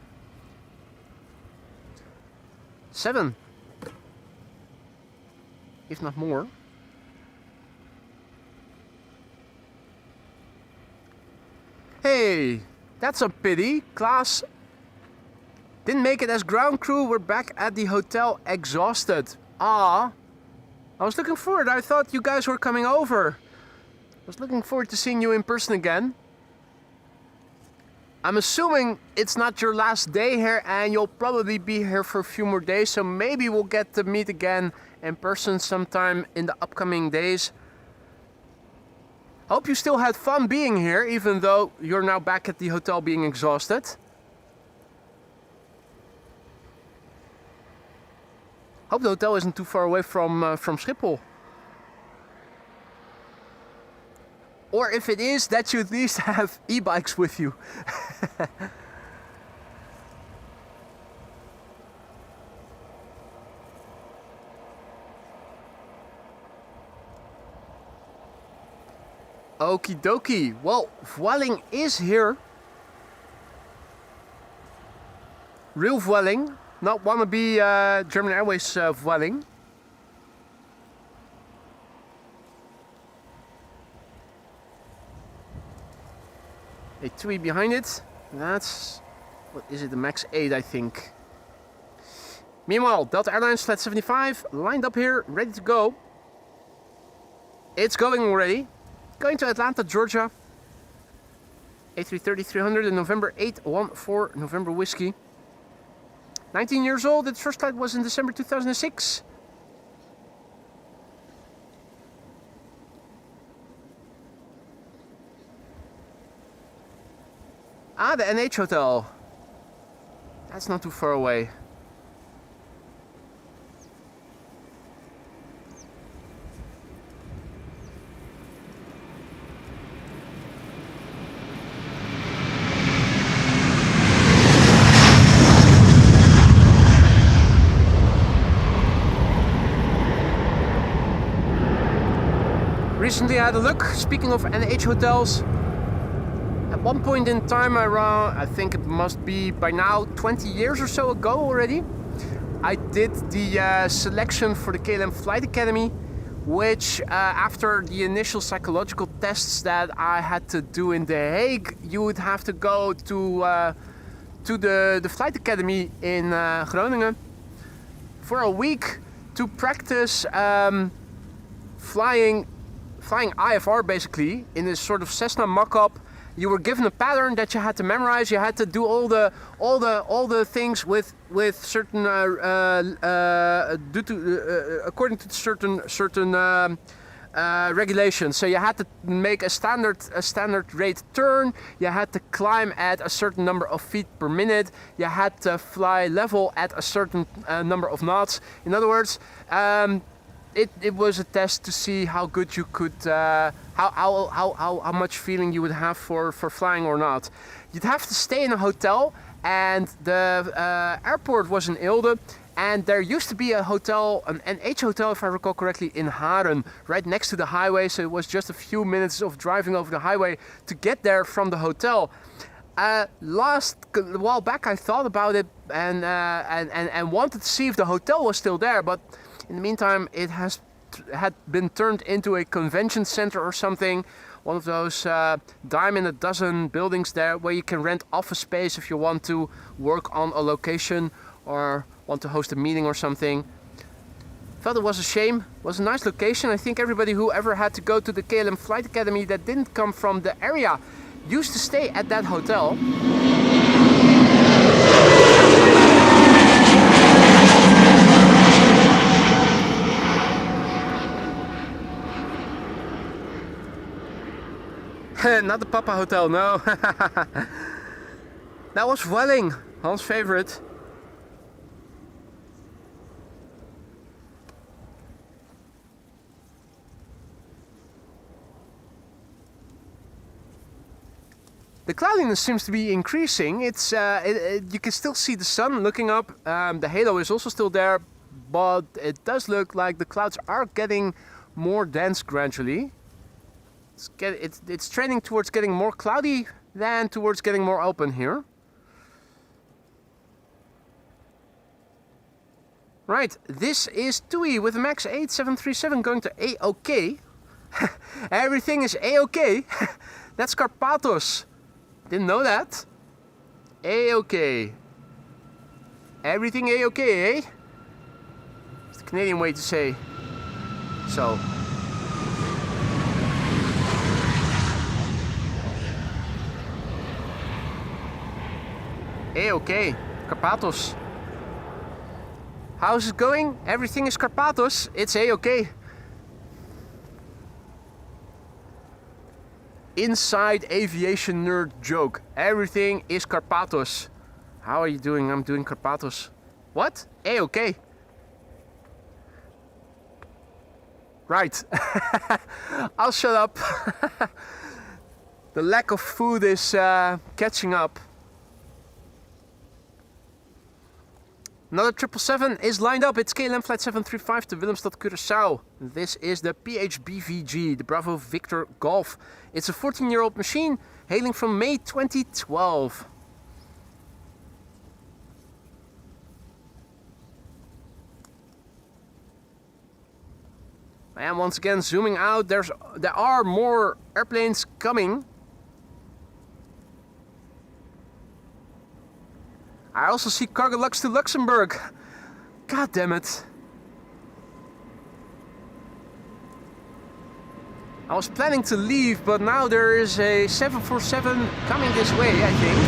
7. If not more. Hey, that's a pity. Klaas didn't make it as ground crew. We're back at the hotel exhausted. Ah, I was looking forward. I thought you guys were coming over. I was looking forward to seeing you in person again. I'm assuming it's not your last day here and you'll probably be here for a few more days. So maybe we'll get to meet again in person sometime in the upcoming days. Hope you still had fun being here, even though you're now back at the hotel being exhausted. Hope the hotel isn't too far away from Schiphol. Or if it is, that you at least have e-bikes with you. Okie dokie. Well, Vueling is here. Real Vueling, not wannabe German Airways Vueling. A TUI behind it. That's, what is it, the Max 8 I think. Meanwhile, Delta Airlines Flight 75 lined up here, ready to go. It's going already. Going to Atlanta, Georgia. A330-300 in November 814 November Whiskey. 19 years old, its first flight was in December 2006. Ah, the NH Hotel. That's not too far away. Recently I had a look, speaking of NH hotels. At one point in time, around, I think it must be by now 20 years or so ago already, I did the selection for the KLM Flight Academy, which after the initial psychological tests that I had to do in The Hague, you would have to go to the Flight Academy in Groningen for a week to practice flying IFR basically in this sort of Cessna mock-up. You were given a pattern that you had to memorize. You had to do all the things with certain according to certain regulations. So you had to make a standard rate turn. You had to climb at a certain number of feet per minute. You had to fly level at a certain number of knots. In other words, it was a test to see how good you could, how much feeling you would have for flying or not. You'd have to stay in a hotel, and the airport was in Eelde, and there used to be a hotel, an NH hotel if I recall correctly, in Haren, right next to the highway, so it was just a few minutes of driving over the highway to get there from the hotel. A while back I thought about it and wanted to see if the hotel was still there, but in the meantime, it had been turned into a convention center or something. One of those dime in a dozen buildings there where you can rent office space if you want to work on a location or want to host a meeting or something. Felt it was a shame. It was a nice location. I think everybody who ever had to go to the KLM Flight Academy that didn't come from the area used to stay at that hotel. Not the Papa Hotel, no. That was Vueling, Hans' favorite. The cloudiness seems to be increasing. It's you can still see the sun looking up. The halo is also still there, but it does look like the clouds are getting more dense gradually. It's trending towards getting more cloudy than towards getting more open here. Right, this is TUI with a Max 8737 going to A-OK. Everything is A-OK. That's Carpathos. Didn't know that. A-OK. Everything A-OK, eh? It's the Canadian way to say so. A-OK. Carpathos. How's it going? Everything is Carpathos. It's A-OK. Inside aviation nerd joke. Everything is Carpathos. How are you doing? I'm doing Carpathos. What? A-OK. Right. I'll shut up. The lack of food is catching up. Another 777 is lined up. It's KLM flight 735 to Willemstad, Curaçao. This is the PHBVG, the Bravo Victor Golf. It's a 14-year-old machine hailing from May 2012. And once again, zooming out, there are more airplanes coming. I also see Cargo Lux to Luxembourg. God damn it. I was planning to leave, but now there is a 747 coming this way, I think.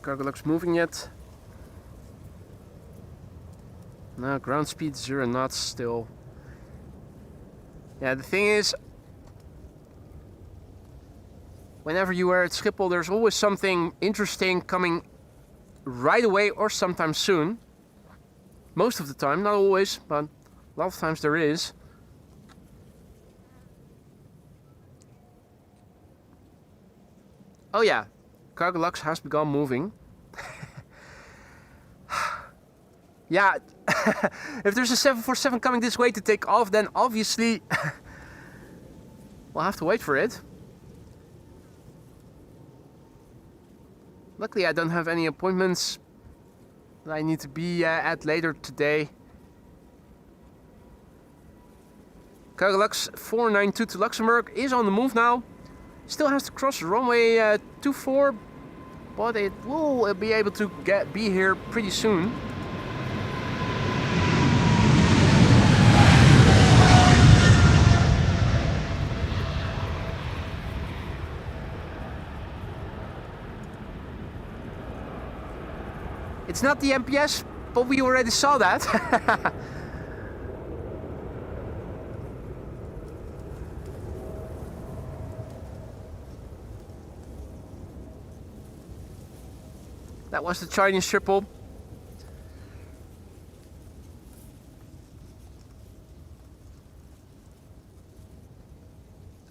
Cargo Lux moving yet? No, ground speed 0 knots still. Yeah, the thing is, whenever you are at Schiphol, there's always something interesting coming right away or sometime soon. Most of the time, not always, but a lot of times there is. Oh yeah. Cargo Lux has begun moving. Yeah, if there's a 747 coming this way to take off, then obviously we'll have to wait for it. Luckily, I don't have any appointments that I need to be at later today. Cargo Lux 492 to Luxembourg is on the move now. Still has to cross runway 24, but it will be able to be here pretty soon. It's not the MPS, but we already saw that. That was the Chinese triple.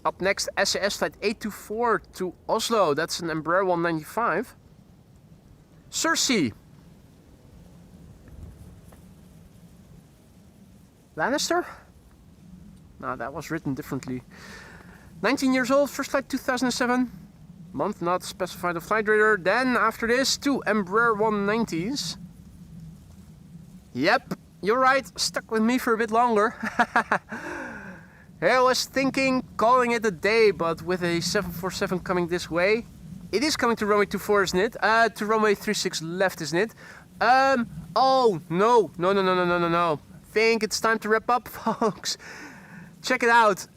Up next, SAS flight 824 to Oslo. That's an Embraer 195. Cersei. Lannister? No, that was written differently. 19 years old, first flight 2007. Month not specified of flight radar. Then after this, 2 Embraer 190s. Yep, you're right. Stuck with me for a bit longer. I was thinking calling it a day, but with a 747 coming this way, it is coming to runway 24, isn't it? To runway 36 left, isn't it? Oh no. Think it's time to wrap up, folks. Check it out.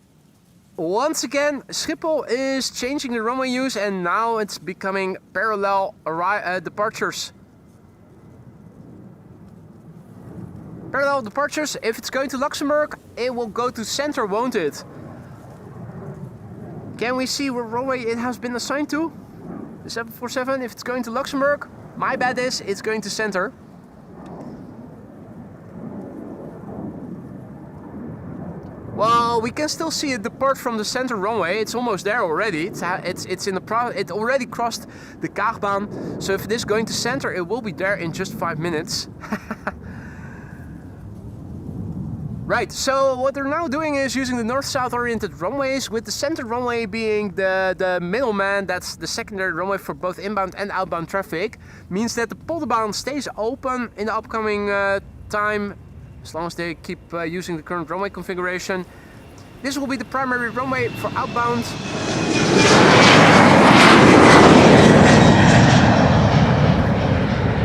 Once again, Schiphol is changing the runway use, and now it's becoming parallel departures. Parallel departures, if it's going to Luxembourg, it will go to center, won't it? Can we see what runway it has been assigned to? The 747, if it's going to Luxembourg, my bet is it's going to center. Well, we can still see it depart from the center runway. It's almost there already. It's in the it already crossed the Kaagbaan. So if it is going to center, it will be there in just 5 minutes. Right, so what they're now doing is using the north-south oriented runways, with the center runway being the middleman. That's the secondary runway for both inbound and outbound traffic. Means that the Polderbaan stays open in the upcoming time, as long as they keep using the current runway configuration. This will be the primary runway for outbound.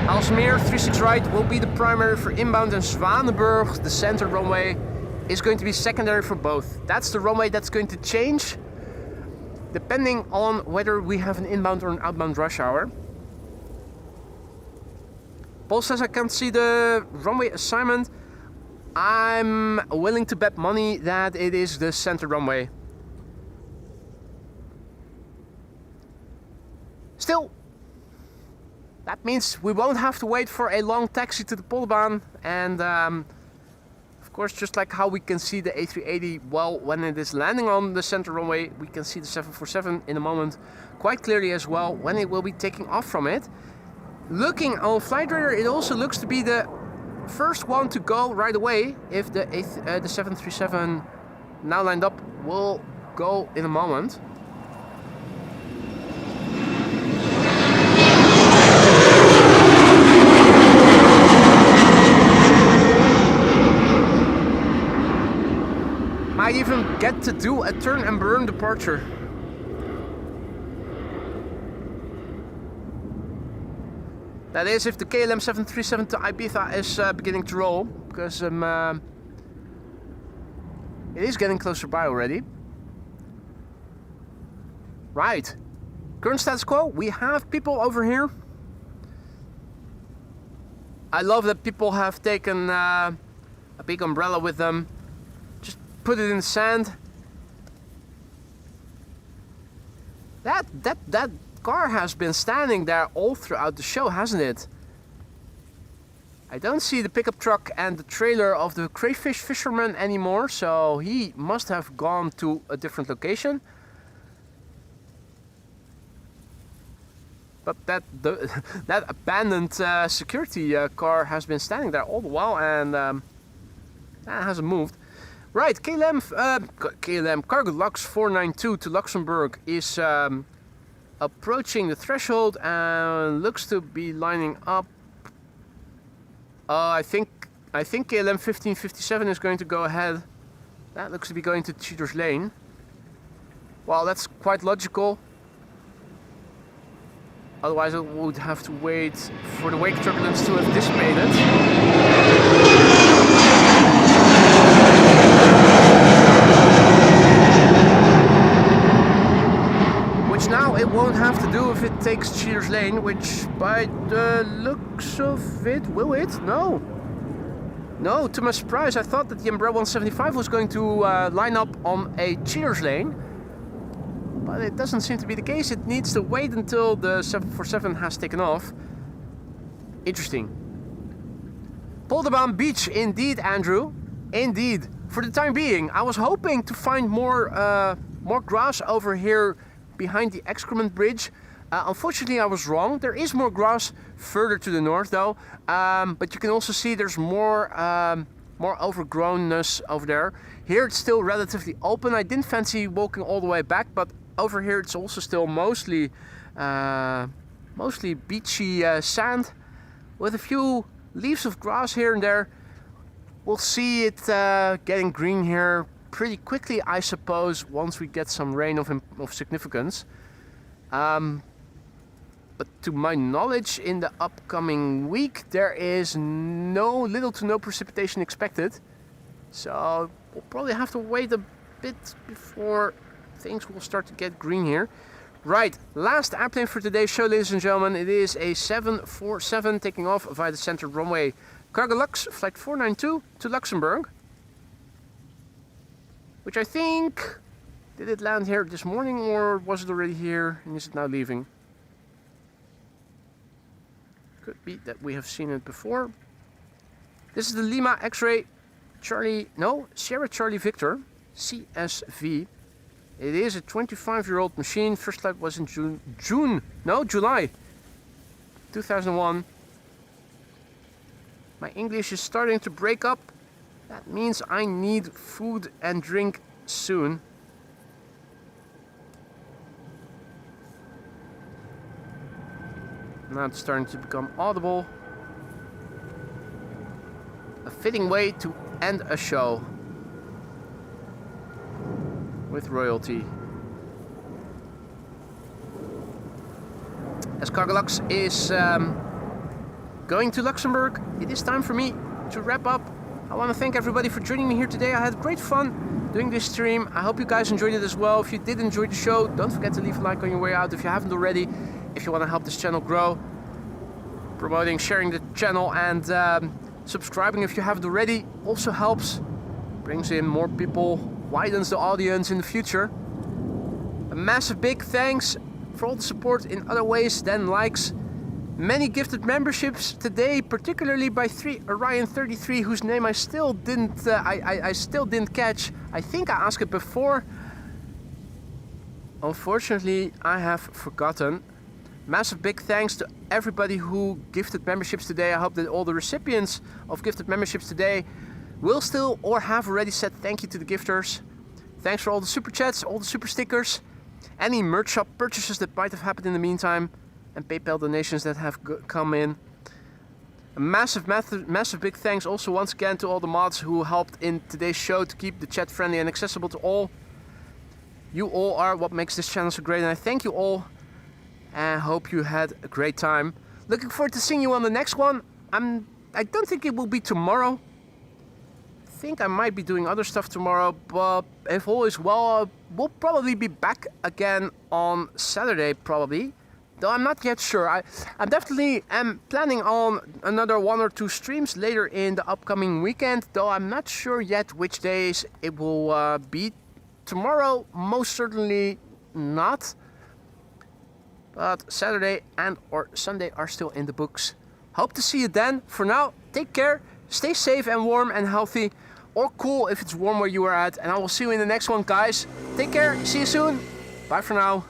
Aalsmeer 36 right will be the primary for inbound, and Zwanenburg, the center runway, is going to be secondary for both. That's the runway that's going to change depending on whether we have an inbound or an outbound rush hour. Paul says I can't see the runway assignment. I'm willing to bet money that it is the center runway. Still, that means we won't have to wait for a long taxi to the Polderbaan, and of course, just like how we can see the A380, well, when it is landing on the center runway, we can see the 747 in a moment quite clearly as well when it will be taking off from it. Looking on flight radar, it also looks to be the first one to go right away. If the 737 now lined up will go in a moment. Might even get to do a turn and burn departure. That is if the KLM 737 to Ibiza is beginning to roll, because it is getting closer by already. Right, current status quo, we have people over here. I love that people have taken a big umbrella with them. Just put it in the sand. That car has been standing there all throughout the show, hasn't it? I don't see the pickup truck and the trailer of the crayfish fisherman anymore, so he must have gone to a different location. But that abandoned security car has been standing there all the while, and that hasn't moved. Right, KLM Cargo Lux 492 to Luxembourg is approaching the threshold and looks to be lining up. I think KLM 1557 is going to go ahead. That looks to be going to Cheater's Lane. Well, that's quite logical. Otherwise, I would have to wait for the wake turbulence to have dissipated. Now it won't have to do if it takes Cheater's Lane, which by the looks of it, will it? No. No, to my surprise, I thought that the Embraer 175 was going to line up on a Cheater's Lane. But it doesn't seem to be the case. It needs to wait until the 747 has taken off. Interesting. Polderbaan Beach, indeed, Andrew. Indeed. For the time being, I was hoping to find more grass over here behind the excrement bridge. Unfortunately, I was wrong. There is more grass further to the north, though. But you can also see there's more overgrownness over there. Here it's still relatively open. I didn't fancy walking all the way back, but over here it's also still mostly beachy sand with a few leaves of grass here and there. We'll see it getting green here pretty quickly, I suppose, once we get some rain of significance. But to my knowledge, in the upcoming week, there is little to no precipitation expected. So we'll probably have to wait a bit before things will start to get green here. Right, last airplane for today's show, ladies and gentlemen. It is a 747 taking off via the center runway Cargolux, flight 492 to Luxembourg. Which I think... Did it land here this morning or was it already here and is it now leaving? Could be that we have seen it before. This is the Lima X-Ray Sierra Charlie Victor, CSV. It is a 25-year-old machine. First flight was in July 2001. My English is starting to break up. That means I need food and drink soon. Now it's starting to become audible. A fitting way to end a show with royalty. As Cargolux is going to Luxembourg, it is time for me to wrap up. I want to thank everybody for joining me here today. I had great fun doing this stream. I hope you guys enjoyed it as well. If you did enjoy the show, don't forget to leave a like on your way out if you haven't already. If you want to help this channel grow, promoting, sharing the channel and subscribing if you haven't already also helps. Brings in more people, widens the audience in the future. A massive big thanks for all the support in other ways than likes. Many gifted memberships today, particularly by Orion33, whose name I still didn't I still didn't catch. I think I asked it before. Unfortunately, I have forgotten. Massive big thanks to everybody who gifted memberships today. I hope that all the recipients of gifted memberships today will still or have already said thank you to the gifters. Thanks for all the super chats, all the super stickers, any merch shop purchases that might have happened in the meantime, and PayPal donations that have come in. A massive big thanks also once again to all the mods who helped in today's show to keep the chat friendly and accessible to all. You all are what makes this channel so great, and I thank you all. And hope you had a great time. Looking forward to seeing you on the next one. I don't think it will be tomorrow. I think I might be doing other stuff tomorrow, but if all is well, we'll probably be back again on Saturday, probably. Though I'm not yet sure. I definitely am planning on another 1 or 2 streams later in the upcoming weekend, though I'm not sure yet which days it will be. Tomorrow, most certainly not. But Saturday and or Sunday are still in the books. Hope to see you then. For now, take care, stay safe and warm and healthy. Or cool if it's warm where you are at. And I will see you in the next one, guys. Take care, see you soon. Bye for now.